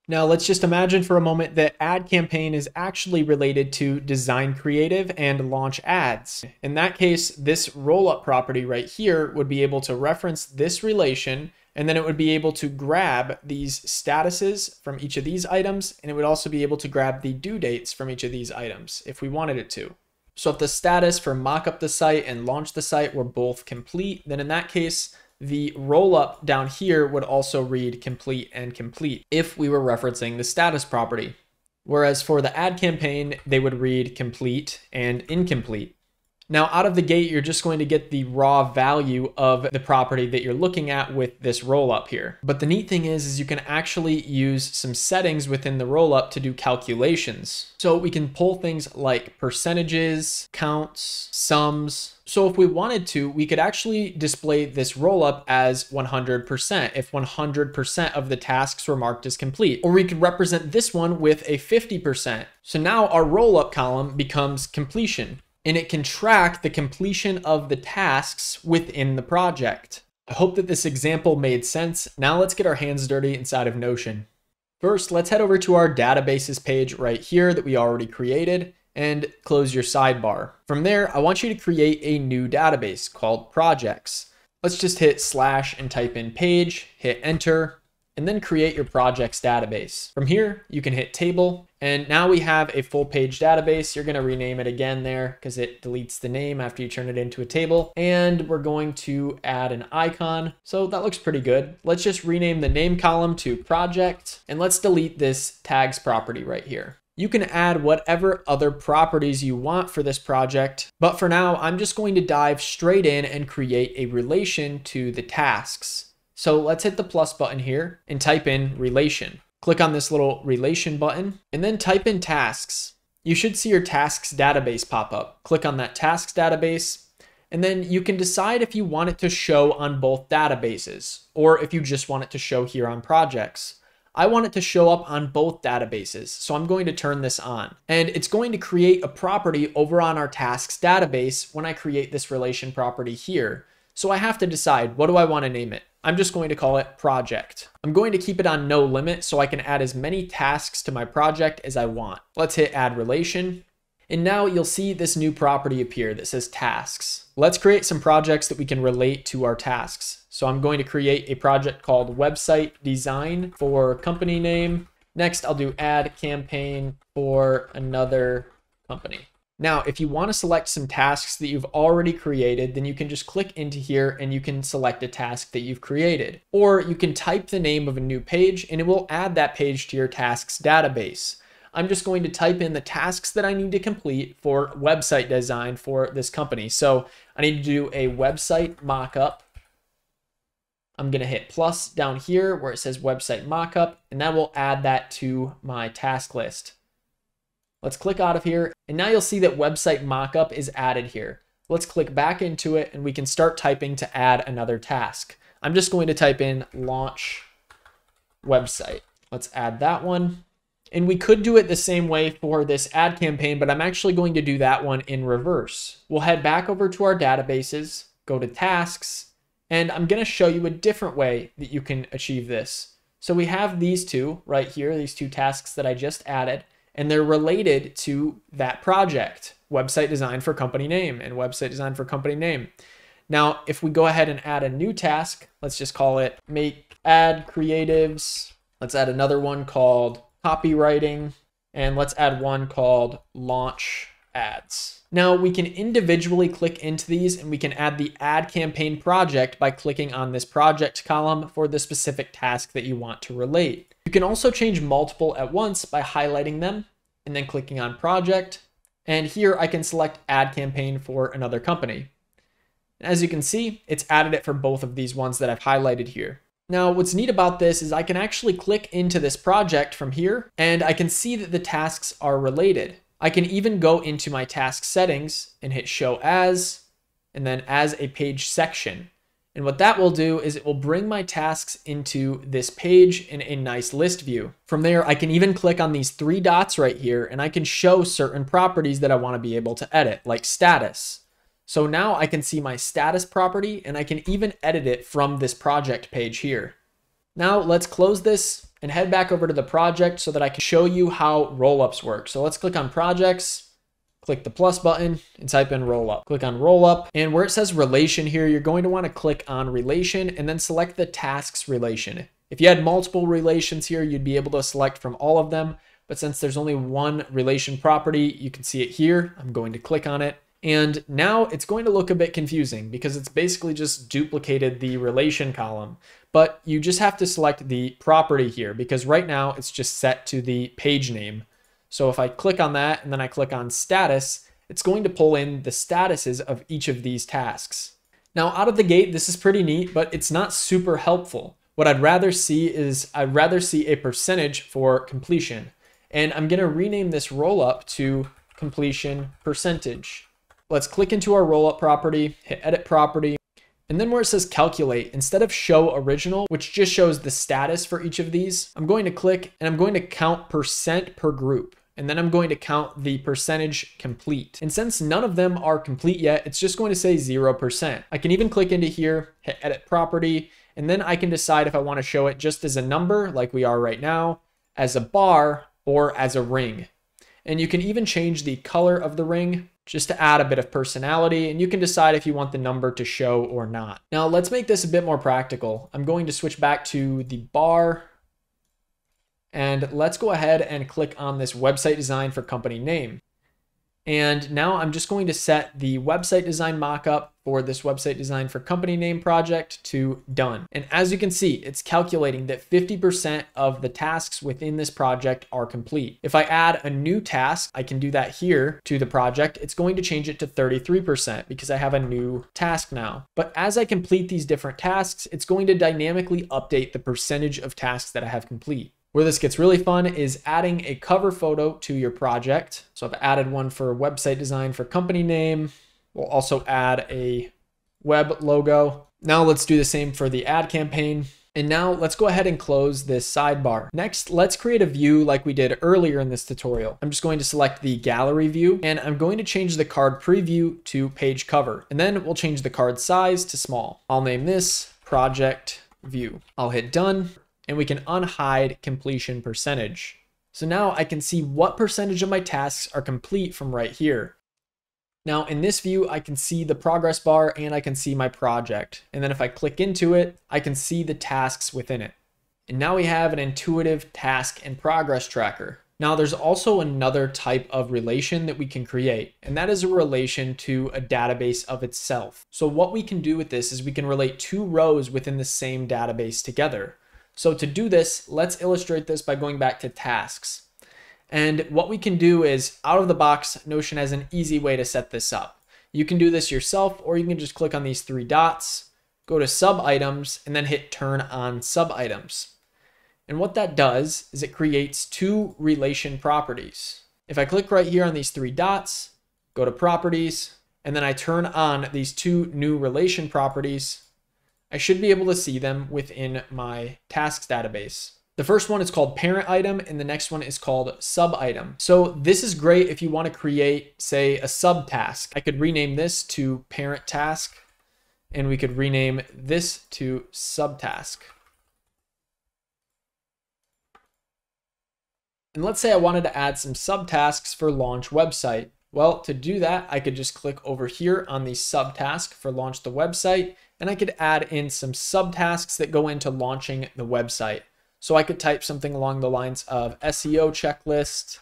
Now let's just imagine for a moment that ad campaign is actually related to design creative and launch ads. In that case, this rollup property right here would be able to reference this relation, and then it would be able to grab these statuses from each of these items, and it would also be able to grab the due dates from each of these items if we wanted it to. So if the status for mock up the site and launch the site were both complete, then in that case, the rollup down here would also read complete and complete if we were referencing the status property. Whereas for the ad campaign, they would read complete and incomplete. Now out of the gate, you're just going to get the raw value of the property that you're looking at with this rollup here. But the neat thing is you can actually use some settings within the rollup to do calculations. So we can pull things like percentages, counts, sums. So if we wanted to, we could actually display this rollup as 100% if 100% of the tasks were marked as complete. Or we could represent this one with a 50%. So now our rollup column becomes completion, and it can track the completion of the tasks within the project. I hope that this example made sense. Now let's get our hands dirty inside of Notion. First, let's head over to our databases page right here that we already created and close your sidebar. From there, I want you to create a new database called projects. Let's just hit / and type in page, hit enter, and then create your projects database. From here, you can hit table, and now we have a full page database. You're gonna rename it again there because it deletes the name after you turn it into a table. And we're going to add an icon. So that looks pretty good. Let's just rename the name column to project, and let's delete this tags property right here. You can add whatever other properties you want for this project, but for now, I'm just going to dive straight in and create a relation to the tasks. So let's hit the plus button here and type in relation. Click on this little relation button and then type in tasks. You should see your tasks database pop up. Click on that tasks database, and then you can decide if you want it to show on both databases or if you just want it to show here on projects. I want it to show up on both databases, so I'm going to turn this on. And it's going to create a property over on our tasks database when I create this relation property here. So I have to decide, what do I want to name it? I'm just going to call it project. I'm going to keep it on no limit so I can add as many tasks to my project as I want. Let's hit add relation. And now you'll see this new property appear that says tasks. Let's create some projects that we can relate to our tasks. So I'm going to create a project called website design for company name. Next, I'll do add campaign for another company. Now, if you want to select some tasks that you've already created, then you can just click into here and you can select a task that you've created. Or you can type the name of a new page and it will add that page to your tasks database. I'm just going to type in the tasks that I need to complete for website design for this company. So I need to do a website mockup. I'm going to hit plus down here where it says website mockup, and that will add that to my task list. Let's click out of here, and now you'll see that website mockup is added here. Let's click back into it, and we can start typing to add another task. I'm just going to type in launch website. Let's add that one. And we could do it the same way for this ad campaign, but I'm actually going to do that one in reverse. We'll head back over to our databases, go to tasks, And I'm going to show you a different way that you can achieve this. So we have these two right here, these two tasks that I just added, and they're related to that project, website design for company name and website design for company name. Now, if we go ahead and add a new task, let's just call it add creatives. Let's add another one called copywriting, and let's add one called launch ads. Now we can individually click into these and we can add the ad campaign project by clicking on this project column for the specific task that you want to relate. You can also change multiple at once by highlighting them and then clicking on project. And here I can select ad campaign for another company. As you can see, it's added it for both of these ones that I've highlighted here. Now, what's neat about this is I can actually click into this project from here and I can see that the tasks are related. I can even go into my task settings and hit show as, and then as a page section. And what that will do is it will bring my tasks into this page in a nice list view. From there, I can even click on these three dots right here and I can show certain properties that I want to be able to edit, like status. So now I can see my status property and I can even edit it from this project page here. Now let's close this and head back over to the project so that I can show you how Rollups work. So let's click on projects, click the plus button and type in Rollup. Click on Rollup, and where it says relation here, you're going to want to click on relation and then select the tasks relation. If you had multiple relations here, you'd be able to select from all of them. But since there's only one relation property, you can see it here. I'm going to click on it. And now it's going to look a bit confusing because it's basically just duplicated the relation column, but you just have to select the property here because right now it's just set to the page name. So if I click on that and then I click on status, it's going to pull in the statuses of each of these tasks. Now out of the gate, this is pretty neat, but it's not super helpful. What I'd rather see is a percentage for completion. And I'm going to rename this rollup to completion percentage. Let's click into our rollup property, hit edit property, and then where it says calculate, instead of show original, which just shows the status for each of these, I'm going to click and I'm going to count percent per group. And then I'm going to count the percentage complete. And since none of them are complete yet, it's just going to say 0%. I can even click into here, hit edit property, and then I can decide if I want to show it just as a number like we are right now, as a bar, or as a ring. And you can even change the color of the ring just to add a bit of personality, and you can decide if you want the number to show or not. Now let's make this a bit more practical. I'm going to switch back to the bar, and let's go ahead and click on this website design for company name. And now I'm just going to set the website design mockup for this website design for company name project to done. And as you can see, it's calculating that 50% of the tasks within this project are complete. If I add a new task, I can do that here to the project. It's going to change it to 33% because I have a new task now. But as I complete these different tasks, it's going to dynamically update the percentage of tasks that I have complete. Where this gets really fun is adding a cover photo to your project. So I've added one for website design for company name. We'll also add a web logo. Now let's do the same for the ad campaign. And now let's go ahead and close this sidebar. Next, let's create a view like we did earlier in this tutorial. I'm just going to select the gallery view and I'm going to change the card preview to page cover. And then we'll change the card size to small. I'll name this project view. I'll hit done. And we can unhide completion percentage. So now I can see what percentage of my tasks are complete from right here. Now in this view, I can see the progress bar and I can see my project. And then if I click into it, I can see the tasks within it. And now we have an intuitive task and progress tracker. Now there's also another type of relation that we can create, and that is a relation to a database of itself. So what we can do with this is we can relate two rows within the same database together. So to do this, let's illustrate this by going back to tasks. And what we can do is out of the box, Notion has an easy way to set this up. You can do this yourself, or you can just click on these three dots, go to sub items, and then hit turn on sub items. And what that does is it creates two relation properties. If I click right here on these three dots, go to properties, and then I turn on these two new relation properties, I should be able to see them within my tasks database. The first one is called parent item and the next one is called sub item. So this is great if you want to create, say, a subtask. I could rename this to parent task and we could rename this to Subtask. And let's say I wanted to add some subtasks for launch website. Well, to do that, I could just click over here on the subtask for launch the website, and I could add in some subtasks that go into launching the website. So I could type something along the lines of SEO checklist,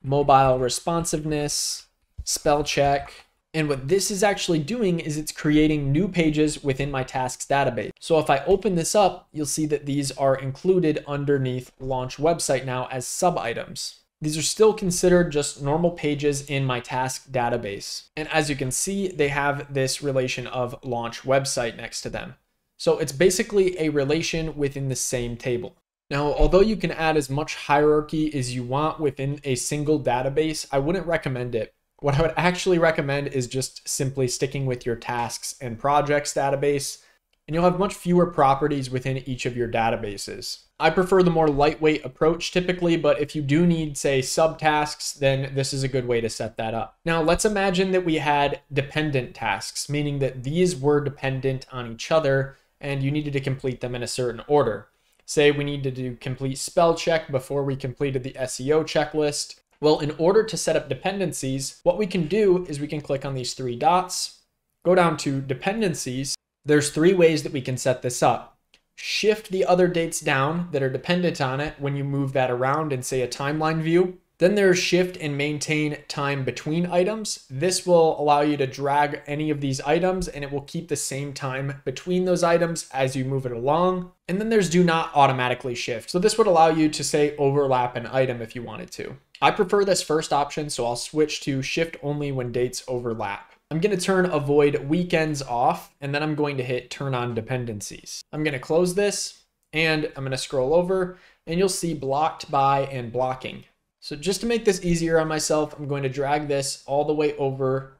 mobile responsiveness, spell check. And what this is actually doing is it's creating new pages within my tasks database. So if I open this up, you'll see that these are included underneath launch website now as sub items. These are still considered just normal pages in my task database. And as you can see, they have this relation of launch website next to them. So it's basically a relation within the same table. Now, although you can add as much hierarchy as you want within a single database, I wouldn't recommend it. What I would actually recommend is just simply sticking with your tasks and projects database, and you'll have much fewer properties within each of your databases. I prefer the more lightweight approach typically, but if you do need, say, subtasks, then this is a good way to set that up. Now, let's imagine that we had dependent tasks, meaning that these were dependent on each other and you needed to complete them in a certain order. Say we needed to complete spell check before we completed the SEO checklist. Well, in order to set up dependencies, what we can do is we can click on these three dots, go down to dependencies. There's three ways that we can set this up. Shift the other dates down that are dependent on it when you move that around in, say, a timeline view. Then there's shift and maintain time between items. This will allow you to drag any of these items and it will keep the same time between those items as you move it along. And then there's do not automatically shift. So this would allow you to, say, overlap an item if you wanted to. I prefer this first option, so I'll switch to shift only when dates overlap. I'm going to turn avoid weekends off, and then I'm going to hit turn on dependencies. I'm going to close this and I'm going to scroll over and you'll see blocked by and blocking. So just to make this easier on myself, I'm going to drag this all the way over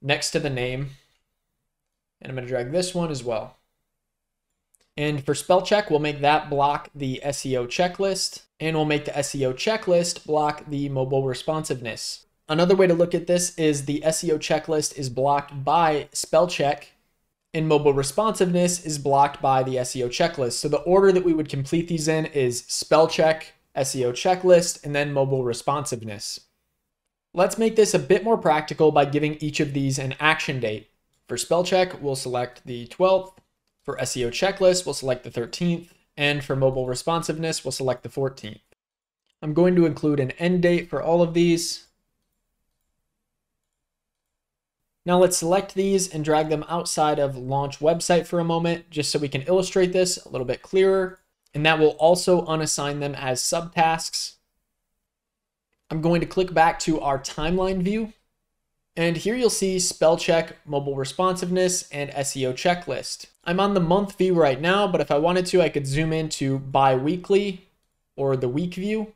next to the name. And I'm going to drag this one as well. And for spell check, we'll make that block the SEO checklist, and we'll make the SEO checklist block the mobile responsiveness. Another way to look at this is the SEO checklist is blocked by spell check, and mobile responsiveness is blocked by the SEO checklist. So the order that we would complete these in is spell check, SEO checklist, and then mobile responsiveness. Let's make this a bit more practical by giving each of these an action date. For spell check, we'll select the 12th. For SEO checklist, we'll select the 13th. And for mobile responsiveness, we'll select the 14th. I'm going to include an end date for all of these. Now let's select these and drag them outside of launch website for a moment, just so we can illustrate this a little bit clearer. And that will also unassign them as subtasks. I'm going to click back to our timeline view. And here you'll see spell check, mobile responsiveness, and SEO checklist. I'm on the month view right now, but if I wanted to, I could zoom into bi-weekly or the week view.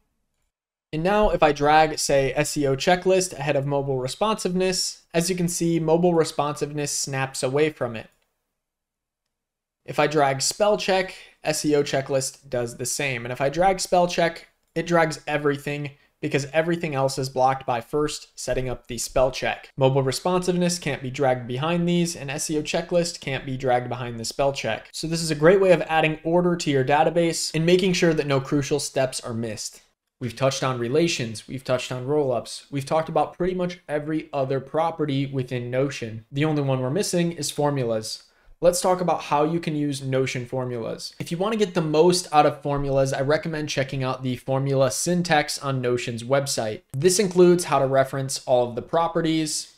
And now if I drag, say, SEO checklist ahead of mobile responsiveness, as you can see, mobile responsiveness snaps away from it. If I drag spell check, SEO checklist does the same. And if I drag spell check, it drags everything because everything else is blocked by first setting up the spell check. Mobile responsiveness can't be dragged behind these, and SEO checklist can't be dragged behind the spell check. So this is a great way of adding order to your database and making sure that no crucial steps are missed. We've touched on relations, we've touched on rollups, we've talked about pretty much every other property within Notion. The only one we're missing is formulas. Let's talk about how you can use Notion formulas. If you want to get the most out of formulas, I recommend checking out the formula syntax on Notion's website. This includes how to reference all of the properties,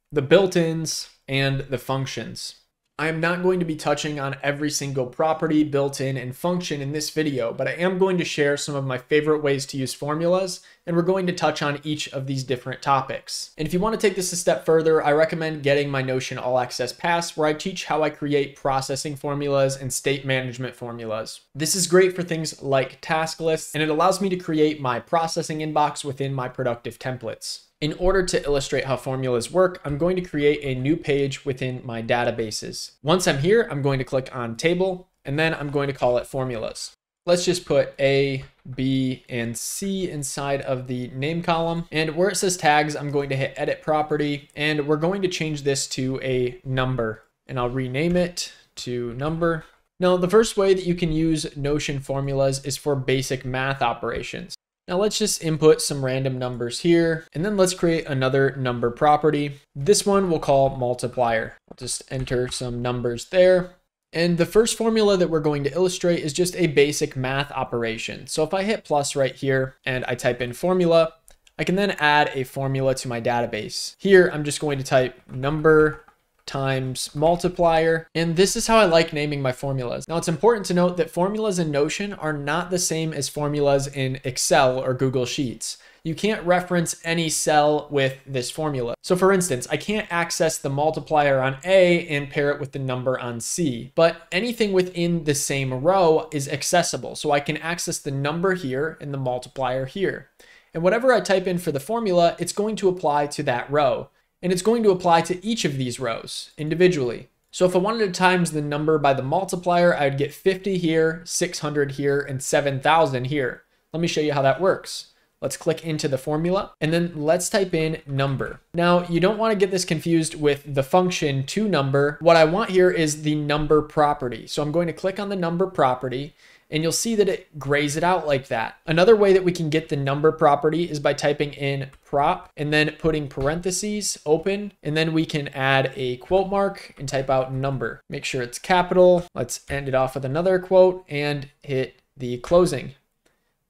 the built-ins, and the functions. I am not going to be touching on every single property, built-in, and function in this video, but I am going to share some of my favorite ways to use formulas, and we're going to touch on each of these different topics. And if you want to take this a step further, I recommend getting my Notion All Access Pass, where I teach how I create processing formulas and state management formulas. This is great for things like task lists, and it allows me to create my processing inbox within my productive templates. In order to illustrate how formulas work, I'm going to create a new page within my databases. Once I'm here, I'm going to click on Table, and then I'm going to call it Formulas. Let's just put A, B, and C inside of the name column. And where it says tags, I'm going to hit edit property, and we're going to change this to a number, and I'll rename it to number. Now, the first way that you can use Notion formulas is for basic math operations. Now let's just input some random numbers here, and then let's create another number property. This one we'll call multiplier. I'll just enter some numbers there. And the first formula that we're going to illustrate is just a basic math operation. So if I hit plus right here and I type in formula, I can then add a formula to my database. Here, I'm just going to type number times multiplier. And this is how I like naming my formulas. Now it's important to note that formulas in Notion are not the same as formulas in Excel or Google Sheets. You can't reference any cell with this formula. So for instance, I can't access the multiplier on A and pair it with the number on C, but anything within the same row is accessible. So I can access the number here and the multiplier here. And whatever I type in for the formula, it's going to apply to that row. And it's going to apply to each of these rows individually. So if I wanted to times the number by the multiplier, I would get 50 here, 600 here, and 7,000 here. Let me show you how that works. Let's click into the formula and then let's type in number. Now you don't want to get this confused with the function toNumber. What I want here is the number property. So I'm going to click on the number property and you'll see that it grays it out like that. Another way that we can get the number property is by typing in prop and then putting parentheses open, and then we can add a quote mark and type out number. Make sure it's capital. Let's end it off with another quote and hit the closing.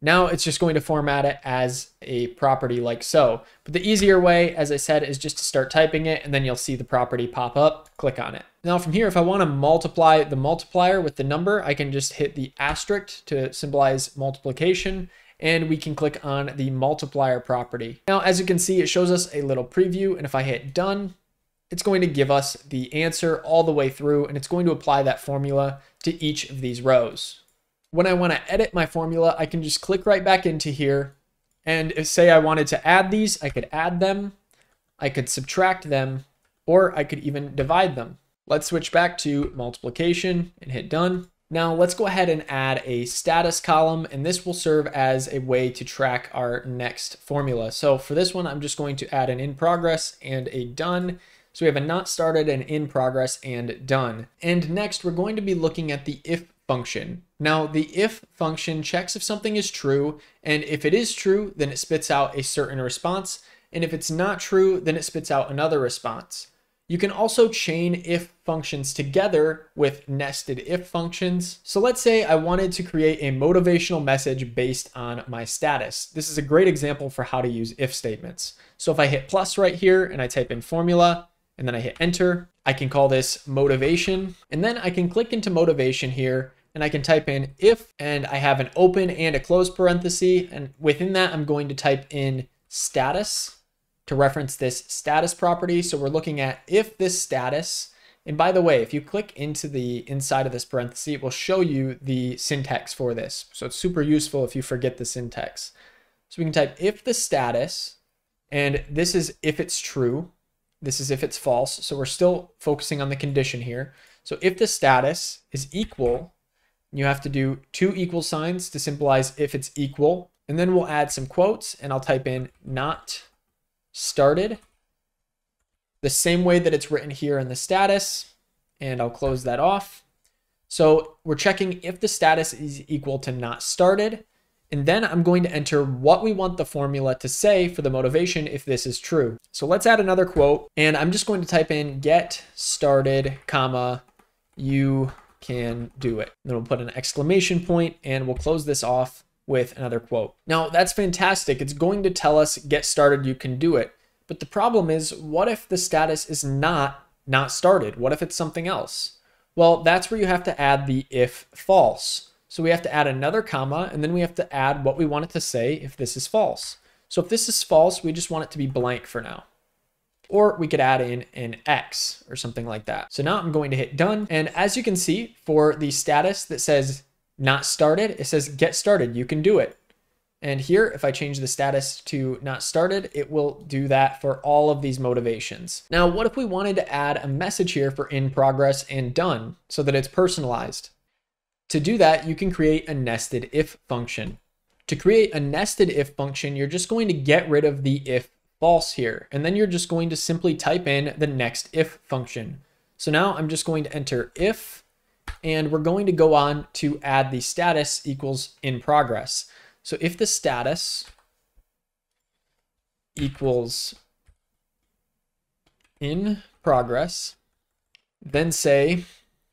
Now it's just going to format it as a property like so. But the easier way, as I said, is just to start typing it and then you'll see the property pop up, click on it. Now from here, if I want to multiply the multiplier with the number, I can just hit the asterisk to symbolize multiplication and we can click on the multiplier property. Now, as you can see, it shows us a little preview, and if I hit done, it's going to give us the answer all the way through and it's going to apply that formula to each of these rows. When I want to edit my formula, I can just click right back into here. And say I wanted to add these, I could add them, I could subtract them, or I could even divide them. Let's switch back to multiplication and hit done. Now let's go ahead and add a status column, and this will serve as a way to track our next formula. So for this one, I'm just going to add an in progress and a done. So we have a not started, an in progress, and done. And next, we're going to be looking at the if function. Now, the if function checks if something is true, and if it is true, then it spits out a certain response, and if it's not true, then it spits out another response. You can also chain if functions together with nested if functions. So let's say I wanted to create a motivational message based on my status. This is a great example for how to use if statements. So if I hit plus right here and I type in formula, and then I hit enter, I can call this motivation. And then I can click into motivation here and I can type in if, and I have an open and a close parenthesis. And within that, I'm going to type in status to reference this status property. So we're looking at if this status, and by the way, if you click into the inside of this parenthesis, it will show you the syntax for this. So it's super useful if you forget the syntax. So we can type if the status, and this is if it's true. This is if it's false. So we're still focusing on the condition here. So if the status is equal, you have to do two equal signs to symbolize if it's equal. And then we'll add some quotes and I'll type in not started the same way that it's written here in the status. And I'll close that off. So we're checking if the status is equal to not started. And then I'm going to enter what we want the formula to say for the motivation if this is true. So let's add another quote, and I'm just going to type in get started, comma, you can do it. Then we'll put an exclamation point and we'll close this off with another quote. Now that's fantastic. It's going to tell us get started, you can do it. But the problem is, what if the status is not started? What if it's something else? Well, that's where you have to add the if false. So we have to add another comma, and then we have to add what we want it to say if this is false. So if this is false, we just want it to be blank for now. Or we could add in an X or something like that. So now I'm going to hit done. And as you can see, for the status that says not started, it says get started, you can do it. And here, if I change the status to not started, it will do that for all of these motivations. Now, what if we wanted to add a message here for in progress and done so that it's personalized? To do that, you can create a nested if function. To create a nested if function, you're just going to get rid of the if false here, and then you're just going to simply type in the next if function. So now I'm just going to enter if, and we're going to go on to add the status equals in progress. So if the status equals in progress, then say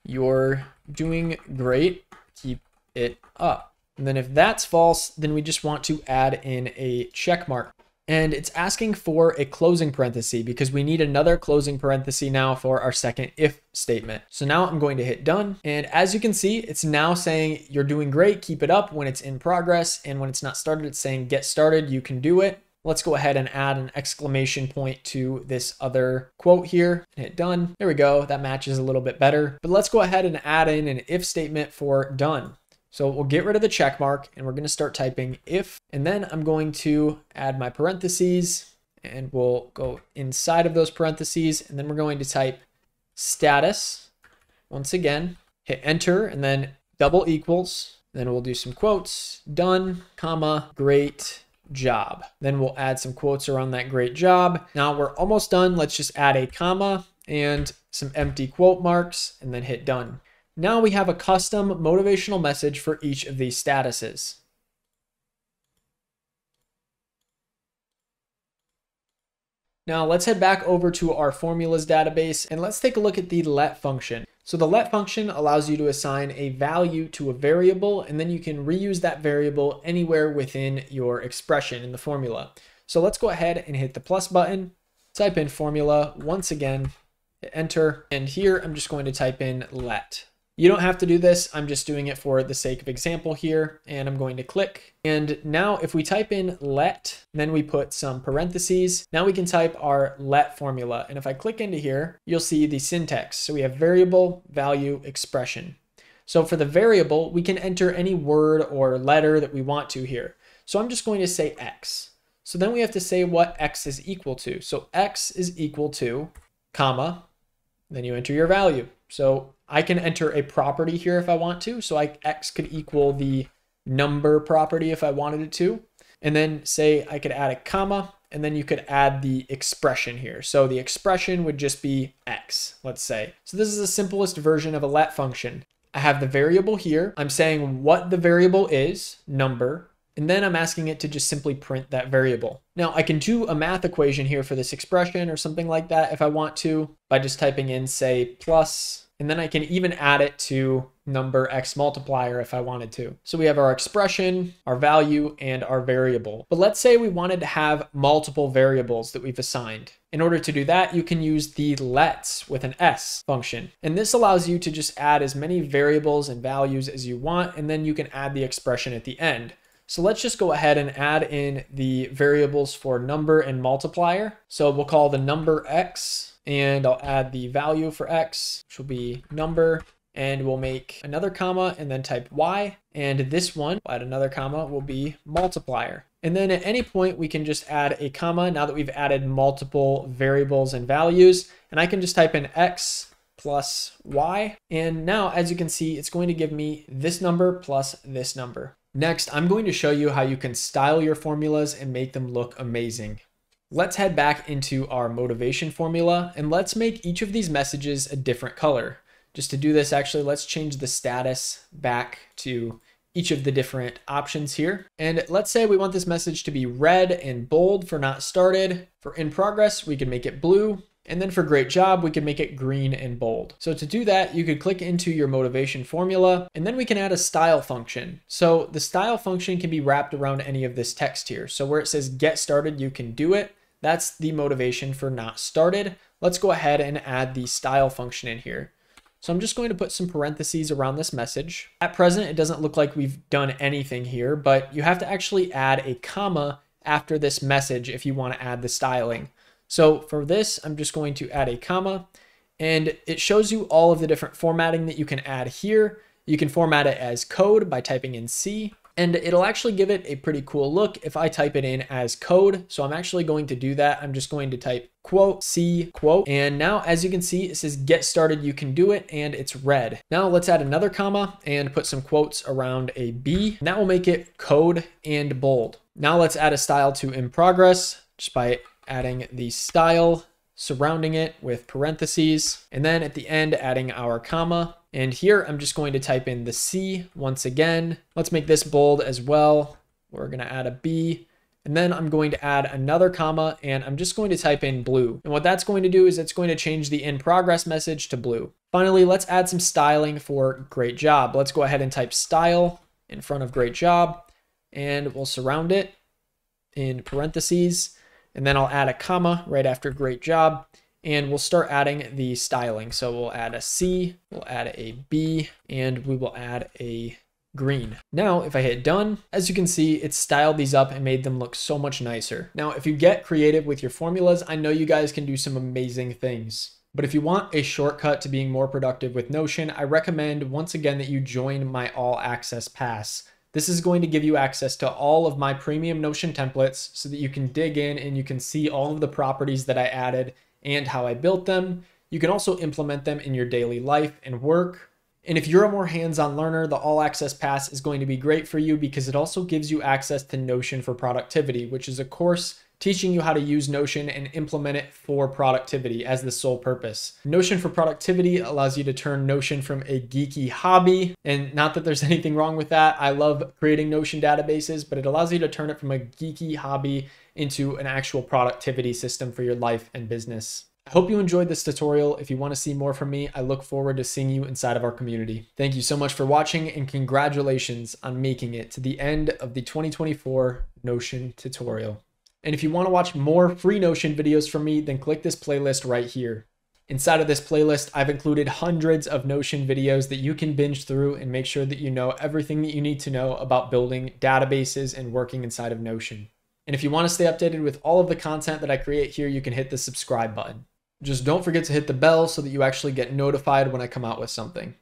you're doing great, keep it up. And then if that's false, then we just want to add in a check mark. And it's asking for a closing parenthesis because we need another closing parenthesis now for our second if statement. So now I'm going to hit done. And as you can see, it's now saying you're doing great, keep it up when it's in progress. And when it's not started, it's saying get started, you can do it. Let's go ahead and add an exclamation point to this other quote here and hit done. There we go. That matches a little bit better. But let's go ahead and add in an if statement for done. So we'll get rid of the check mark and we're going to start typing if, and then I'm going to add my parentheses and we'll go inside of those parentheses. And then we're going to type status once again, hit enter, and then double equals. Then we'll do some quotes, done, comma, great job. Then we'll add some quotes around that great job. Now we're almost done. Let's just add a comma and some empty quote marks and then hit done. Now we have a custom motivational message for each of these statuses. Now let's head back over to our formulas database and let's take a look at the let function. So the let function allows you to assign a value to a variable, and then you can reuse that variable anywhere within your expression in the formula. So let's go ahead and hit the plus button, type in formula once again, hit enter, and here I'm just going to type in let. You don't have to do this. I'm just doing it for the sake of example here, and I'm going to click. And now if we type in let, then we put some parentheses. Now we can type our let formula. And if I click into here, you'll see the syntax. So we have variable, value, expression. So for the variable, we can enter any word or letter that we want to here. So I'm just going to say X. So then we have to say what X is equal to. So X is equal to, comma, then you enter your value. So I can enter a property here if I want to. So X could equal the number property if I wanted it to. And then say I could add a comma, and then you could add the expression here. So the expression would just be X, let's say. So this is the simplest version of a let function. I have the variable here. I'm saying what the variable is, number, and then I'm asking it to just simply print that variable. Now I can do a math equation here for this expression or something like that if I want to, by just typing in, say, plus, and then I can even add it to number X multiplier if I wanted to. So we have our expression, our value, and our variable. But let's say we wanted to have multiple variables that we've assigned. In order to do that, you can use the lets with an S function. And this allows you to just add as many variables and values as you want, and then you can add the expression at the end. So let's just go ahead and add in the variables for number and multiplier. So we'll call the number X, and I'll add the value for X, which will be number, and we'll make another comma and then type Y. And this one, we'll add another comma, will be multiplier. And then at any point, we can just add a comma now that we've added multiple variables and values. And I can just type in X plus Y. And now, as you can see, it's going to give me this number plus this number. Next, I'm going to show you how you can style your formulas and make them look amazing. Let's head back into our motivation formula and let's make each of these messages a different color. Just to do this, actually, let's change the status back to each of the different options here. And let's say we want this message to be red and bold for not started. For in progress, we can make it blue. And then for great job, we can make it green and bold. So to do that, you could click into your motivation formula, and then we can add a style function. So the style function can be wrapped around any of this text here. So where it says get started, you can do it. That's the motivation for not started. Let's go ahead and add the style function in here. So I'm just going to put some parentheses around this message. At present, it doesn't look like we've done anything here, but you have to actually add a comma after this message if you want to add the styling. So for this, I'm just going to add a comma, and it shows you all of the different formatting that you can add here. You can format it as code by typing in C, And it'll actually give it a pretty cool look if I type it in as code. So I'm actually going to do that. I'm just going to type quote C quote. And now as you can see, it says get started, you can do it, and it's red. Now let's add another comma and put some quotes around a B. And that will make it code and bold. Now let's add a style to in progress just by adding the style, surrounding it with parentheses, and then at the end adding our comma. And here I'm just going to type in the C once again. Let's make this bold as well. We're going to add a B, and then I'm going to add another comma, and I'm just going to type in blue. And what that's going to do is it's going to change the in progress message to blue. Finally, let's add some styling for great job. Let's go ahead and type style in front of great job, and we'll surround it in parentheses. And then I'll add a comma right after great job, and we'll start adding the styling. So we'll add a C, we'll add a B, and we will add a green. Now, if I hit done, as you can see, it's styled these up and made them look so much nicer. Now, if you get creative with your formulas, I know you guys can do some amazing things. But if you want a shortcut to being more productive with Notion, I recommend once again that you join my All Access Pass. This is going to give you access to all of my premium Notion templates so that you can dig in and you can see all of the properties that I added and how I built them. You can also implement them in your daily life and work. And if you're a more hands-on learner, the All Access Pass is going to be great for you because it also gives you access to Notion for Productivity, which is a course teaching you how to use Notion and implement it for productivity as the sole purpose. Notion for Productivity allows you to turn Notion from a geeky hobby, and not that there's anything wrong with that. I love creating Notion databases, but it allows you to turn it from a geeky hobby into an actual productivity system for your life and business. I hope you enjoyed this tutorial. If you want to see more from me, I look forward to seeing you inside of our community. Thank you so much for watching, and congratulations on making it to the end of the 2024 Notion tutorial. And if you want to watch more free Notion videos from me, then click this playlist right here. Inside of this playlist, I've included hundreds of Notion videos that you can binge through and make sure that you know everything that you need to know about building databases and working inside of Notion. And if you want to stay updated with all of the content that I create here, you can hit the subscribe button. Just don't forget to hit the bell so that you actually get notified when I come out with something.